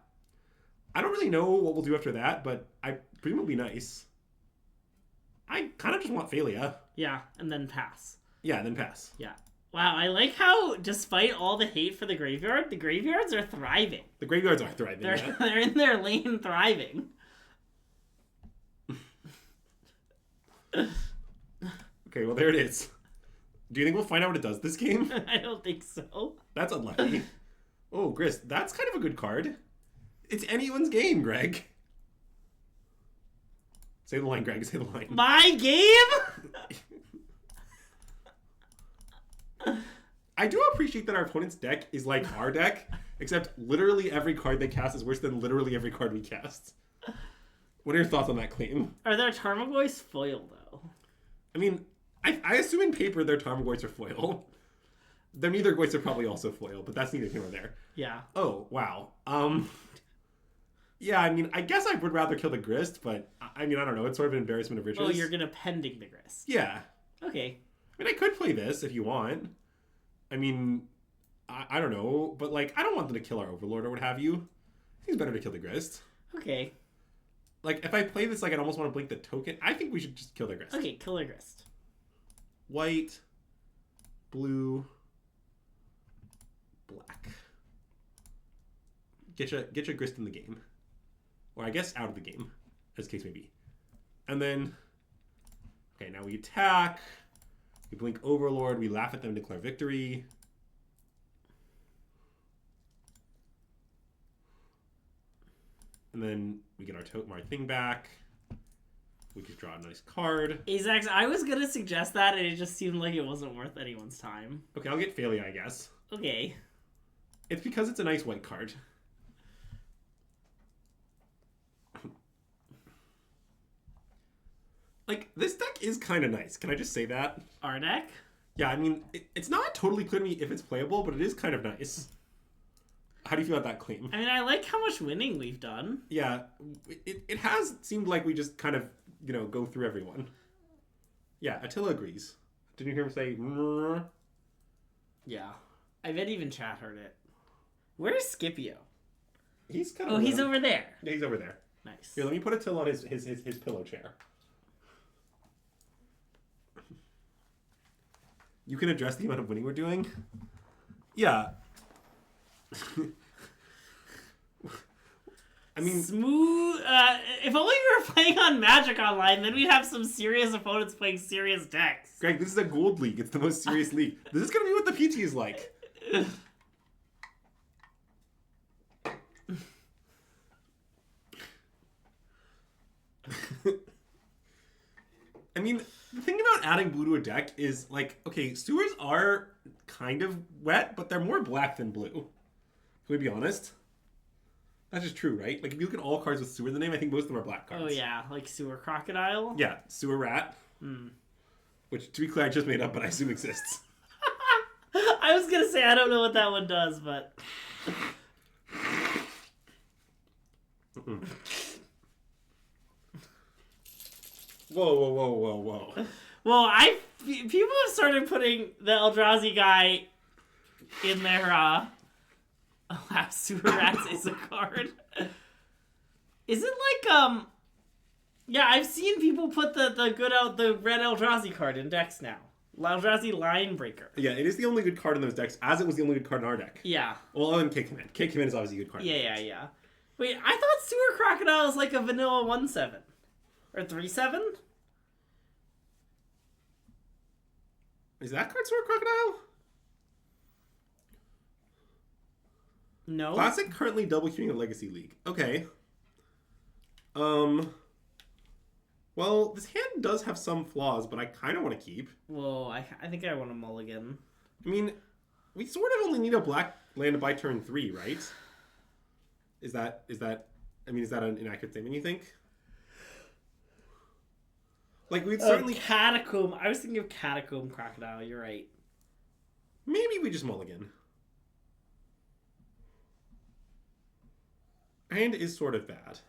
S2: I don't really know what we'll do after that, but I presume it'll be nice. I kind of just want Phalia.
S1: Yeah, and then pass.
S2: Yeah, and then pass.
S1: Yeah. Wow, I like how, despite all the hate for the graveyard, the graveyards are thriving.
S2: The graveyards are thriving,
S1: They're in their lane thriving.
S2: Okay, well, there it is. Do you think we'll find out what it does this game?
S1: I don't think so.
S2: That's unlucky. Oh, Grist, that's kind of a good card. It's anyone's game, Greg. Say the line, Greg. Say the line.
S1: My game?
S2: I do appreciate that our opponent's deck is like our deck, except literally every card they cast is worse than literally every card we cast. What are your thoughts on that claim?
S1: Are their Tarmogoyfs foil, though?
S2: I mean, I assume in paper their Tarmogoyfs are foil. Their Neithergoyfs are probably also foil, but that's neither here nor there.
S1: Yeah.
S2: Oh, wow. Yeah, I mean, I guess I would rather kill the Grist, but I mean, I don't know. It's sort of an embarrassment of riches.
S1: Oh, you're gonna pending the Grist.
S2: Yeah.
S1: Okay.
S2: I mean, I could play this if you want. I mean, I don't know, but like, I don't want them to kill our Overlord or what have you. I think it's better to kill the Grist.
S1: Okay.
S2: Like, if I play this, like, I'd almost want to blink the token. I think we should just kill the Grist.
S1: Okay, kill the Grist.
S2: White, blue, black. Get your Grist in the game. Or I guess out of the game, as the case may be. And then, okay, now we attack. We blink Overlord. We laugh at them and declare victory. And then we get our thing back. We just draw a nice card.
S1: Azax, I was gonna suggest that, and it just seemed like it wasn't worth anyone's time.
S2: Okay, I'll get Phalia, I guess.
S1: Okay.
S2: It's because it's a nice white card. Like, this deck is kind of nice. Can I just say that?
S1: Our deck?
S2: Yeah, I mean, it's not totally clear to me if it's playable, but it is kind of nice. How do you feel about that claim?
S1: I mean, I like how much winning we've done.
S2: Yeah, it has seemed like we just kind of, you know, go through everyone. Yeah, Attila agrees. Did you hear him say... Mrr?
S1: Yeah. I bet even chat heard it. Where's Scipio?
S2: He's kind of...
S1: Oh, he's over there.
S2: Yeah, he's over there.
S1: Nice.
S2: Here, let me put Attila on his pillow chair. You can address the amount of winning we're doing? Yeah. I mean...
S1: Smooth... if only we were playing on Magic Online, then we'd have some serious opponents playing serious decks.
S2: Greg, this is a gold league. It's the most serious league. This is going to be what the PT is like. I mean, the thing about adding blue to a deck is, like, okay, sewers are kind of wet, but they're more black than blue. Can we be honest? That's just true, right? Like, if you look at all cards with sewer in the name, I think most of them are black cards.
S1: Oh, yeah. Like Sewer Crocodile?
S2: Yeah, Sewer Rat. Which, to be clear, I just made up, but I assume exists.
S1: I was gonna say, I don't know what that one does, but...
S2: Whoa.
S1: Well, people have started putting the Eldrazi guy in their, Oh, wow, Sewer Rats is a card. Is it like, Yeah, I've seen people put the red Eldrazi card in decks now. Eldrazi Line Breaker.
S2: Yeah, it is the only good card in those decks, as it was the only good card in our deck.
S1: Yeah.
S2: Well, other than K-Command. K-Command is obviously a good card.
S1: Yeah. Wait, I thought Sewer Crocodile is like a vanilla 1/7. Or 3/7?
S2: Is that card Sewer Crocodile?
S1: No.
S2: Classic currently double queuing a Legacy League. Okay. Well, this hand does have some flaws, but I kind of want to keep.
S1: Well, I think I want a mulligan.
S2: I mean, we sort of only need a black land by turn 3, right? Is that an inaccurate statement, you think? Like, we'd certainly...
S1: Catacomb. I was thinking of Catacomb Crocodile. You're right.
S2: Maybe we just mulligan. Hand is sort of bad.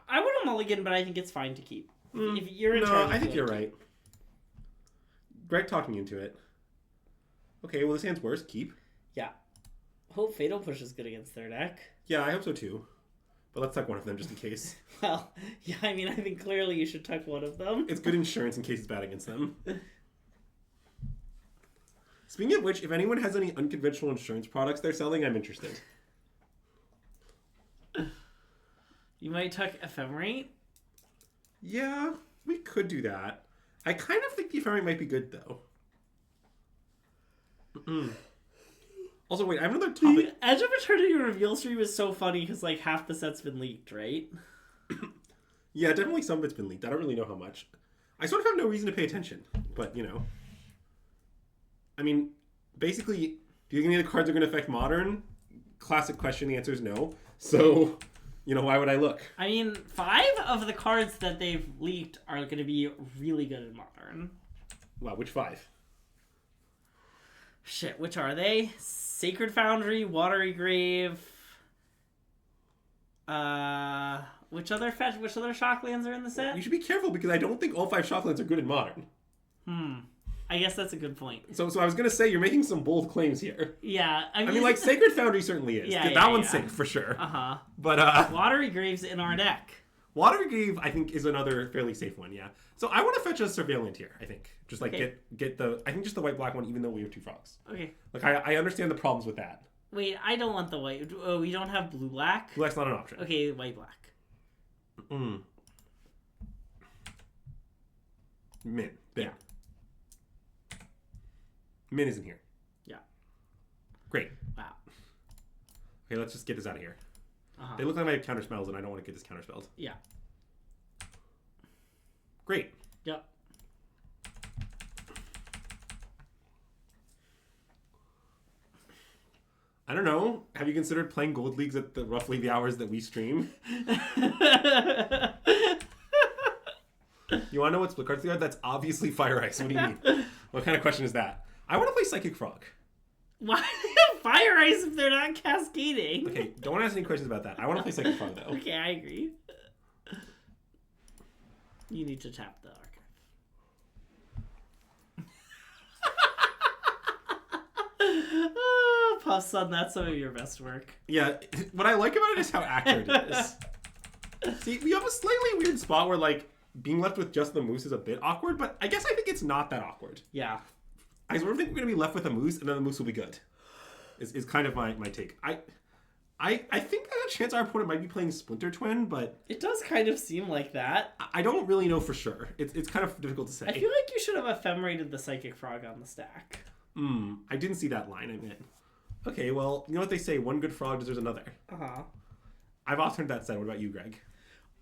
S1: I want a mulligan, but I think it's fine to keep. If you're in charge,
S2: I think you're right. Greg talked me into it. Okay, well, this hand's worse. Keep.
S1: Yeah. Hope Fatal Push is good against their deck.
S2: Yeah, I hope so too. But let's tuck one of them just in case.
S1: Well, yeah, I mean, I think clearly you should tuck one of them.
S2: It's good insurance in case it's bad against them. Speaking of which, if anyone has any unconventional insurance products they're selling, I'm interested.
S1: You might tuck Ephemerate.
S2: Yeah, we could do that. I kind of think the Ephemerate might be good, though. Also, wait, I have another topic.
S1: The Edge of Eternity reveal stream is so funny because, like, half the set's been leaked, right?
S2: Yeah, definitely some of it's been leaked. I don't really know how much. I sort of have no reason to pay attention, but, you know. I mean, basically, do you think any of the cards are going to affect Modern? classic question. The answer is no. So, why would I look?
S1: I mean, 5 of the cards that they've leaked are going to be really good in Modern.
S2: Wow, which 5?
S1: Shit, which are they? Sacred Foundry, Watery Grave. Which other Shocklands are in the set?
S2: You should be careful because I don't think all 5 Shocklands are good in Modern.
S1: I guess that's a good point.
S2: So I was gonna say you're making some bold claims here.
S1: Yeah,
S2: I mean, like Sacred Foundry certainly is.
S1: Yeah,
S2: that one's safe for sure. But
S1: Watery Grave's in our deck.
S2: Watery Grave, I think, is another fairly safe one. Yeah. So I want to fetch a Surveillant here. I think just like get the just the white-black one, even though we have 2 frogs.
S1: Okay.
S2: Like I understand the problems with that.
S1: Wait, I don't want the white. Oh, we don't have blue-black?
S2: Blue-black's not an option.
S1: Okay, white-black.
S2: Min. There. Min isn't here.
S1: Yeah.
S2: Great.
S1: Wow.
S2: Okay, let's just get this out of here. They look like I have counter spells, and I don't want to get this counter spelled.
S1: Yeah.
S2: Great.
S1: Yep.
S2: I don't know. Have you considered playing Gold Leagues at roughly the hours that we stream? You want to know what split cards they are? That's obviously Fire Ice. What do you mean? What kind of question is that? I want to play Psychic Frog.
S1: Why do they have Fire Ice if they're not cascading?
S2: Okay, don't ask any questions about that. I want to play Psychic Frog, though.
S1: Okay, I agree. You need to tap the archive. Oh, Puff Sun, that's some of your best work.
S2: Yeah, what I like about it is how accurate it is. See, we have a slightly weird spot where, like, being left with just the moose is a bit awkward, but I guess I think it's not that awkward.
S1: Yeah.
S2: I sort of think we're going to be left with a moose, and then the moose will be good. Is kind of my take. I think there's a chance our opponent might be playing Splinter Twin, but...
S1: It does kind of seem like that.
S2: I don't really know for sure. It's kind of difficult to say.
S1: I feel like you should have ephemerated the Psychic Frog on the stack.
S2: I didn't see that line, I admit. Okay, well, you know what they say, one good frog deserves another. I've often heard that said. What about you, Greg?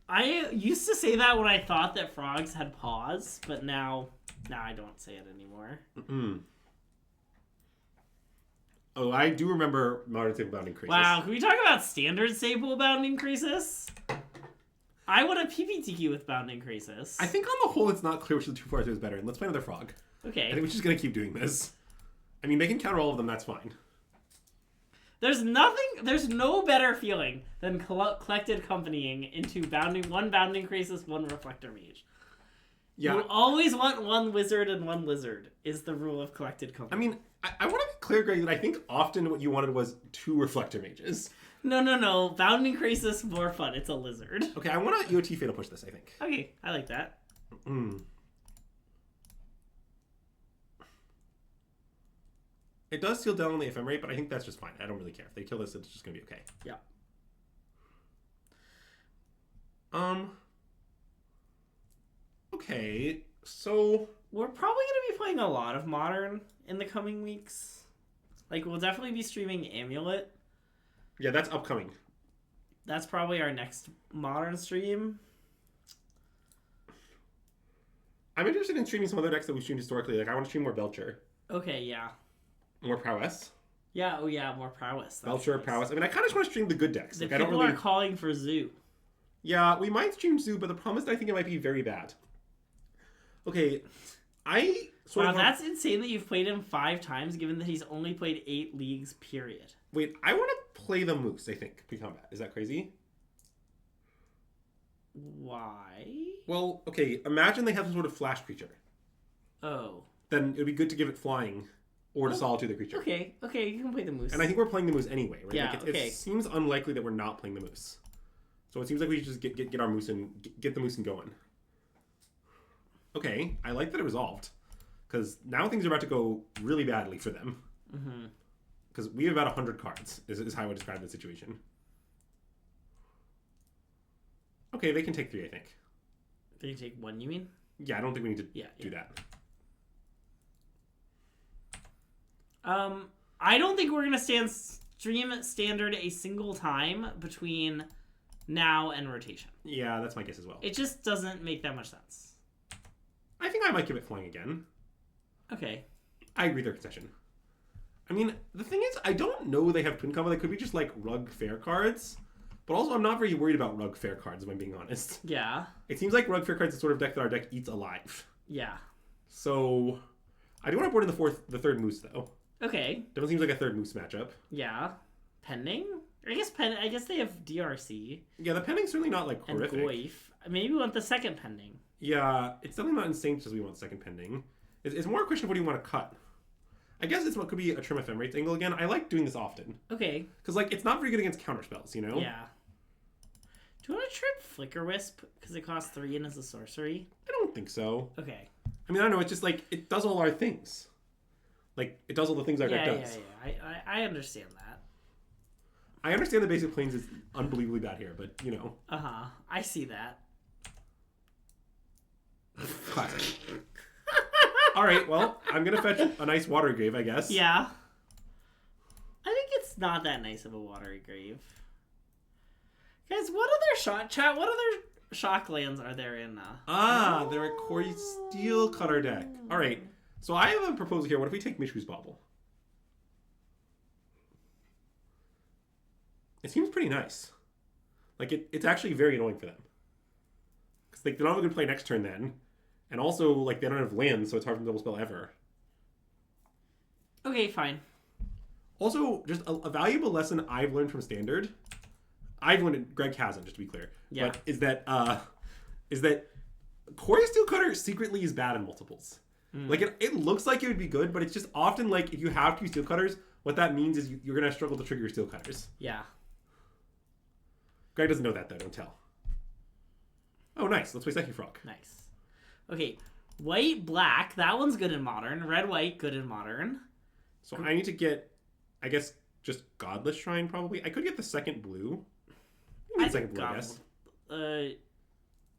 S1: I used to say that when I thought that frogs had paws, but now I don't say it anymore.
S2: Oh, I do remember Modern Stable Bounding Crisis.
S1: Wow, can we talk about Standard Stable Bounding Crisis? I want a PPTQ with Bounding Crisis.
S2: I think on the whole it's not clear which of the 2 forces is better, and let's play another frog.
S1: Okay.
S2: I think we're just going to keep doing this. I mean, they can counter all of them, that's fine.
S1: There's no better feeling than collected accompanying into one Bounding Crisis, one Reflector Mage. Yeah. You always want one wizard and one lizard, is the rule of collected company.
S2: I mean, I want to be clear, Greg, that I think often what you wanted was 2 Reflector Mages.
S1: No. Bounding Crisis, more fun. It's a lizard.
S2: Okay, I want to EOT Fatal Push this, I think.
S1: Okay, I like that.
S2: It does steal down on the ephemerate, but I think that's just fine. I don't really care. If they kill this, it's just going to be okay.
S1: Yeah.
S2: Okay, so...
S1: We're probably going to be playing a lot of Modern in the coming weeks. Like, we'll definitely be streaming Amulet.
S2: Yeah, that's upcoming.
S1: That's probably our next Modern stream.
S2: I'm interested in streaming some other decks that we've streamed historically. Like, I want to stream more Belcher.
S1: Okay, yeah.
S2: More Prowess.
S1: Yeah, oh yeah, more Prowess.
S2: Belcher, nice. Prowess. I mean, I kind of just want to stream the good decks.
S1: The
S2: like,
S1: people
S2: I don't really...
S1: are calling for Zoo.
S2: Yeah, we might stream Zoo, but the problem is that I think it might be very bad. Okay,
S1: that's insane that you've played him 5 times, given that he's only played 8 leagues, period.
S2: Wait, I want to play the Moose, I think, pre-combat. Is that crazy?
S1: Why?
S2: Well, okay, imagine they have some sort of flash creature.
S1: Oh.
S2: Then it would be good to give it flying or to solitude the creature.
S1: Okay, you can play the Moose.
S2: And I think we're playing the Moose anyway, right?
S1: Yeah,
S2: like it seems unlikely that we're not playing the Moose. So it seems like we should just get our Moose and get the Moose and going. Okay, I like that it resolved. Because now things are about to go really badly for them. Because we have about 100 cards, is how I would describe the situation. Okay, they can take 3, I think.
S1: They can take 1, you mean?
S2: Yeah, I don't think we need to do that.
S1: I don't think we're going to stream Standard a single time between now and rotation.
S2: Yeah, that's my guess as well.
S1: It just doesn't make that much sense.
S2: I think I might give it flying again.
S1: Okay.
S2: I agree with their concession. I mean, the thing is, I don't know they have twin combo. They could be just like Rug Fair cards. But also, I'm not very worried about Rug Fair cards, if I'm being honest.
S1: Yeah.
S2: It seems like Rug Fair cards is the sort of deck that our deck eats alive.
S1: Yeah.
S2: So, I do want to board in the third Moose, though.
S1: Okay.
S2: Definitely seems like a third Moose matchup.
S1: Yeah. Pending? I guess they have DRC.
S2: Yeah, the pending's certainly not, like, horrific.
S1: And Goif. Maybe we want the second pending.
S2: Yeah, it's definitely not insane because we want second pending. It's more a question of what do you want to cut. I guess it's what could be a Trim Ephemerates angle again. I like doing this often.
S1: Okay.
S2: Because, like, it's not very good against counterspells, you know?
S1: Yeah. Do you want to trip Flicker Wisp? Because it costs 3 and is a sorcery?
S2: I don't think so.
S1: Okay.
S2: I mean, I don't know. It's just, like, it does all our things. Like, it does all the things our deck does.
S1: Yeah. I understand that.
S2: I understand the basic planes is unbelievably bad here, but, you know.
S1: Uh-huh. I see that.
S2: Classic. All right, well, I'm going to fetch a nice Watery Grave, I guess.
S1: Yeah. I think it's not that nice of a Watery Grave. Guys, what other shock lands are there in?
S2: They're a Corey Steel Cutter deck. All right, so I have a proposal here. What if we take Mishra's Bauble? It seems pretty nice. Like, it's actually very annoying for them. Because they don't have a good play next turn then. And also, like, they don't have lands, so it's hard for them to double spell ever.
S1: Okay, fine.
S2: Also, just a valuable lesson I've learned from Standard. I've learned it, Greg hasn't, just to be clear.
S1: Yeah.
S2: But is that Corey Steel Cutter secretly is bad in multiples. Like, it looks like it would be good, but it's just often, like, if you have 2 Steel Cutters, what that means is you're going to struggle to trigger your Steel Cutters.
S1: Yeah.
S2: Greg doesn't know that, though. Don't tell. Oh, nice. Let's play Psyche Frog.
S1: Nice. Okay, white, black. That one's good in Modern. Red, white, good in Modern.
S2: So I need to get, I guess, just Godless Shrine, probably. I could get the second blue. I guess.
S1: I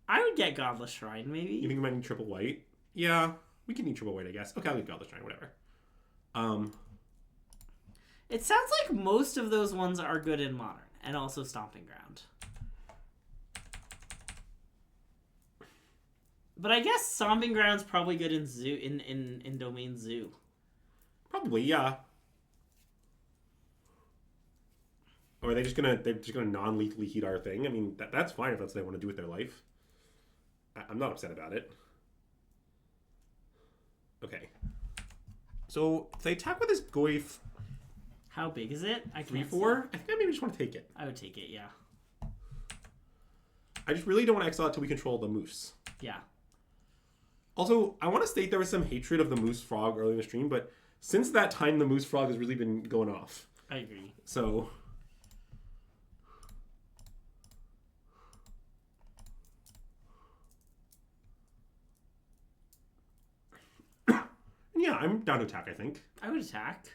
S1: would get Godless Shrine, maybe.
S2: You think we might need triple white? Yeah, we can need triple white, I guess. Okay, I'll get Godless Shrine, whatever.
S1: It sounds like most of those ones are good in Modern, and also Stomping Ground. But I guess Stomping Ground's probably good in Zoo in Domain Zoo.
S2: Probably, yeah. Or are they're just gonna non-lethally heat our thing? I mean, that's fine if that's what they want to do with their life. I'm not upset about it. Okay. So if they attack with this Goif.
S1: How big is it? I can't
S2: 3/4. I think I maybe just want to take it.
S1: I would take it, yeah.
S2: I just really don't want to exile it till we control the Moose.
S1: Yeah.
S2: Also, I want to state there was some hatred of the Moose Frog early in the stream, but since that time, the Moose Frog has really been going off.
S1: I agree.
S2: So, yeah, I'm down to attack, I think.
S1: I would attack.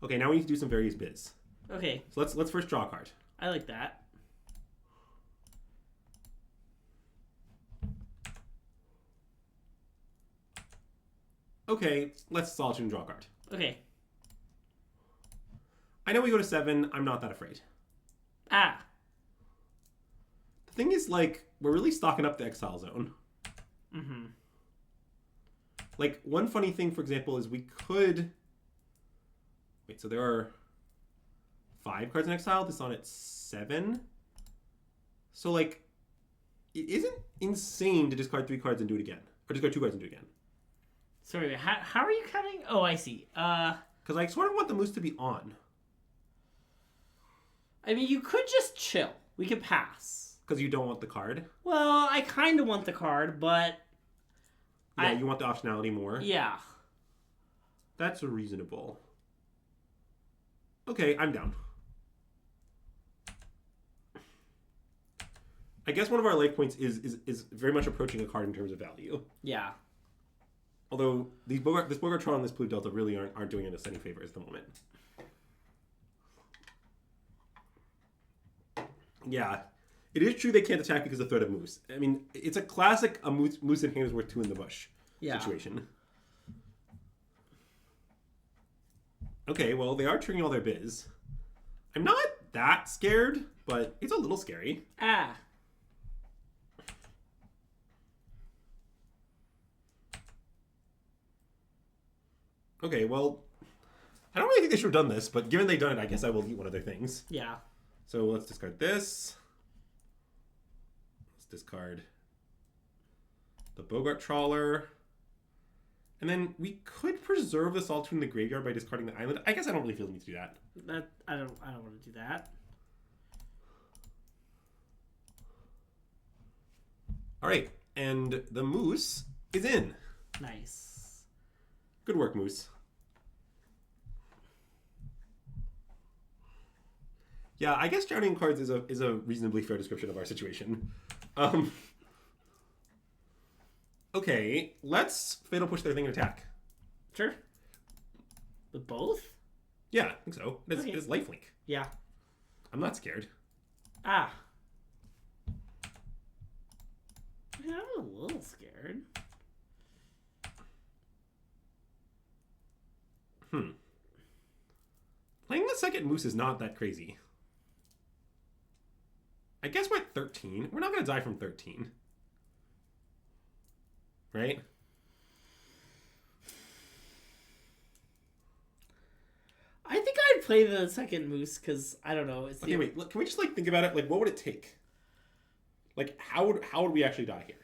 S2: Okay, now we need to do some various biz.
S1: Okay.
S2: So let's first draw a card.
S1: I like that.
S2: Okay, let's solitude and draw a card.
S1: Okay.
S2: I know we go to 7. I'm not that afraid.
S1: Ah.
S2: The thing is, like, we're really stocking up the exile zone.
S1: Mm-hmm.
S2: Like, one funny thing, for example, is we could... Wait, so there are 5 cards in exile. This is on at 7. So, like, it isn't insane to discard 3 cards and do it again. Or discard 2 cards and do it again.
S1: Sorry, how are you counting? Oh, I see.
S2: Because I sort of want the Moose to be on.
S1: I mean, you could just chill. We could pass.
S2: Because you don't want the card?
S1: Well, I kind of want the card, but...
S2: Yeah, you want the optionality more?
S1: Yeah.
S2: That's reasonable. Okay, I'm down. I guess one of our life points is very much approaching a card in terms of value.
S1: Yeah.
S2: Although this Bogartron and this Blue Delta really aren't doing us any favors at the moment. Yeah. It is true they can't attack because of threat of Moose. I mean, it's a classic Moose in hand is worth 2 in the bush situation. Okay, well, they are triggering all their biz. I'm not that scared, but it's a little scary.
S1: Ah.
S2: Okay, well, I don't really think they should have done this, but given they've done it, I guess I will eat one of their things.
S1: Yeah.
S2: So let's discard this. Let's discard the Bogart Trawler. And then we could preserve the Solitude in the graveyard by discarding the island. I guess I don't really feel the need to do that.
S1: I don't want to do that.
S2: All right, and the Moose is in.
S1: Nice.
S2: Good work, Moose. Yeah, I guess drowning cards is a reasonably fair description of our situation. Okay, let's Fatal Push their thing and attack.
S1: Sure. With both?
S2: Yeah, I think so. It's lifelink.
S1: Yeah.
S2: I'm not scared.
S1: Ah. Yeah, I'm a little scared.
S2: Playing the second Moose is not that crazy. I guess we're at 13. We're not going to die from 13. Right?
S1: I think I'd play the second Moose because, I don't know.
S2: Okay, wait. Can we just, think about it? What would it take? How would we actually die here?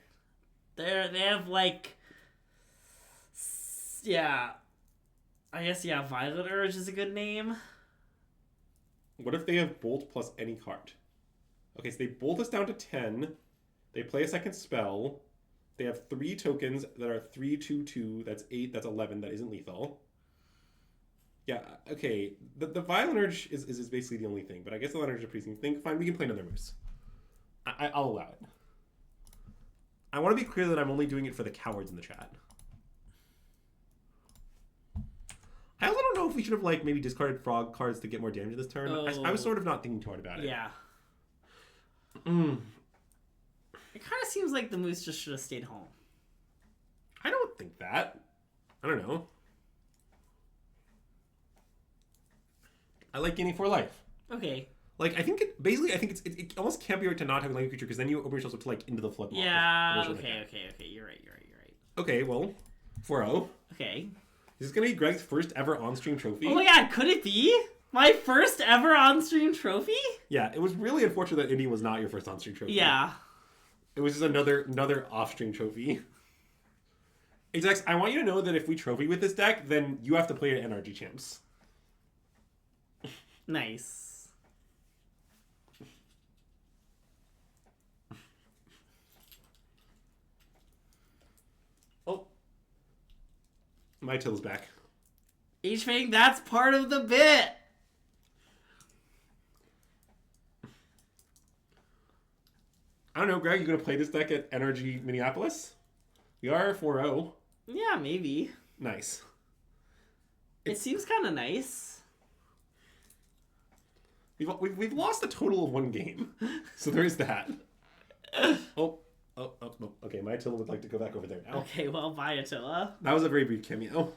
S1: They have, yeah. I guess, yeah, Violet Urge is a good name.
S2: What if they have Bolt plus any card? Okay, so they bolt us down to 10. They play a second spell. They have 3 tokens that are 3/2/2. That's 8. That's 11. That isn't lethal. Yeah, okay. The Violent Urge is basically the only thing, but I guess the Violent Urge is a pretty thing. Fine, we can play another Moose. I'll allow it. I want to be clear that I'm only doing it for the cowards in the chat. I also don't know if we should have maybe discarded frog cards to get more damage this turn.
S1: Oh.
S2: I was sort of not thinking too hard about it.
S1: Yeah. It kind of seems like the Moose just should have stayed home.
S2: I don't think that. I don't know. I like gaining 4 life.
S1: Okay.
S2: I think it almost can't be right to not have a language creature because then you open yourself to into the flood.
S1: Yeah. Okay. You're right.
S2: Okay. Well, 4-0.
S1: Okay.
S2: This is gonna be Greg's first ever on-stream trophy.
S1: Oh my god, could it be? My first ever on-stream trophy?
S2: Yeah, it was really unfortunate that Indy was not your first on-stream trophy.
S1: Yeah.
S2: It was just another off-stream trophy. Exacx, I want you to know that if we trophy with this deck, then you have to play at NRG Champs.
S1: Nice.
S2: Oh. My Till's back.
S1: H-Fang, that's part of the bit!
S2: I don't know, Greg, you gonna play this deck at NRG Minneapolis? We are 4-0.
S1: Yeah, maybe.
S2: Nice.
S1: It seems kind of nice.
S2: We've lost a total of 1 game, so there is that. Oh, okay, my Attila would like to go back over there now.
S1: Okay, well, bye, Attila.
S2: That was a very brief cameo.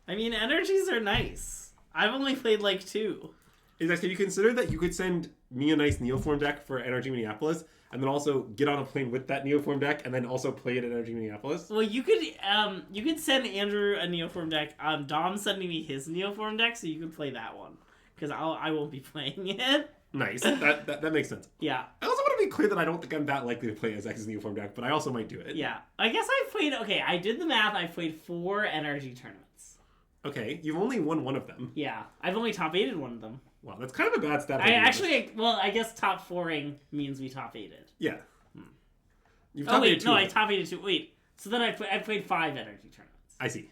S1: I mean, energies are nice. I've only played 2.
S2: Have you considered that you could send me a nice Neoform deck for NRG Minneapolis, and then also get on a plane with that Neoform deck, and then also play it at NRG Minneapolis?
S1: Well, you could send Andrew a Neoform deck. Dom's sending me his Neoform deck, so you can play that one. Because I won't be playing it.
S2: Nice. That makes sense.
S1: Yeah.
S2: I also want to be clear that I don't think I'm that likely to play as X's Neoform deck, but I also might do it.
S1: Yeah. I guess I've played... Okay, I did the math. I've played 4 NRG tournaments.
S2: Okay, you've only won 1 of them.
S1: Yeah. I've only top-8'd one of them.
S2: Wow, that's kind of a bad stat.
S1: I guess top-4ing means we top-8'd.
S2: Yeah.
S1: I top-8'd 2. Wait. So then I played 5 energy tournaments.
S2: I see.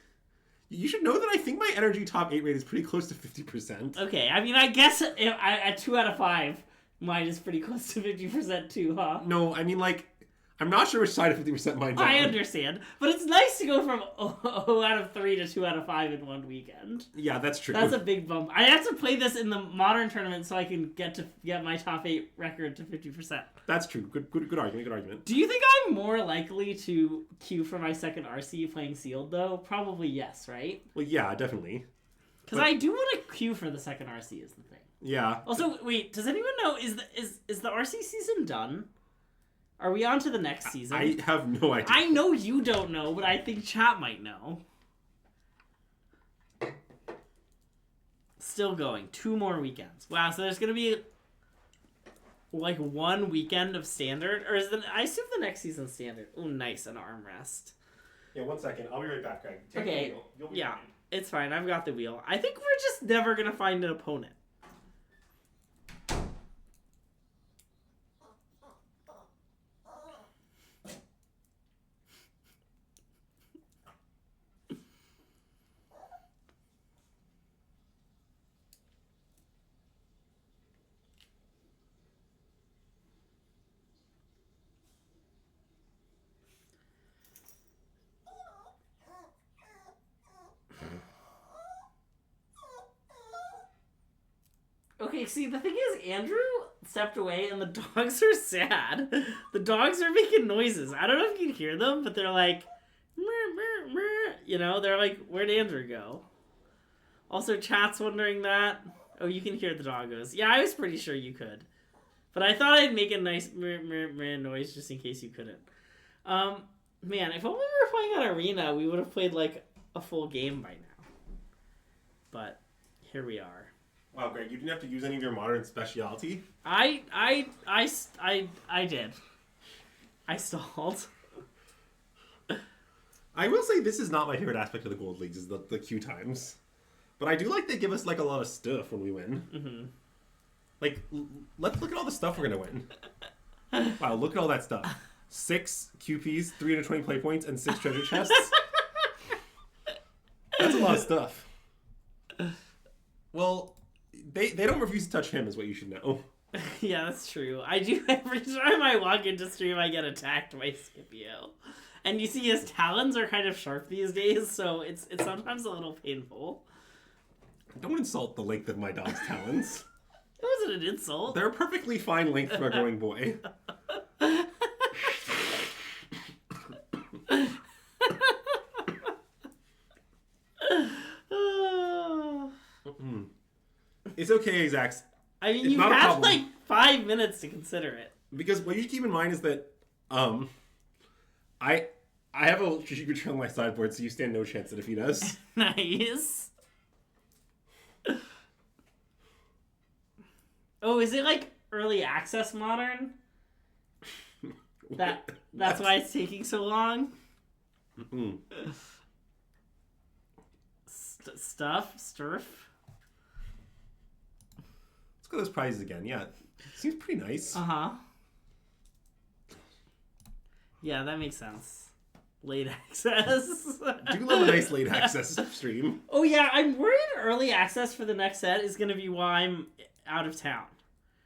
S2: You should know that I think my energy top 8 rate is pretty close to 50%.
S1: Okay, I mean, I guess at 2 out of 5, mine is pretty close to 50% too, huh?
S2: No, I mean, I'm not sure which side of 50% mine's on.
S1: I understand, but it's nice to go from 0 out of 3 to 2 out of 5 in one weekend.
S2: Yeah, that's true.
S1: That's a big bump. I have to play this in the modern tournament so I can get my top 8 record to 50%.
S2: That's true. Good argument.
S1: Do you think I'm more likely to queue for my second RC playing sealed though? Probably yes, right?
S2: Well, yeah, definitely.
S1: Because I do want to queue for the second RC is the thing.
S2: Yeah.
S1: Also, wait, does anyone know, is the RC season done? Are we on to the next season?
S2: I have no idea.
S1: I know you don't know, but I think chat might know. Still going. 2 more weekends. Wow, so there's going to be like 1 weekend of standard? Or is I assume the next season's standard. Oh, nice, an armrest.
S2: Yeah, 1 second. I'll be right back, Greg.
S1: Take okay, the wheel. You'll be fine. It's fine. I've got the wheel. I think we're just never going to find an opponent. Okay, see, the thing is, Andrew stepped away and the dogs are sad. The dogs are making noises. I don't know if you can hear them, but they're like, meh, meh, meh. You know, they're like, where'd Andrew go? Also, chat's wondering that. Oh, you can hear the doggos. Yeah, I was pretty sure you could. But I thought I'd make a nice meh, meh, meh noise just in case you couldn't. Man, if only we were playing on Arena, we would have played, like, a full game by now. But here we are.
S2: Wow, Greg, you didn't have to use any of your modern speciality?
S1: I did. I stalled.
S2: I will say this is not my favorite aspect of the Gold Leagues, is the queue times. But I do like they give us, like, a lot of stuff when we win. Mm-hmm. Like, let's look at all the stuff we're going to win. Wow, look at all that stuff. 6 QPs, 320 play points, and 6 treasure chests. That's a lot of stuff. Well, they don't refuse to touch him, is what you should know.
S1: Yeah, that's true. I do, every time I walk into stream, I get attacked by Scipio. And you see his talons are kind of sharp these days, so it's sometimes a little painful.
S2: Don't insult the length of my dog's talons.
S1: It wasn't an insult.
S2: They're a perfectly fine length for a growing boy. It's okay, Zax.
S1: I mean, you've had like 5 minutes to consider it.
S2: Because what you keep in mind is that I have a strategic trail on my sideboard, so you stand no chance to defeat us.
S1: Nice. Oh, is it like early access modern? That's why it's taking so long?
S2: Mm-mm.
S1: Sturf?
S2: Let's go to those prizes again. Yeah, seems pretty nice.
S1: Uh-huh. Yeah, that makes sense. Late access.
S2: Do love a nice late access stream.
S1: Oh yeah, I'm worried early access for the next set is going to be why I'm out of town.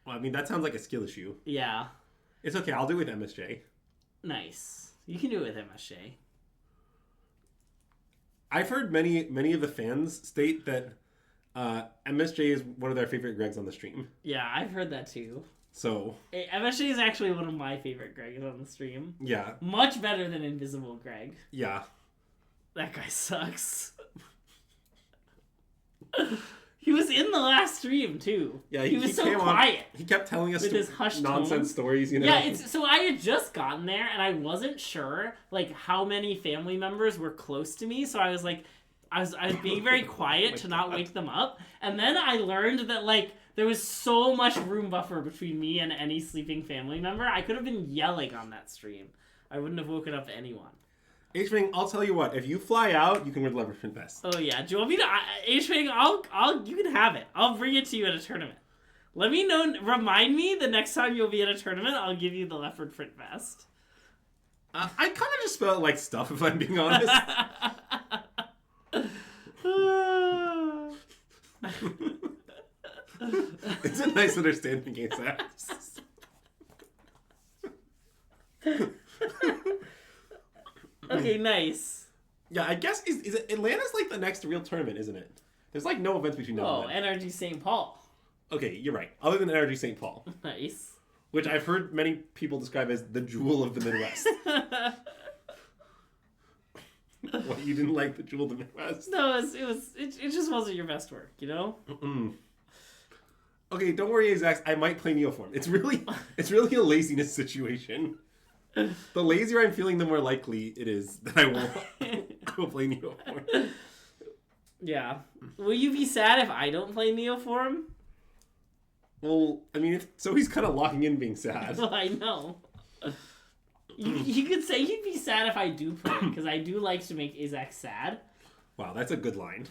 S2: Well, I mean, that sounds like a skill issue.
S1: Yeah.
S2: It's okay, I'll do it with MSJ.
S1: Nice. You can do it with MSJ.
S2: I've heard many of the fans state that MSJ is one of their favorite Gregs on the stream.
S1: Yeah, I've heard that too.
S2: So
S1: MSJ is actually one of my favorite Gregs on the stream.
S2: Yeah.
S1: Much better than Invisible Greg.
S2: Yeah.
S1: That guy sucks. He was in the last stream too. Yeah, he was so quiet.
S2: He kept telling us
S1: with his hushed
S2: nonsense
S1: tone.
S2: Stories, you know.
S1: Yeah, so I had just gotten there and I wasn't sure like how many family members were close to me, so I was like I was being very quiet to not wake them up. And then I learned that like there was so much room buffer between me and any sleeping family member. I could have been yelling on that stream. I wouldn't have woken up anyone.
S2: H-Wing, I'll tell you what. If you fly out, you can wear the leopard print vest.
S1: Oh yeah. Do you want me to? H-Wing, you can have it. I'll bring it to you at a tournament. Let me know. Remind me the next time you'll be at a tournament. I'll give you the leopard print vest.
S2: I kind of just felt like stuff, if I'm being honest. It's a nice understanding against that.
S1: Okay, nice.
S2: Yeah, I guess is it Atlanta's like the next real tournament, isn't it? There's like no events between now and then.
S1: NRG St. Paul.
S2: Okay, you're right. Other than NRG St. Paul.
S1: Nice.
S2: Which I've heard many people describe as the jewel of the Midwest. what you didn't like the Jewel of the Midwest.
S1: No, it just wasn't your best work, you know?
S2: Mm-mm. Okay, don't worry, Azax. I might play Neoform. It's really a laziness situation. The lazier I'm feeling, the more likely it is that I will play Neoform.
S1: Yeah. Will you be sad if I don't play Neoform?
S2: Well, I mean, so he's kind of locking in being sad.
S1: Well, I know. You could say you'd be sad if I do play it, because I do like to make Azax sad.
S2: Wow, that's a good line.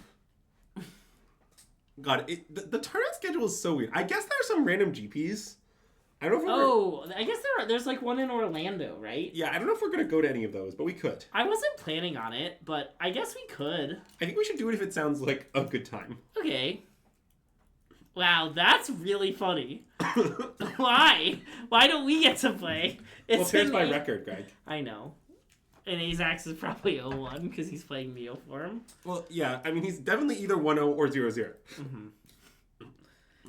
S2: God, the tournament schedule is so weird. I guess there are some random GPs. I don't know if
S1: I guess there's like one in Orlando, right?
S2: Yeah, I don't know if we're going to go to any of those, but we could.
S1: I wasn't planning on it, but I guess we could.
S2: I think we should do it if it sounds like a good time.
S1: Okay. Wow, that's really funny. Why? Why don't we get to play?
S2: Well, here's my record, Greg.
S1: I know. And Azax is probably 0-1 because he's playing Neoform.
S2: Well, yeah, I mean, he's definitely either 1-0 or 0-0.
S1: Mm-hmm.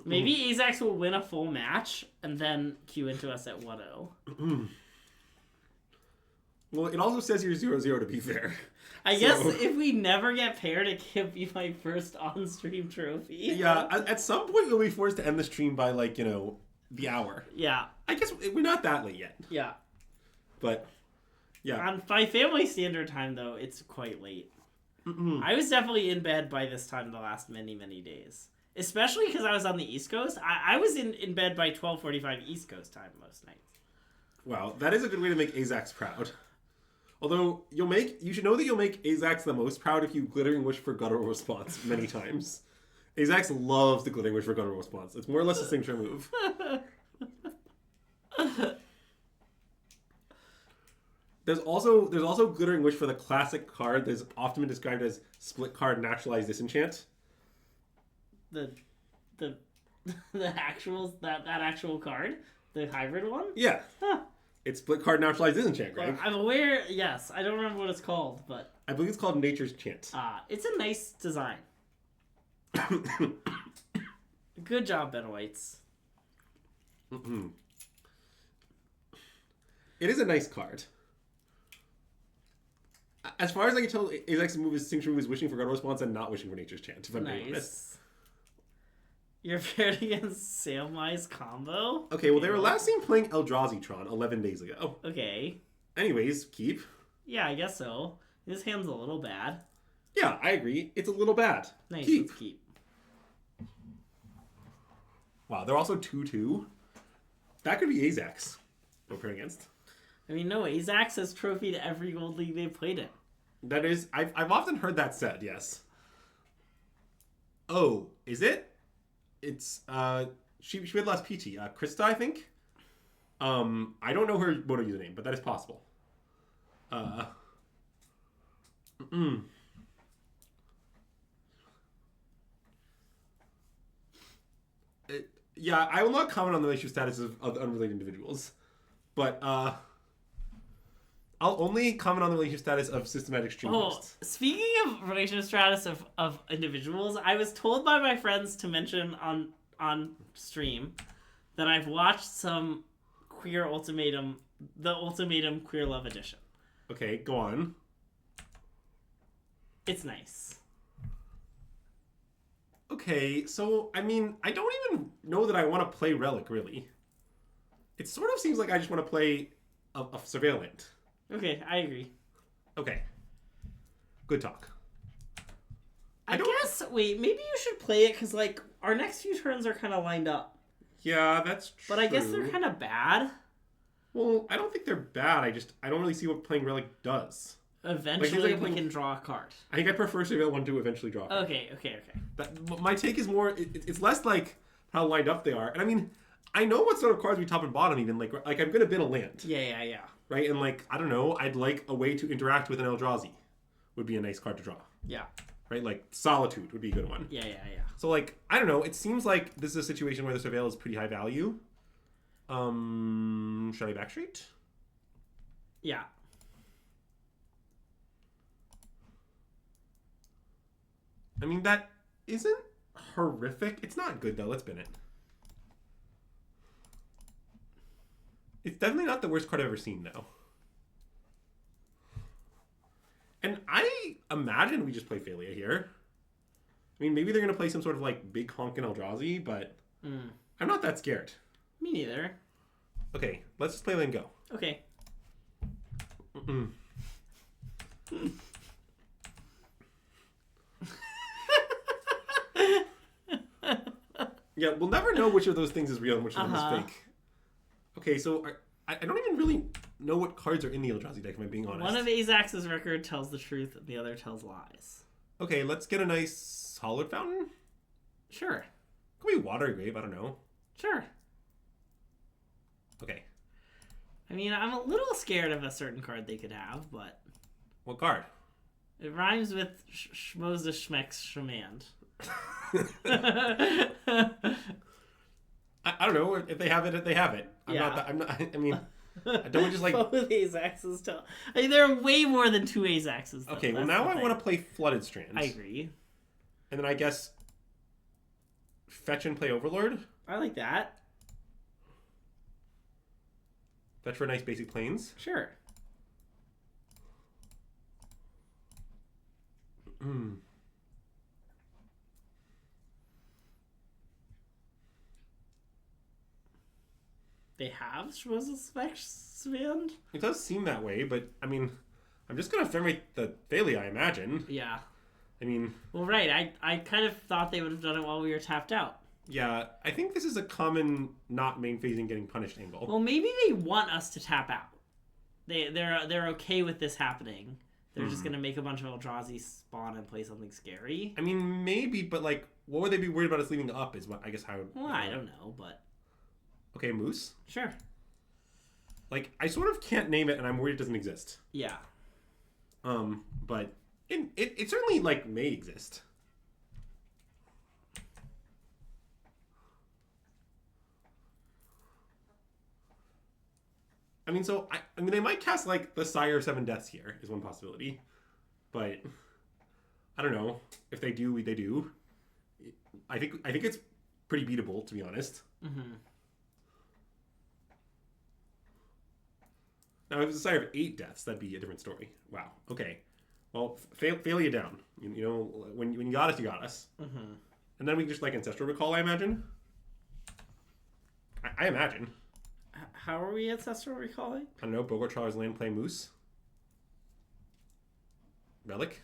S1: Maybe Azax will win a full match and then queue into us at 1-0.
S2: Well, it also says you're 0-0 to be fair.
S1: I guess if we never get paired, it can be my first on-stream trophy.
S2: Yeah, at some point we'll be forced to end the stream by, like, you know, the hour.
S1: Yeah.
S2: I guess we're not that late yet.
S1: Yeah.
S2: But, yeah.
S1: On my family standard time, though, it's quite late. I was definitely in bed by this time the last many, many days. Especially because I was on the East Coast. I was in bed by 12:45 East Coast time most nights.
S2: Wow, that is a good way to make Azax proud. Although, you should know that you'll make Azax the most proud if you Glittering Wish for guttural response many times. Azax loves the Glittering Wish for guttural response. It's more or less a signature move. There's also Glittering Wish for the classic card that's often been described as split card naturalized disenchant.
S1: The actual that actual card, the hybrid one.
S2: Yeah,
S1: huh.
S2: It's split card naturalized disenchant, Greg.
S1: I'm aware. Yes, I don't remember what it's called, but
S2: I believe it's called Nature's Chant.
S1: It's a nice design. Good job, Ben Whites.
S2: It is a nice card. As far as I can tell, Azax's signature move is wishing for guttural response and not wishing for Nature's Chant, if I'm being honest.
S1: You're paired against Samwise combo?
S2: Okay, well, they were last seen playing Eldrazi-tron 11 days ago.
S1: Okay.
S2: Anyways, keep.
S1: Yeah, I guess so. His hand's a little bad.
S2: Yeah, I agree. It's a little bad.
S1: Nice,
S2: keep.
S1: Let's keep.
S2: Wow, they're also 2-2. That could be Azax we're paired against.
S1: I mean, no, Azax has trophied every Gold League they've played in.
S2: That is, I've often heard that said, yes. Oh, is it? It's she had last PT. Krista, I think. I don't know her Moto username, but that is possible. Yeah, I will not comment on the relationship status of unrelated individuals, but I'll only comment on the relationship status of systematic stream hosts.
S1: Speaking of relationship status of individuals, I was told by my friends to mention on stream that I've watched some Queer Ultimatum, the Ultimatum Queer Love Edition.
S2: Okay, go on.
S1: It's nice.
S2: Okay, so, I mean, I don't even know that I want to play Relic, really. It sort of seems like I just want to play a Surveillant.
S1: Okay, I agree.
S2: Okay. Good talk.
S1: I guess, wait, maybe you should play it, because, like, our next few turns are kind of lined up.
S2: Yeah, that's true.
S1: But I guess they're kind of bad.
S2: Well, I don't think they're bad, I don't really see what playing Relic does.
S1: Eventually, we can draw a card.
S2: I think I prefer Surveillant 1 to eventually draw a card.
S1: Okay.
S2: My take is more, it's less like how lined up they are. And I mean, I know what sort of cards we top and bottom even. Like I'm going to bin a land.
S1: Yeah.
S2: Right? And like, I don't know, I'd like a way to interact with an Eldrazi. Would be a nice card to draw.
S1: Yeah.
S2: Right? Like, Solitude would be a good one.
S1: Yeah.
S2: So like, I don't know, it seems like this is a situation where the Surveil is pretty high value. Should I backstreet?
S1: Yeah.
S2: I mean, that isn't horrific. It's not good, though. Let's bin it. It's definitely not the worst card I've ever seen, though. And imagine we just play Thalia here. I mean, maybe they're going to play some sort of, like, big honkin' Eldrazi, but I'm not that scared.
S1: Me neither.
S2: Okay, let's just play Lane Go.
S1: Okay.
S2: Yeah, we'll never know which of those things is real and which of them is fake. Okay, so I don't even really know what cards are in the Eldrazi deck, if I'm being honest.
S1: One of Azax's record tells the truth, and the other tells lies.
S2: Okay, let's get a nice Hallowed Fountain.
S1: Sure.
S2: Could be Watery Grave, I don't know.
S1: Sure.
S2: Okay.
S1: I mean, I'm a little scared of a certain card they could have, but...
S2: What card?
S1: It rhymes with Schmoes the Schmeck's Shemand.
S2: I don't know. If they have it, they have it. I mean, I don't just like...
S1: Both Azaxes tell... I mean, there are way more than two Azaxes, though.
S2: Okay, well now I want to play Flooded Strands.
S1: I agree.
S2: And then I guess... Fetch and play Overlord?
S1: I like that.
S2: Fetch for nice basic planes?
S1: Sure. They have Schmoes the Schmeck's
S2: It does seem that way, but I mean, I'm just going to Thermite the Thalia, I imagine.
S1: Yeah.
S2: I mean...
S1: Well, right. I kind of thought they would have done it while we were tapped out.
S2: Yeah, I think this is a common not main phasing getting punished angle.
S1: Well, maybe they want us to tap out. They're okay with this happening. They're just going to make a bunch of Eldrazi spawn and play something scary.
S2: I mean, maybe, but like, what would they be worried about us leaving up is what I guess how...
S1: Well, I don't know, but...
S2: Okay, Moose?
S1: Sure.
S2: Like, I sort of can't name it, and I'm worried it doesn't exist.
S1: Yeah.
S2: But it certainly, like, may exist. I mean, so, I mean, they might cast, like, the Sire of Seven Deaths here, is one possibility. But, I don't know. If they do, they do. I think it's pretty beatable, to be honest.
S1: Mm-hmm.
S2: Now, if it's a Sire of 8 Deaths, that'd be a different story. Wow. Okay. Well, fail you down. You know, when you got us, you got us.
S1: Mm-hmm.
S2: And then we just, like, Ancestral Recall, I imagine? I imagine.
S1: How are we Ancestral Recalling?
S2: I don't know. Bogart Trawler's Land, play Moose. Relic?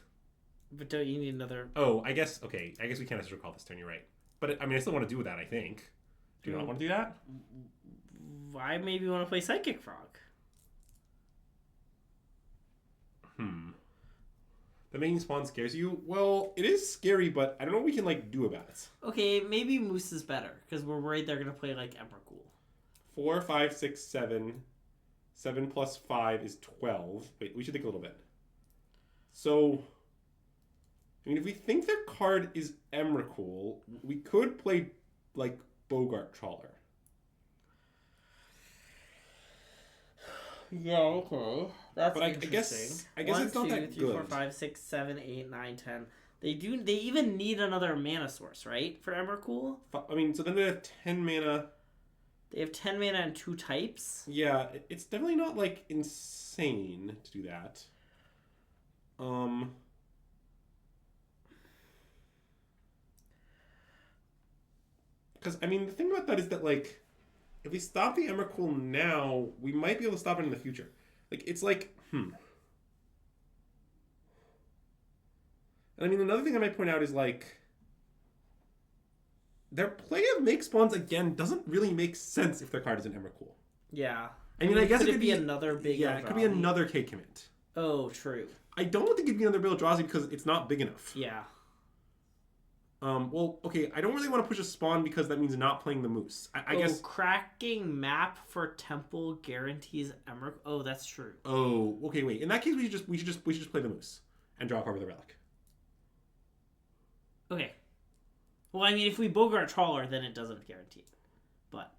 S1: But don't you need another...
S2: Oh, I guess, okay. I guess we can't Ancestral Recall this turn, you're right. But, I mean, I still want to do that, I think. Do you not want to do that?
S1: I maybe want to play Psychic Frog.
S2: The main spawn scares you? Well, it is scary, but I don't know what we can, like, do about it.
S1: Okay, maybe Moose is better, because we're worried they're going to play, like, Emrakul.
S2: 4, 5, 6, 7. 7 plus 5 is 12. Wait, we should think a little bit. So, I mean, if we think their card is Emrakul, we could play, like, Bogart Trawler.
S1: Yeah, okay. That's
S2: but
S1: interesting.
S2: I guess
S1: 1,
S2: it's not
S1: 2,
S2: that
S1: 3,
S2: good.
S1: 4, 5, 6, 7, 8, 9, 10. They even need another mana source, right? For Emrakul?
S2: I mean, so then they have 10 mana.
S1: They have 10 mana and 2 types?
S2: Yeah, it's definitely not, like, insane to do that. Because, I mean, the thing about that is that, like, if we stop the Emrakul now, we might be able to stop it in the future. Like, it's like, And I mean, another thing I might point out is, like, their play of Make Spawns, again, doesn't really make sense if their card is an Emrakul.
S1: Yeah.
S2: I mean, I guess
S1: could
S2: it could
S1: be another big
S2: Yeah,
S1: Eldrazi?
S2: it could be another K commit.
S1: Oh, true.
S2: I don't think it could be another Bill Eldrazi because it's not big enough.
S1: Yeah.
S2: Well, okay, I don't really want to push a spawn because that means not playing the Moose. I guess...
S1: cracking map for Temple guarantees Emrakul. Oh, that's true.
S2: Oh, okay, wait. In that case, we should just play the Moose and draw a card with a Relic.
S1: Okay. Well, I mean, if we Bogart Trawler, then it doesn't guarantee it. But...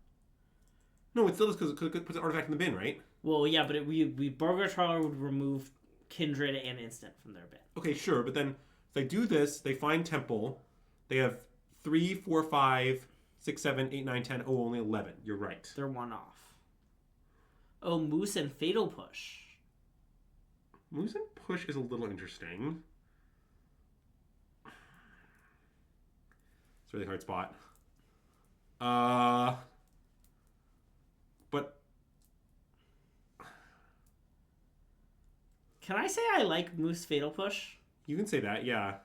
S2: No, it still does because it puts an artifact in the bin, right?
S1: Well, yeah, but we Bogart Trawler would remove Kindred and Instant from their bin.
S2: Okay, sure, but then if they do this, they find Temple. They have 3, 4, 5, 6, 7, 8, 9, 10. Oh, only 11. You're right.
S1: They're one off. Oh, Moose and Fatal Push.
S2: Moose and Push is a little interesting. It's a really hard spot. But
S1: Can I say I like Moose Fatal Push?
S2: you can say that, yeah.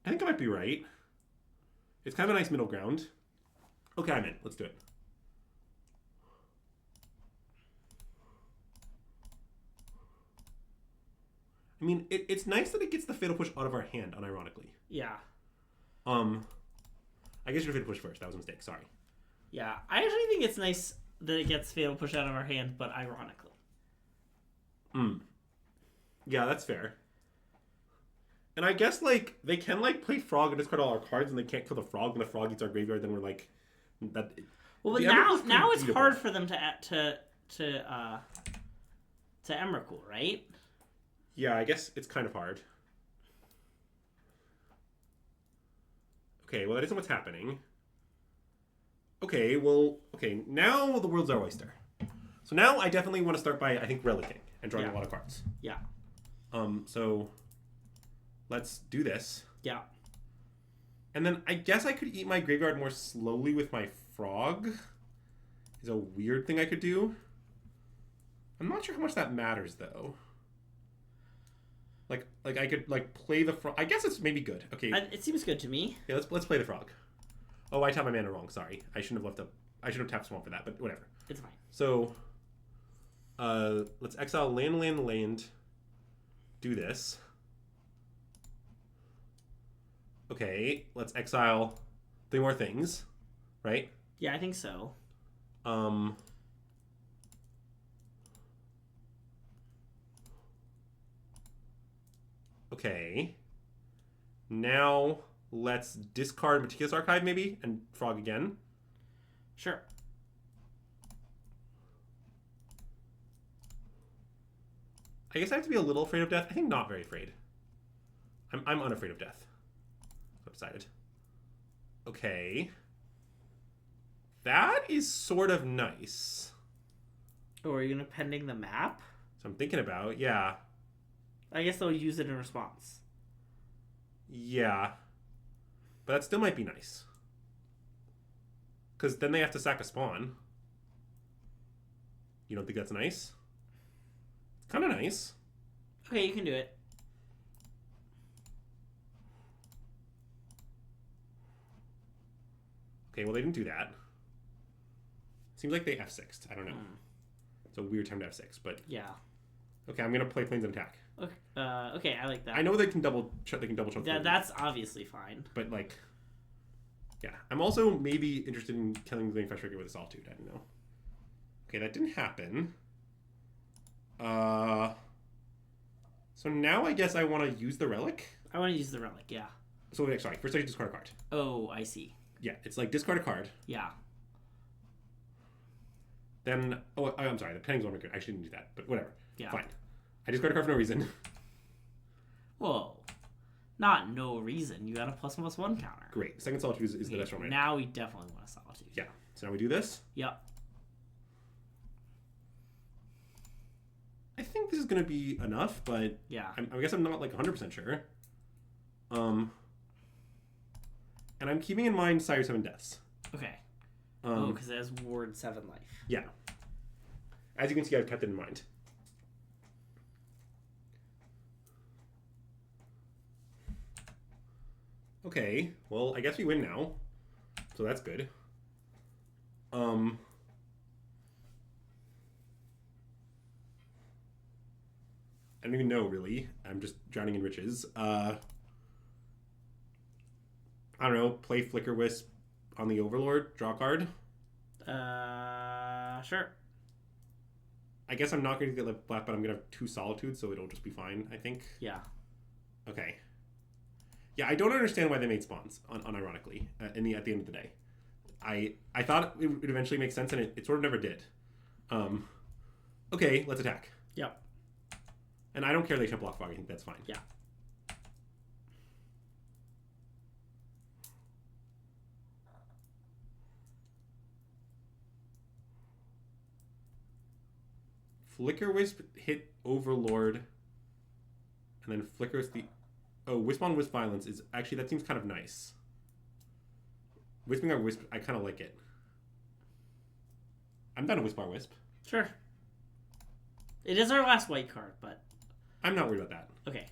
S2: I think I might be right. It's kind of a nice middle ground. Okay, I'm in. Let's do it. I mean, it's nice that it gets the Fatal Push out of our hand, unironically.
S1: Yeah.
S2: I guess you're Fatal Push first. That was a mistake. Sorry.
S1: Yeah. I actually think it's nice that it gets Fatal Push out of our hand, but ironically.
S2: Yeah, that's fair. And I guess, like, they can, like, play Frog and discard all our cards, and they can't kill the Frog, and the Frog eats our graveyard, then we're like... that.
S1: Well, but now it's hard for them to Emrakul, right?
S2: Yeah, I guess it's kind of hard. Okay, well, that isn't what's happening. Okay, well, okay, now the world's our oyster. So now I definitely want to start by, I think, relicking and drawing a lot of cards.
S1: Yeah.
S2: So let's do this.
S1: Yeah.
S2: And then I guess I could eat my graveyard more slowly with my Frog. Is a weird thing I could do. I'm not sure how much that matters, though. Like I could like play the Frog. I guess it's maybe good. Okay.
S1: It seems good to me.
S2: Yeah, let's play the Frog. Oh, I tapped my mana wrong. Sorry, I shouldn't have tapped Swamp for that. But whatever.
S1: It's fine.
S2: So, let's exile land. Do this. Okay, let's exile 3 more things, right?
S1: Yeah, I think so.
S2: Okay. Now let's discard Meticulous Archive maybe and Frog again.
S1: Sure.
S2: I guess I have to be a little afraid of death. I think not very afraid. I'm unafraid of death. I've decided. Okay. That is sort of nice.
S1: Oh, are you gonna pending the map?
S2: So I'm thinking about, yeah.
S1: I guess they'll use it in response.
S2: Yeah. But that still might be nice. Because then they have to sack a spawn. You don't think that's nice? It's kind of nice.
S1: Okay, you can do it.
S2: Okay, well, they didn't do that. Seems like they F6'd. I don't know. It's a weird time to F6, but...
S1: Yeah.
S2: Okay, I'm going to play Plains and Attack.
S1: Okay, okay, I like that.
S2: I know they can double choke.
S1: That's obviously fine.
S2: But, like... Yeah. I'm also maybe interested in killing the Fresh Trigger with a Solitude. I don't know. Okay, that didn't happen. So now I guess I want to use the Relic.
S1: I want to use the Relic, yeah.
S2: So, wait, sorry. First I discard a card.
S1: Oh, I see.
S2: Yeah, it's like discard a card.
S1: Yeah.
S2: Then... Oh, I'm sorry. The Pending's one. I shouldn't do that, but whatever.
S1: Yeah.
S2: Fine. I discard a card for no reason.
S1: Whoa. Not no reason. You got a +1/+1 counter.
S2: Great. Second Solitude is the best one right now.
S1: Now we definitely want a Solitude.
S2: Yeah. So now we do this.
S1: Yep.
S2: I think this is going to be enough, but
S1: yeah.
S2: I guess I'm not like 100% sure. And I'm keeping in mind Sire 7 Deaths.
S1: Okay. Because it has Ward 7 life.
S2: Yeah. As you can see, I've kept it in mind. Okay, well, I guess we win now. So that's good. I don't even know, really. I'm just drowning in riches. I don't know, play Flicker Wisp on the Overlord, draw a card.
S1: Sure.
S2: I guess I'm not going to get left black, but I'm going to have 2 Solitudes, so it'll just be fine, I think.
S1: Yeah.
S2: Okay. Yeah, I don't understand why they made spawns, unironically, at the end of the day. I thought it would eventually make sense, and it sort of never did. Okay, let's attack.
S1: Yep.
S2: And I don't care they should block Frog, I think that's fine.
S1: Yeah.
S2: Flicker Wisp hit Overlord, and then Flicker Wisp the... Oh, Wisp on Wisp Violence is... Actually, that seems kind of nice. Wisping our Wisp, I kind of like it. I'm down to Wisp our Wisp.
S1: Sure. It is our last white card, but...
S2: I'm not worried about that.
S1: Okay.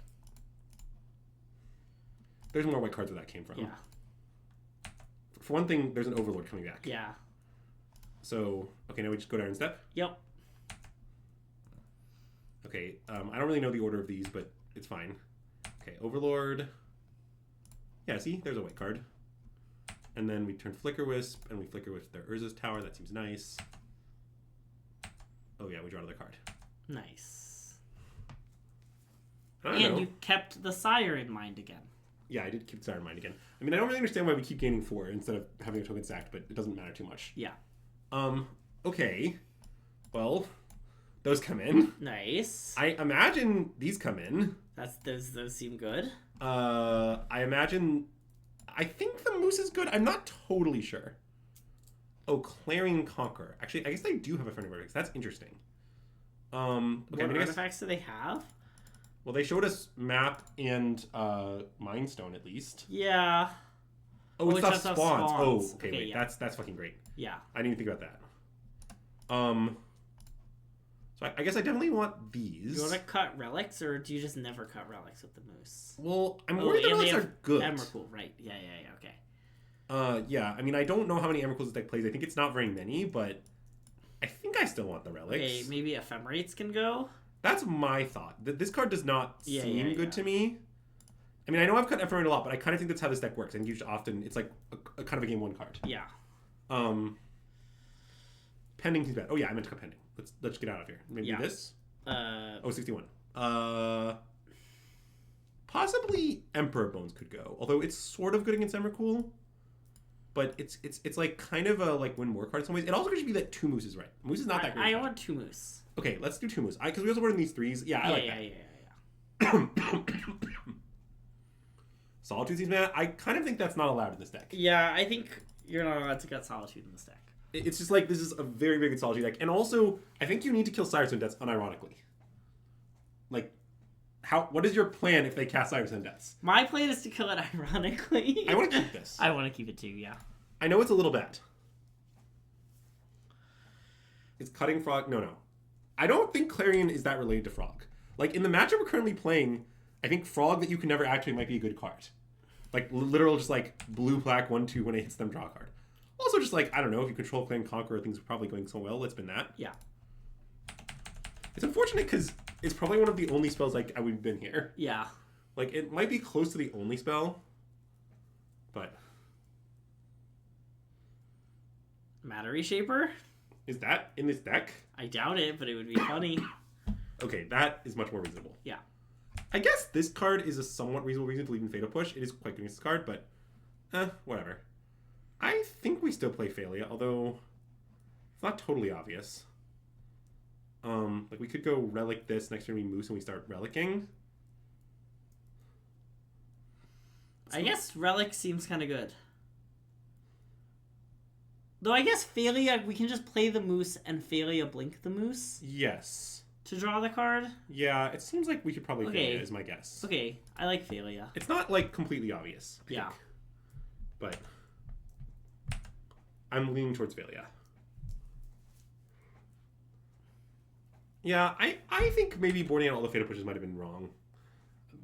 S2: There's more white cards where that came from.
S1: Yeah.
S2: For one thing, there's an Overlord coming back.
S1: Yeah.
S2: So, okay, now we just go to Iron Step.
S1: Yep.
S2: Okay, I don't really know the order of these, but it's fine. Okay, Overlord. Yeah, see? There's a white card. And then we turn Flicker Wisp, and we Flicker Wisp their Urza's Tower. That seems nice. Oh yeah, we draw another card.
S1: Nice.
S2: I don't
S1: And
S2: know.
S1: you kept the Sire in mind again.
S2: Yeah, I did keep Sire in mind again. I mean, I don't really understand why we keep gaining 4 instead of having a token sacked, but it doesn't matter too much.
S1: Yeah.
S2: Okay. Well, those come in.
S1: Nice.
S2: I imagine these come in.
S1: Those seem good.
S2: I think the Moose is good. I'm not totally sure. Oh, Clarion Conqueror. Actually, I guess they do have a friendly vertex. That's interesting. Okay,
S1: What artifacts do they have?
S2: Well, they showed us map and Mind Stone at least.
S1: Yeah.
S2: Oh, it's stuff
S1: just stuff
S2: spawns.
S1: spawns.
S2: Oh, okay,
S1: Okay,
S2: wait.
S1: yeah.
S2: That's fucking great.
S1: Yeah.
S2: I didn't even think about that. So I guess I definitely want these.
S1: Do you want to cut relics, or do you just never cut relics with the Moose?
S2: Well, I'm worried the
S1: and
S2: relics
S1: they
S2: are
S1: have
S2: good.
S1: Emrakul, right? Yeah, okay.
S2: Yeah. I mean, I don't know how many Emrakuls this deck plays. I think it's not very many, but I think I still want the relics.
S1: Okay, maybe Ephemerates can go.
S2: That's my thought. This card does not seem good
S1: yeah.
S2: to me. I mean, I know I've cut Ephemerate a lot, but I kind of think that's how this deck works. I think you should often, it's like a kind of a game 1 card.
S1: Yeah.
S2: Pending seems bad. Oh yeah, I meant to cut Pending. Let's get out of here. Maybe this. 61. Possibly Emperor Bones could go. Although it's sort of good against Emrakul. But it's like kind of a like win more card in some ways. It also could be that 2 Moose is right. Moose is not that great.
S1: I want 2 Moose.
S2: Okay, let's do 2 Moose. Because we also were in these 3s. Yeah, I like that.
S1: Yeah.
S2: Solitude seems bad. I kind of think that's not allowed in this deck.
S1: Yeah, I think you're not allowed to cut Solitude in this deck.
S2: It's just like, this is a very, very good Solitude deck. And also, I think you need to kill Cyrus Deaths unironically. Like, what is your plan if they cast Cyrus Deaths?
S1: My plan is to kill it ironically.
S2: I want to keep this.
S1: I want to keep it too, yeah.
S2: I know it's a little bad. It's cutting Frog. No. I don't think Clarion is that related to Frog. Like, in the matchup we're currently playing, I think Frog that you can never activate might be a good card. Like, literal just like blue-black 1/2 when it hits them, draw a card. Also just like, I don't know, if you control Clarion Conqueror, things are probably going so well. Let's spin that.
S1: Yeah.
S2: It's unfortunate because it's probably one of the only spells like we've been here.
S1: Yeah.
S2: Like, it might be close to the only spell, but...
S1: Matter Reshaper?
S2: Is that in this deck?
S1: I doubt it, but it would be funny.
S2: Okay, that is much more reasonable.
S1: Yeah.
S2: I guess this card is a somewhat reasonable reason to leave in Fatal Push. It is quite good against this card, but whatever. I think we still play Phalia, although it's not totally obvious. Like, we could go Relic this, next turn we Moose and we start Relicking.
S1: I guess Relic seems kind of good. Though I guess Phalia, we can just play the Moose and Phalia Blink the Moose
S2: Yes.
S1: to draw the card.
S2: Yeah, it seems like we should probably
S1: Okay.
S2: Phalia is my guess.
S1: Okay, I like Phalia.
S2: It's not, like, completely obvious. I
S1: Yeah.
S2: think. But I'm leaning towards Phalia. Yeah, I think maybe boarding out all the Fatal Pushes might have been wrong.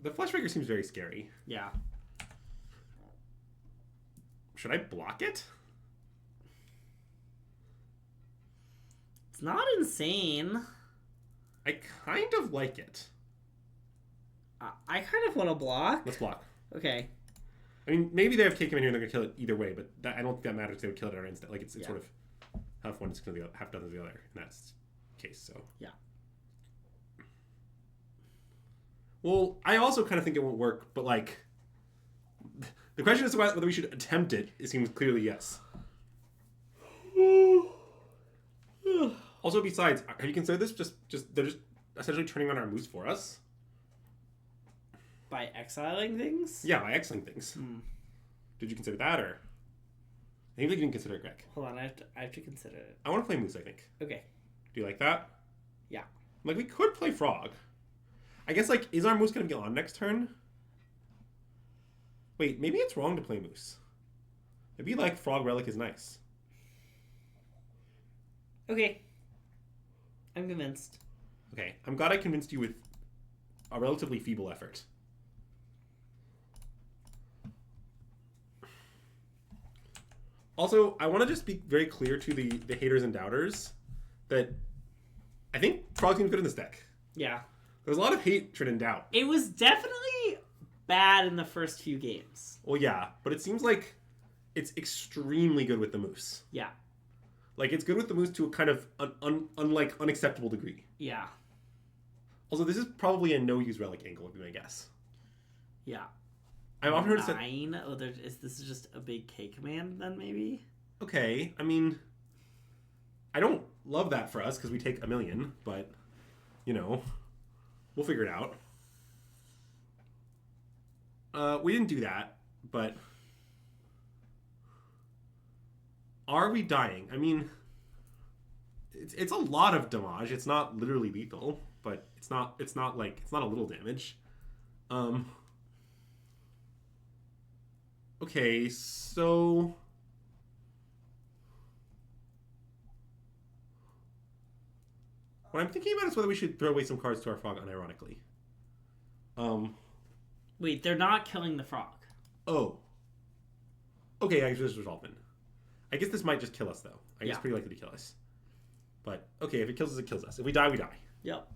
S2: The Fleshbreaker seems very scary.
S1: Yeah.
S2: Should I block it?
S1: It's not insane.
S2: I kind of like it.
S1: I kind of want to block.
S2: Let's block.
S1: Okay.
S2: I mean, maybe they have Cake in here and they're going to kill it either way, but I don't think that matters. They would kill it at our instant. Like, it's sort of half one is going to be half done the other in that case, so.
S1: Yeah.
S2: Well, I also kind of think it won't work, but, like, the question is whether we should attempt it. It seems clearly yes. Also, besides, have you considered this? They're just essentially turning on our Moose for us.
S1: By exiling things?
S2: Yeah, by exiling things. Did you consider that, or? I think you didn't consider it, Greg.
S1: Hold on, I have to consider it.
S2: I want to play Moose, I think.
S1: Okay.
S2: Do you like that?
S1: Yeah.
S2: Like, we could play Frog. I guess, like, is our Moose going to be on next turn? Wait, maybe it's wrong to play Moose. Maybe like Frog Relic is nice.
S1: Okay. I'm convinced.
S2: Okay, I'm glad I convinced you with a relatively feeble effort. Also, I want to just be very clear to the haters and doubters that I think Frog seems good in this deck.
S1: Yeah.
S2: There's a lot of hatred and doubt.
S1: It was definitely bad in the first few games.
S2: Well, yeah, but it seems like it's extremely good with the Moose.
S1: Yeah.
S2: Like, it's good with the Moose to a kind of unacceptable degree.
S1: Yeah.
S2: Also, this is probably a no-use Relic angle, would be my guess.
S1: Yeah.
S2: I've often heard it said...
S1: 9? Oh, this is just a big K command, then, maybe?
S2: Okay, I mean... I don't love that for us, because we take 1,000,000, but, you know, we'll figure it out. We didn't do that, but... Are we dying? I mean... It's a lot of damage. It's not literally lethal, but it's not a little damage. Okay, so what I'm thinking about is whether we should throw away some cards to our frog unironically.
S1: Wait, they're not killing the frog.
S2: Oh. Okay, I just resolved it. I guess this might just kill us though. I guess it's pretty likely to kill us. But okay, if it kills us, it kills us. If we die, we die.
S1: Yep.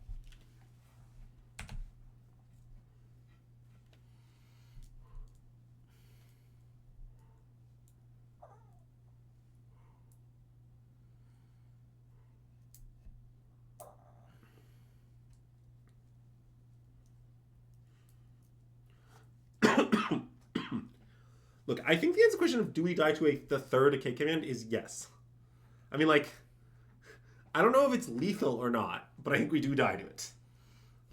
S2: Look, I think the answer question of do we die to the third K command is yes. I mean, like, I don't know if it's lethal or not, but I think we do die to it.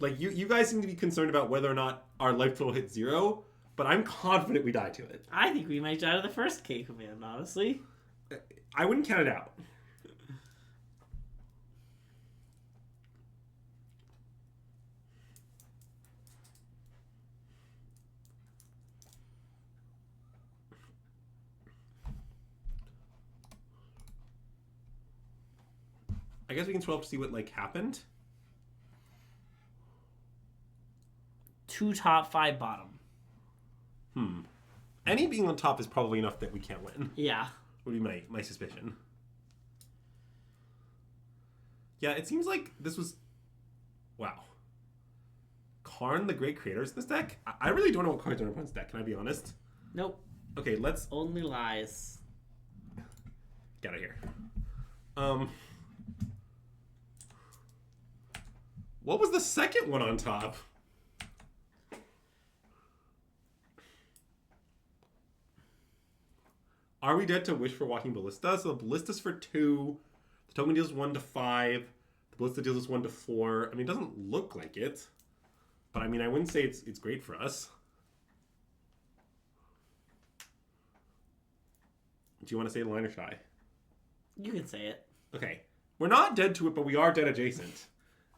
S2: Like, you guys seem to be concerned about whether or not our life total hits 0, but I'm confident we die to it.
S1: I think we might die to the first K command, honestly.
S2: I wouldn't count it out. I guess we can swap to see what, like, happened.
S1: 2 top, 5 bottom.
S2: Any being on top is probably enough that we can't win.
S1: Yeah.
S2: Would be my suspicion. Yeah, it seems like this was... Wow. Karn, the Great Creators in this deck? I really don't know what cards are in opponent's deck, can I be honest?
S1: Nope.
S2: Okay, let's...
S1: Only lies.
S2: Get out of here. What was the second one on top? Are we dead to Wish for Walking Ballista? So the Ballista's for 2. The token deals 1 to 5. The Ballista deals us 1 to 4. I mean, it doesn't look like it. But I mean, I wouldn't say it's great for us. Do you want to say the line or should I?
S1: You can say it.
S2: Okay. We're not dead to it, but we are dead adjacent.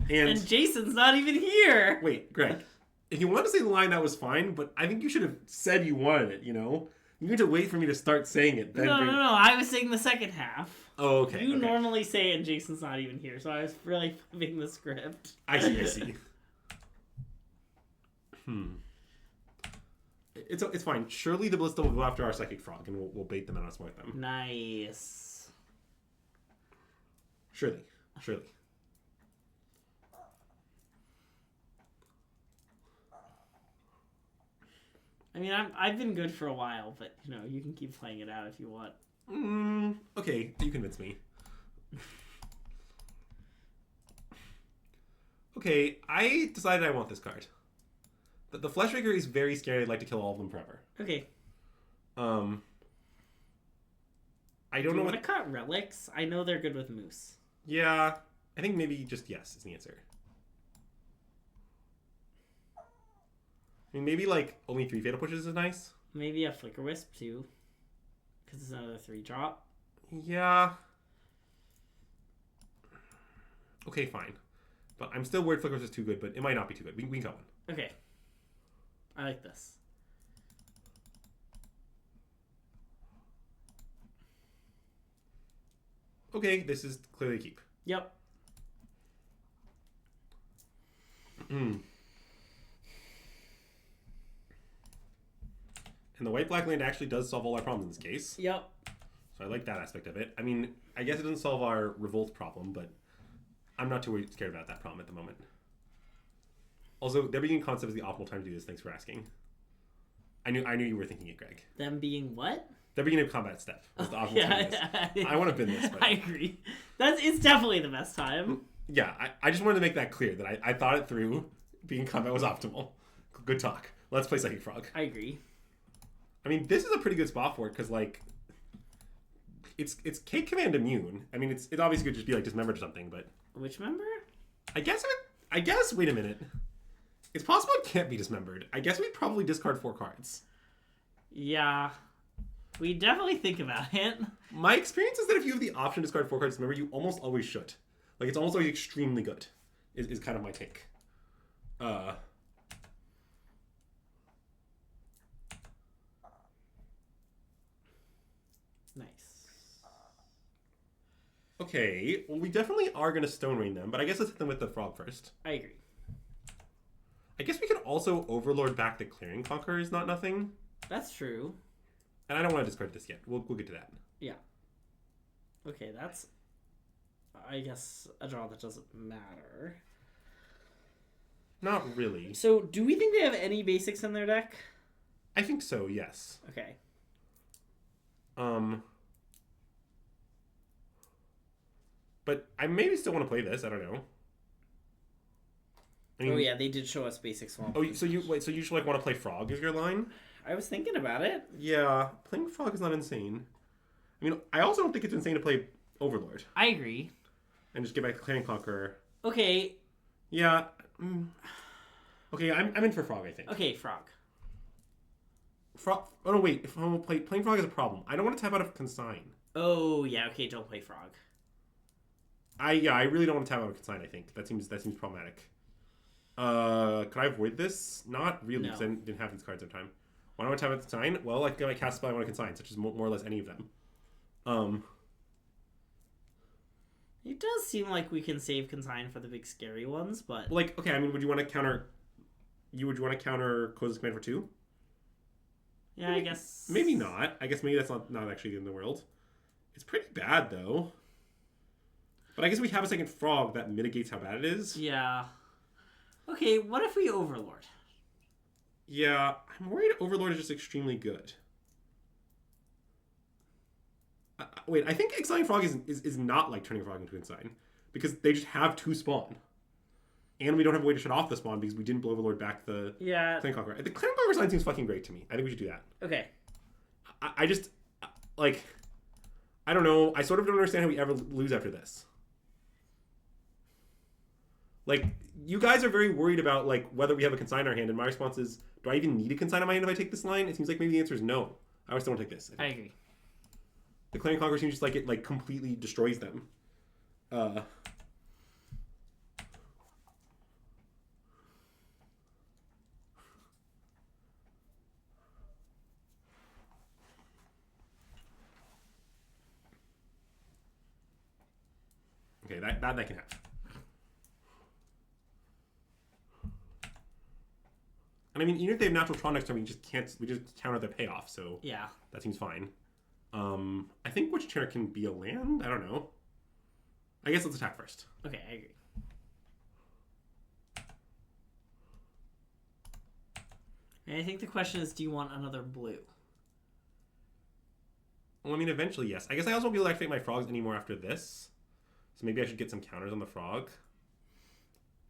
S1: And Jason's not even here.
S2: Wait, Greg. If you wanted to say the line, that was fine, but I think you should have said you wanted it, you know? You need to wait for me to start saying it. Then
S1: No. I was saying the second half.
S2: Oh, okay.
S1: You normally say it and Jason's not even here, so I was really flipping the script.
S2: I see. It's fine. Surely the Ballista will go after our Psychic Frog, and we'll bait them and outsmart them.
S1: Nice.
S2: Surely.
S1: I mean, I've been good for a while, but, you know, you can keep playing it out if you want.
S2: Okay, you convince me. Okay, I decided I want this card. The Fleshraker is very scary. I'd like to kill all of them forever.
S1: Okay.
S2: I don't know
S1: Do you
S2: what...
S1: want to cut relics? I know they're good with moose.
S2: Yeah, I think maybe just yes is the answer. I mean, maybe, like, only 3 Fatal Pushes is nice.
S1: Maybe a Flicker Wisp, too. Because it's another 3-drop.
S2: Yeah. Okay, fine. But I'm still worried Flicker Wisp is too good, but it might not be too good. We can cut one.
S1: Okay. I like this.
S2: Okay, this is clearly a keep.
S1: Yep.
S2: And the white-black land actually does solve all our problems in this case.
S1: Yep.
S2: So I like that aspect of it. I mean, I guess it doesn't solve our revolt problem, but I'm not too scared about that problem at the moment. Also, there being concept is the optimal time to do this. Thanks for asking. I knew you were thinking it, Greg.
S1: Them being what?
S2: The beginning of combat step was the optimal time to do this. I want to bin this. But
S1: I agree. It's definitely the best time.
S2: Yeah, I just wanted to make that clear that I thought it through. Being combat was optimal. Good talk. Let's play Psychic Frog.
S1: I agree.
S2: I mean, this is a pretty good spot for it because like, it's K command immune. I mean, it obviously could just be like dismembered or something, but
S1: Which member?
S2: I guess wait a minute. It's possible it can't be dismembered. I guess we'd probably discard 4 cards.
S1: Yeah. We definitely think about it.
S2: My experience is that if you have the option to discard 4 cards dismembered, you almost always should. Like, it's almost always extremely good, is kind of my take.
S1: Nice.
S2: Okay, well, we definitely are going to Stone Rain them, but I guess let's hit them with the Frog first.
S1: I agree.
S2: I guess we could also Overlord back the Clearing Conqueror is not nothing.
S1: That's true.
S2: And I don't want to discard this yet. We'll get to that.
S1: Yeah. Okay, that's, I guess, a draw that doesn't matter.
S2: Not really.
S1: So, do we think they have any basics in their deck?
S2: I think so, yes.
S1: Okay.
S2: But I maybe still want to play this. I don't know. I mean,
S1: Oh yeah, they did show us basic swamp.
S2: Oh, so you should like want to play Frog as your line?
S1: I was thinking about it.
S2: Yeah, playing Frog is not insane. I mean, I also don't think it's insane to play Overlord
S1: I agree.
S2: and just get back to Clearing Conqueror.
S1: Okay.
S2: Yeah. Okay, I'm in for Frog. I think.
S1: Okay, Frog.
S2: Frog. Oh no, wait. If I'm playing Frog is a problem. I don't want to tap out of Consign.
S1: Oh yeah. Okay, don't play Frog.
S2: I really don't want to tap out of Consign. I think that seems problematic. Could I avoid this? Not really, because I didn't have these cards at the time. Why don't I tap out Consign? Well, I can cast a spell I want to Consign, such as more or less any of them.
S1: It does seem like we can save Consign for the big scary ones, but
S2: Like, okay, I mean, would you want to counter? Would you want to counter Close Command for 2?
S1: yeah,
S2: Maybe,
S1: I guess
S2: maybe not. I guess maybe that's not actually in the world. It's pretty bad though. But I guess we have a second Frog that mitigates how bad it is.
S1: Yeah. Okay, what if we Overlord?
S2: Yeah, I'm worried Overlord is just extremely good. Wait, I think Exiling Frog is not like turning a Frog into Consign, because they just have 2 spawn. And we don't have a way to shut off the spawn because we didn't blow Overlord back the Clearing Conqueror. The Clearing Conqueror sign seems fucking great to me. I think we should do that.
S1: Okay.
S2: I just, like, I don't know. I sort of don't understand how we ever lose after this. Like, you guys are very worried about, like, whether we have a Consign in our hand, and my response is, do I even need a Consign in my hand if I take this line? It seems like maybe the answer is no. I always don't want to take this.
S1: I agree.
S2: The Clearing Conqueror seems just like it, like, completely destroys them. Okay, that I can have. And I mean, even if they have natural Tron next turn, we just counter their payoff, so
S1: Yeah.
S2: that seems fine. I think which chair can be a land? I don't know. I guess let's attack first.
S1: Okay, I agree. And I think the question is, do you want another blue?
S2: Well, I mean, eventually, yes. I guess I also won't be able to activate my frogs anymore after this. So maybe I should get some counters on the frog.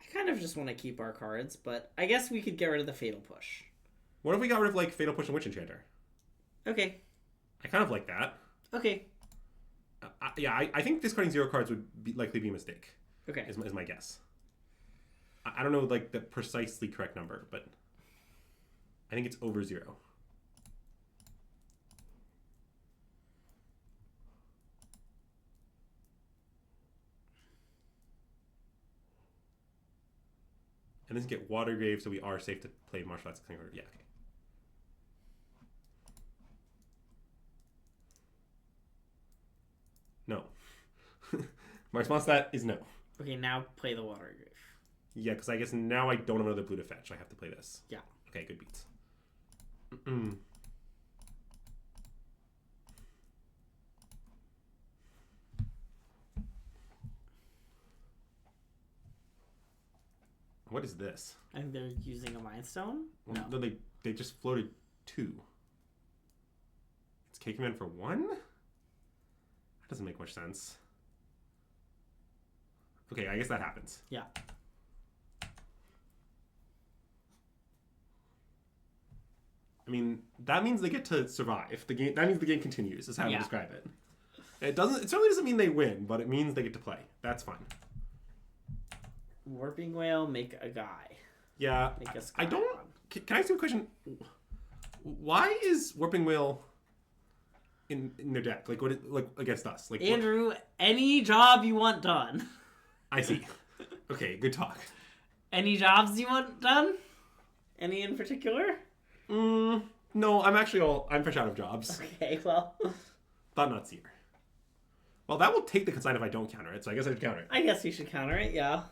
S1: I kind of just want to keep our cards, but I guess we could get rid of the Fatal Push.
S2: What if we got rid of, like, Fatal Push and Witch Enchanter?
S1: Okay.
S2: I kind of like that.
S1: Okay.
S2: I think discarding 0 cards would likely be a mistake.
S1: Okay.
S2: Is my guess. I don't know, like, the precisely correct number, but I think it's over 0. And then get Watergrave, so we are safe to play Martial Arts. Yeah, okay. No. My response to that is no.
S1: Okay, now play the water grave.
S2: Yeah, because I guess now I don't have another blue to fetch. I have to play this.
S1: Yeah.
S2: Okay, good beats. What is this?
S1: I think they're using a Mind Stone?
S2: No, they just floated 2. It's Cake Man for 1? That doesn't make much sense. Okay, I guess that happens.
S1: Yeah.
S2: I mean, that means they get to survive. The game. That means the game continues, is how I describe it. It certainly doesn't mean they win, but it means they get to play. That's fine.
S1: Warping Whale, make a guy.
S2: Yeah.
S1: Make a
S2: I don't... Can I ask you a question? Why is Warping Whale in their deck? Like, what? Like, against us? Like,
S1: Andrew, any job you want done.
S2: I see. Okay, good talk.
S1: Any jobs you want done? Any in particular?
S2: No, I'm fresh out of jobs.
S1: Okay, well.
S2: Thought not seer. Well, that will take the consign if I don't counter it, so I guess I should counter it.
S1: I guess you should counter it, yeah.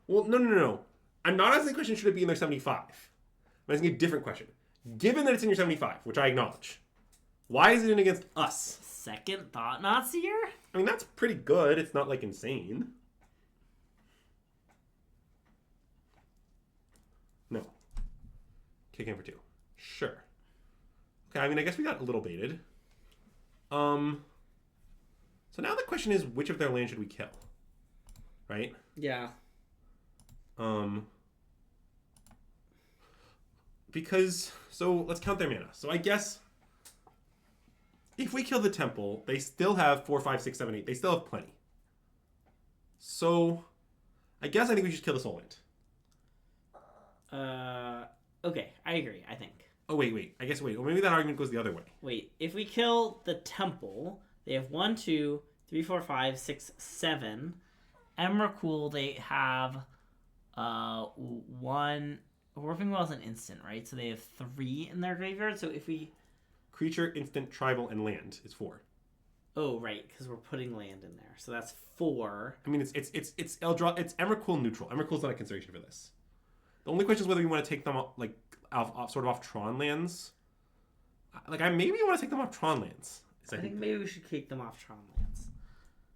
S2: Well, no. I'm not asking the question, should it be in their 75? I'm asking a different question. Given that it's in your 75, which I acknowledge, why is it in against us?
S1: Second thought, not seer?
S2: I mean, that's pretty good. It's not, like, insane. No. Kick in for 2. Sure. Okay, I mean, I guess we got a little baited. So now the question is, which of their land should we kill? Right?
S1: Yeah.
S2: Because, so let's count their mana. So I guess if we kill the temple, they still have 4, 5, 6, 7, 8. They still have plenty. So I guess I think we should kill the Soul Land.
S1: Okay, I agree, I think.
S2: Oh, wait. I guess, well, maybe that argument goes the other way.
S1: Wait, if we kill the temple, they have 1, 2, 3, 4, 5, 6, 7. Emrakul, they have 1. Warping Well is an instant, right? So they have 3 in their graveyard. So if we...
S2: Creature, instant, tribal, and land is 4.
S1: Oh, right, because we're putting land in there. So that's 4.
S2: I mean, it's Emrakul neutral. Emrakul's not a consideration for this. The only question is whether we want to take them like off Tron lands. Like, I maybe want to take them off Tron lands.
S1: I think maybe we should kick them off Tron lands.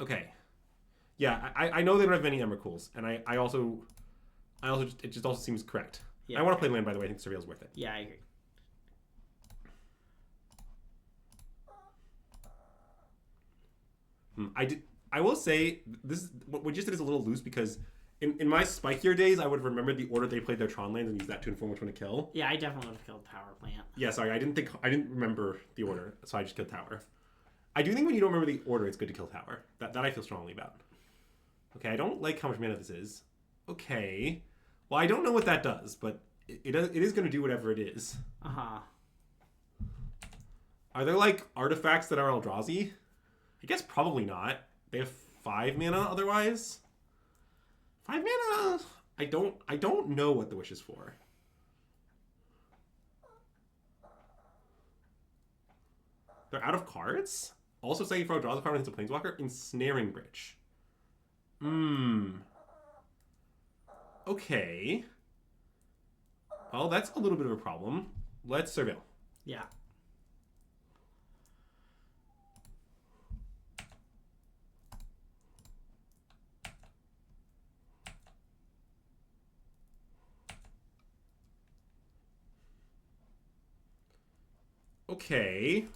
S2: Okay. Yeah, I know they don't have many Emrakuls, and I also it just also seems correct. Yeah, I want to play land, by the way. I think Surveil's worth it.
S1: Yeah, I agree.
S2: I will say this. What we just did is a little loose because in my spikier days, I would have remembered the order they played their Tron lands and used that to inform which one to kill.
S1: Yeah, I definitely would have killed Power Plant.
S2: Yeah, sorry, I didn't remember the order, so I just killed Tower. I do think when you don't remember the order, it's good to kill Tower. That I feel strongly about. Okay, I don't like how much mana this is. Okay, well, I don't know what that does, but it is going to do whatever it is. Are there like artifacts that are Eldrazi? I guess probably not. They have 5 mana otherwise. 5 mana. I don't know what the wish is for. They're out of cards. Also saying for draws a card into Planeswalker. Ensnaring Bridge. Okay. Well, that's a little bit of a problem. Let's surveil.
S1: Yeah.
S2: Okay.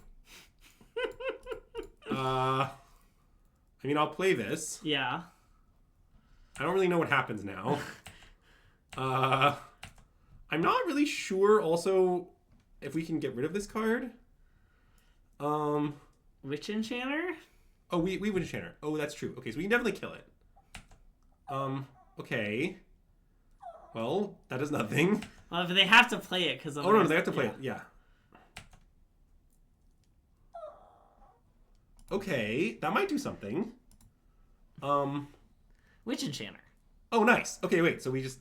S2: I mean, I'll play this.
S1: Yeah.
S2: I don't really know what happens now. I'm not really sure also if we can get rid of this card.
S1: Witch Enchanter?
S2: Oh, we Witch Enchanter. Oh, that's true. Okay, so we can definitely kill it. Okay. Well, that does nothing.
S1: Well, but they have to play it because...
S2: Oh, no, they have to play it. Yeah. Okay, that might do something.
S1: Witch Enchanter.
S2: Oh, nice. Okay, wait. So we just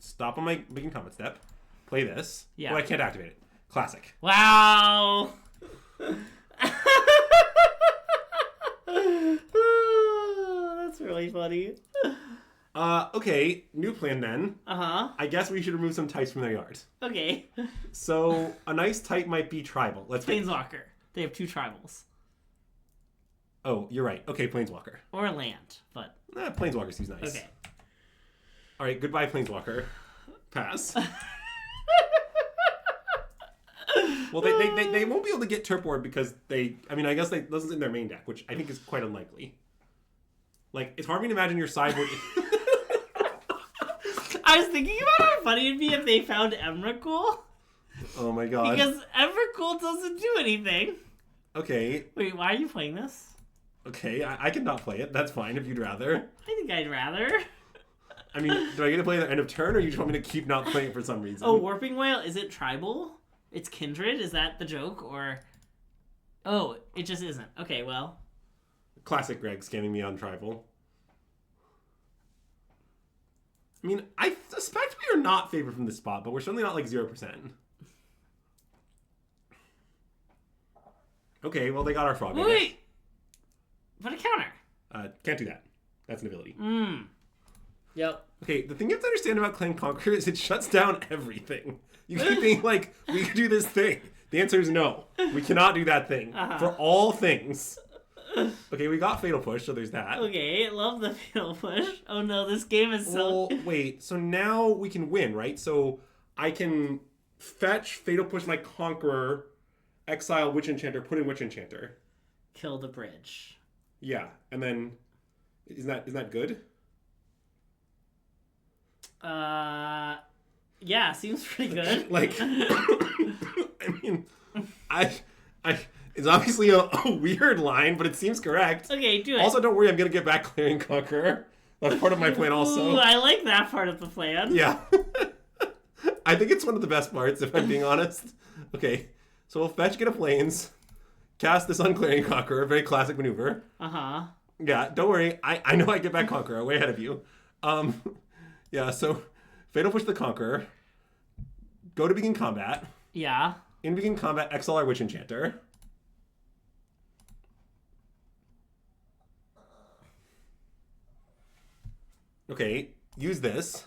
S2: stop on my making combat step, play this.
S1: Yeah.
S2: Oh, I can't activate it. Classic.
S1: Wow. That's really funny.
S2: Okay, new plan then.
S1: Uh-huh.
S2: I guess we should remove some types from their yard.
S1: Okay.
S2: So, a nice type might be tribal. Let's get...
S1: Planeswalker. They have 2 tribals.
S2: Oh, you're right. Okay, Planeswalker.
S1: Or land, but...
S2: Planeswalker seems nice.
S1: Okay.
S2: Alright, goodbye, Planeswalker. Pass. Well, they won't be able to get Turp Orb because they... I mean, I guess this is in their main deck, which I think is quite unlikely. Like, it's hard for me to imagine your sideboard...
S1: I was thinking about how funny it'd be if they found Emrakul.
S2: Oh my god.
S1: Because Emrakul doesn't do anything.
S2: Okay.
S1: Wait, why are you playing this?
S2: Okay, I can not play it. That's fine if you'd rather.
S1: I think I'd rather.
S2: I mean, do I get to play at the end of turn, or you just want me to keep not playing it for some reason?
S1: Oh, Warping Whale, is it tribal? It's Kindred? Is that the joke? Or... Oh, it just isn't. Okay, well...
S2: Classic Greg scamming me on tribal. I mean, I suspect we are not favored from this spot, but we're certainly not like 0%. Okay, well, they got our frog.
S1: Wait! Put a counter.
S2: Can't do that. That's an ability.
S1: Yep.
S2: Okay, the thing you have to understand about Clan Conquer is it shuts down everything. You keep being like, we could do this thing. The answer is no. We cannot do that thing. For all things. Okay, we got Fatal Push, so there's that.
S1: Okay, love the Fatal Push. Oh no, this game is so...
S2: Well, wait, so now we can win, right? So I can fetch, Fatal Push my Conqueror, exile Witch Enchanter, put in Witch Enchanter.
S1: Kill the bridge.
S2: Yeah, and then... Isn't that good?
S1: Yeah, seems pretty good.
S2: Like, I mean, it's obviously a weird line, but it seems correct.
S1: Okay, do it.
S2: Also, don't worry, I'm gonna get back Clearing Conqueror. That's part of my plan also.
S1: Ooh, I like that part of the plan.
S2: Yeah. I think it's one of the best parts, if I'm being honest. Okay, so we'll fetch, get a Plains, cast this on Clearing Conqueror, very classic maneuver.
S1: Uh-huh.
S2: Yeah, don't worry, I know I get back Conqueror, way ahead of you. Yeah, so Fatal Push the Conqueror, go to begin combat.
S1: Yeah.
S2: In begin combat, exile our Witch Enchanter. Okay, use this.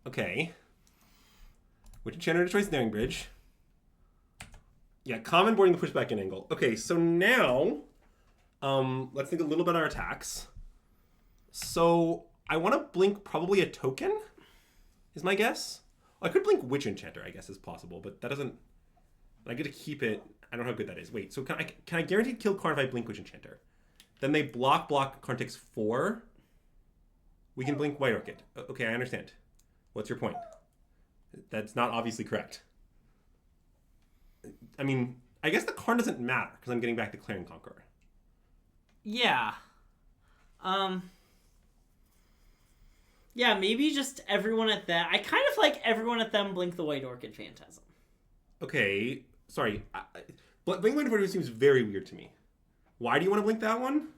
S2: Okay. Witch Enchanter destroys Snaring Bridge. Yeah, common boarding the pushback in angle. Okay, so now, let's think a little bit on our attacks. So, I want to blink probably a token, is my guess. Well, I could blink Witch Enchanter, I guess, is possible, but that doesn't... I get to keep it... I don't know how good that is. Wait, so can I guarantee kill card if I blink Witch Enchanter? Then they block, card takes 4. We can blink White Orchid. Okay, I understand. What's your point? That's not obviously correct. I mean, I guess the card doesn't matter, because I'm getting back to Clearing Conqueror.
S1: Yeah. Yeah, maybe just everyone at that. I kind of like everyone at them blink the White Orchid Phantasm.
S2: Okay, sorry. Blink White Orchid seems very weird to me. Why do you want to blink that one?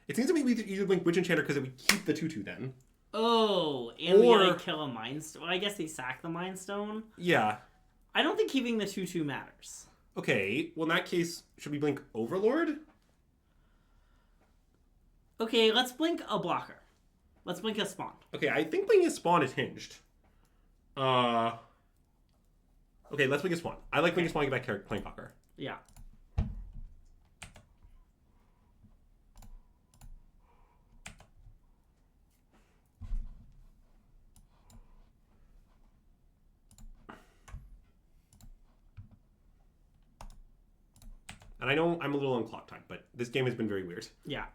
S2: It seems to me we either blink Witch Enchanter because it would keep the 2/2 then.
S1: Oh, and we gotta kill a Mind Stone. Well, I guess they sack the Mind Stone.
S2: Yeah.
S1: I don't think keeping the 2/2 matters.
S2: Okay, well in that case, should we blink Overlord?
S1: Okay, let's blink a blocker. Let's blink a spawn.
S2: Okay, I think blinking a spawn is hinged. Okay, let's blink a spawn. I like blinking a spawn and get back Clearing Conqueror.
S1: Yeah.
S2: And I know I'm a little on clock time, but this game has been very weird.
S1: Yeah.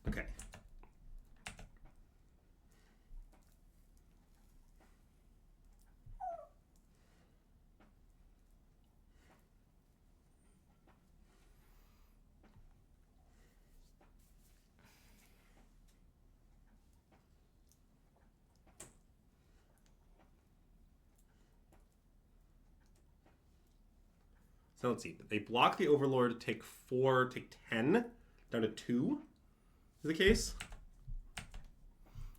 S2: Okay. So let's see. They block the Overlord, take 4, take 10, down to 2. Is the case?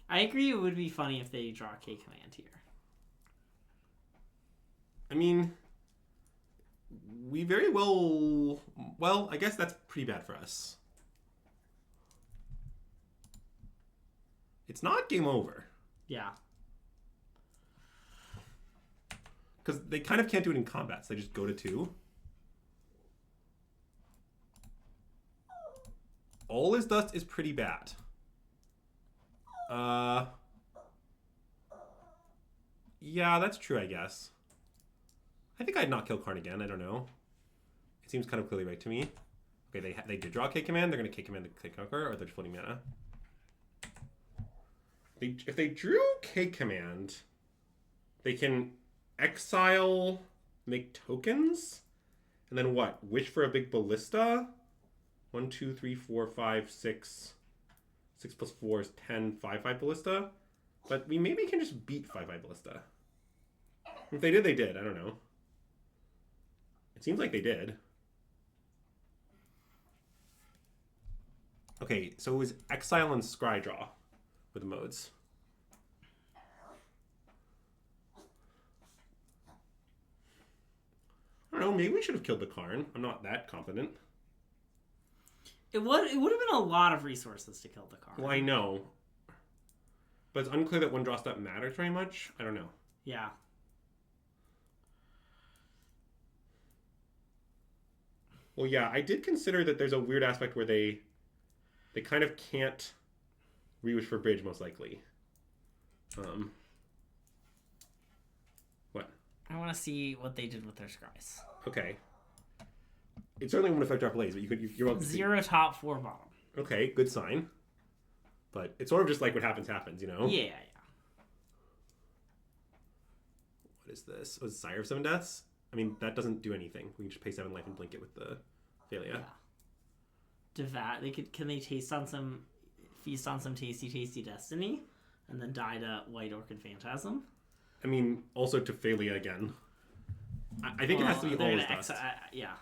S1: I agree it would be funny if they draw K command here.
S2: I mean, we very well... Well, I guess that's pretty bad for us. It's not game over.
S1: Yeah.
S2: Because they kind of can't do it in combat, so they just go to 2. All his dust is pretty bad. Yeah, that's true, I guess. I think I'd not kill Karn again. I don't know. It seems kind of clearly right to me. Okay, they did draw K command. They're going to K command the K Conqueror, or they're just floating mana. If they drew K command, they can exile, make tokens, and then what? Wish for a big ballista? 1, 2, 3, 4, 5, 6. 6 plus 4 is 10, 5, ballista. But we maybe can just beat 5, ballista. If they did, they did. I don't know. It seems like they did. Okay, so it was exile and scry draw with the modes. I don't know, maybe we should have killed the Karn. I'm not that confident.
S1: It would have been a lot of resources to kill the Karn.
S2: Well, I know. But it's unclear that one draw step matters very much. I don't know.
S1: Yeah.
S2: Well, yeah, I did consider that there's a weird aspect where they kind of can't re-wish for bridge, most likely. What?
S1: I want to see what they did with their scries.
S2: Okay. It certainly won't affect our plays, but you're welcome to see.
S1: 0 top, 4 bottom.
S2: Okay, good sign. But it's sort of just like what happens, you know?
S1: Yeah.
S2: What is this? Oh, Sire of 7 Deaths? I mean, that doesn't do anything. We can just pay 7 life and blink it with the Thalia.
S1: Yeah. Can they feast on some tasty destiny, and then die to White Orchid Phantasm?
S2: I mean, also to Thalia again. I think it has to be all his dust.
S1: Yeah.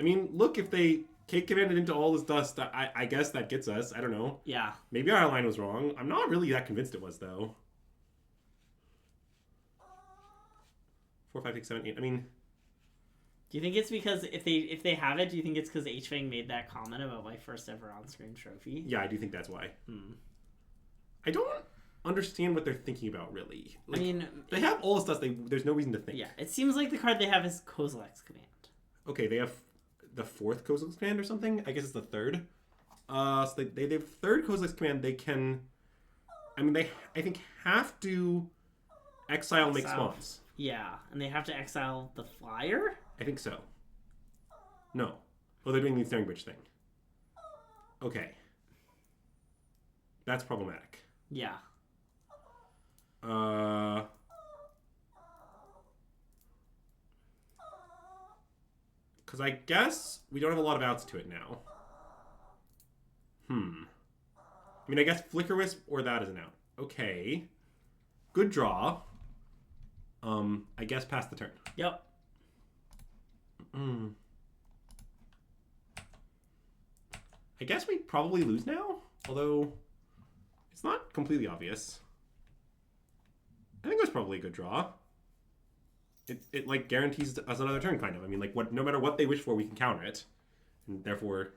S2: I mean, look, if they commanded into all his dust, I guess that gets us. I don't know.
S1: Yeah.
S2: Maybe our line was wrong. I'm not really that convinced it was, though. 4, 5, 6, 7, 8. I mean...
S1: Do you think it's because if they have it, do you think it's because H-Fang made that comment about my first ever on-screen trophy?
S2: Yeah, I do think that's why. I don't understand what they're thinking about, really. Like, I mean... They have all this stuff, there's no reason to think.
S1: Yeah, it seems like the card they have is Kozilek's Command.
S2: Okay, they have the 4th Kozilek's Command or something? I guess it's the 3rd. So they have 3rd Kozilek's Command. They can... I mean, they, I think, have to exile make spawns.
S1: Yeah, and they have to exile the flyer?
S2: I think so. No. Well, they're doing the Ensnaring Bridge thing. Okay. That's problematic.
S1: Yeah.
S2: Because I guess we don't have a lot of outs to it now. I mean, I guess Flicker Wisp or that is an out. Okay. Good draw. I guess pass the turn.
S1: Yep.
S2: I guess we probably lose now, although it's not completely obvious. I think it was probably a good draw. It like guarantees us another turn, kind of. I mean, like no matter what they wish for, we can counter it, and therefore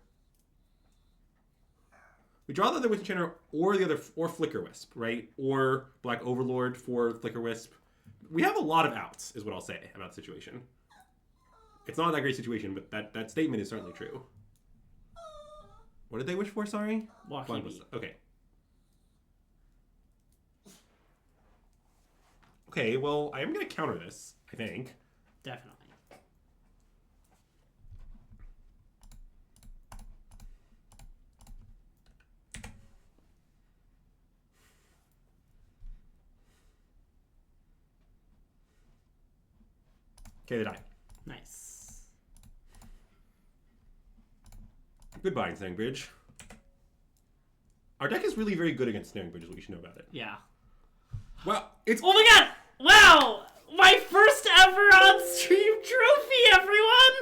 S2: we draw the other Wisp Enchanter or Flicker Wisp, right? Or Black Overlord for Flicker Wisp. We have a lot of outs, is what I'll say about the situation. It's not that great situation, but that statement is certainly true. What did they wish for, sorry?
S1: Walking.
S2: Okay. Okay, well, I am going to counter this, I think.
S1: Definitely.
S2: Okay, they die.
S1: Nice.
S2: Goodbye, Ensnaring Bridge. Our deck is really very good against Ensnaring Bridge, is what you should know about it.
S1: Yeah.
S2: Well, it's...
S1: Oh my god! Wow! Wow! My first ever on-stream trophy, everyone!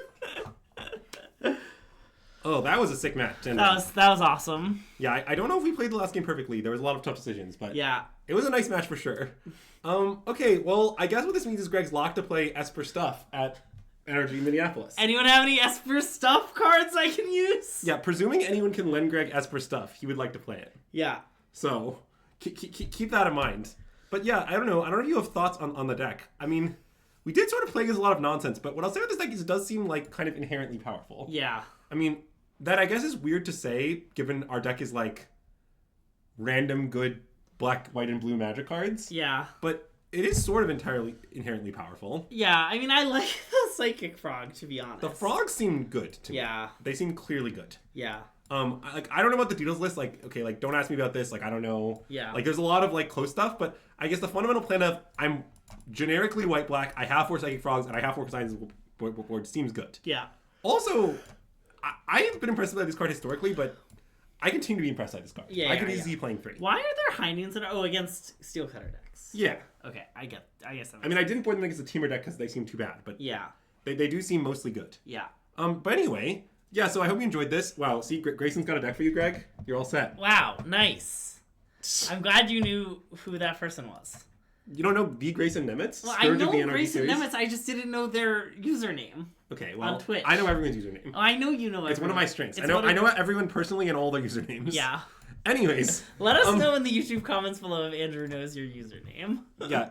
S2: Oh, that was a sick match.
S1: That was awesome.
S2: Yeah, I don't know if we played the last game perfectly. There was a lot of tough decisions, but
S1: yeah,
S2: it was a nice match for sure. Okay, well, I guess what this means is Greg's locked to play Esper Stuff at Energy Minneapolis.
S1: Anyone have any Esper Stuff cards I can use?
S2: Yeah, presuming anyone can lend Greg Esper Stuff, he would like to play it.
S1: Yeah.
S2: So, keep that in mind. But yeah, I don't know if you have thoughts on the deck. I mean, we did sort of play against a lot of nonsense, but what I'll say with this deck is it does seem like kind of inherently powerful.
S1: Yeah.
S2: I mean, that I guess is weird to say, given our deck is like random good black, white, and blue magic cards.
S1: Yeah.
S2: But it is sort of inherently powerful.
S1: Yeah, I mean, I like the Psychic Frog, to be honest.
S2: The frogs seem good to me.
S1: Yeah.
S2: They seem clearly good.
S1: Yeah.
S2: I don't know about the details list. Like, okay, like, don't ask me about this. Like, I don't know.
S1: Yeah.
S2: Like, there's a lot of, like, close stuff, but I guess the fundamental plan of I'm generically white-black, I have 4 Psychic Frogs, and I have 4 Consigns board seems good.
S1: Yeah.
S2: Also, I've been impressed by this card historically, but I continue to be impressed by this card.
S1: Yeah,
S2: I could easily see playing 3.
S1: Why are there Heinings against Steel Cutter decks?
S2: Yeah.
S1: Okay, I guess that makes
S2: I mean, I didn't board them against the Teamer deck because they seem too bad, but
S1: yeah.
S2: They do seem mostly good.
S1: Yeah.
S2: But anyway, yeah, so I hope you enjoyed this. Wow, see, Grayson's got a deck for you, Greg. You're all set.
S1: Wow, nice. I'm glad you knew who that person was.
S2: You don't know the Grayson Nemitz?
S1: Well, I know Grayson Nemitz, I just didn't know their username.
S2: Okay, well,
S1: on Twitch.
S2: I know everyone's username.
S1: Oh, I know you know everyone.
S2: It's one of my strengths. I know everyone personally and all their usernames.
S1: Yeah.
S2: Anyways.
S1: Let us know in the YouTube comments below if Andrew knows your username.
S2: Yeah.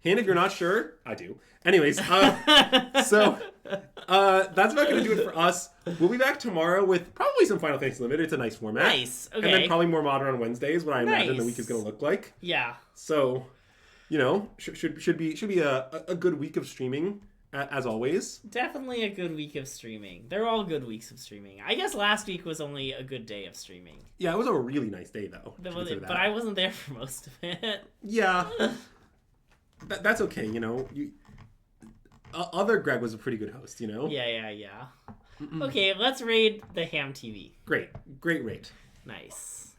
S2: And if you're not sure, I do. Anyways, so that's about going to do it for us. We'll be back tomorrow with probably some Final Fantasy Limited. It's a nice format.
S1: Nice. Okay.
S2: And then probably more Modern on Wednesdays, what I imagine the week is going to look like.
S1: Yeah.
S2: So, you know, should be a good week of streaming, as always.
S1: Definitely a good week of streaming. They're all good weeks of streaming. I guess last week was only a good day of streaming.
S2: Yeah, it was a really nice day, though.
S1: But I wasn't there for most of it.
S2: Yeah. That's okay, you know. Other Greg was a pretty good host, you know?
S1: Yeah. Okay, let's raid the Ham TV.
S2: Great raid.
S1: Nice.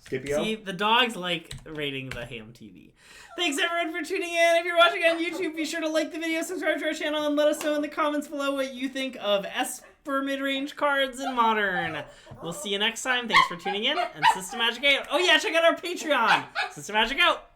S2: Scipio?
S1: See, the dogs like raiding the Ham TV. Thanks everyone for tuning in. If you're watching on YouTube, be sure to like the video, subscribe to our channel, and let us know in the comments below what you think of Esper Midrange cards in Modern. We'll see you next time. Thanks for tuning in, and System Magic out. Oh yeah, check out our Patreon. System Magic out.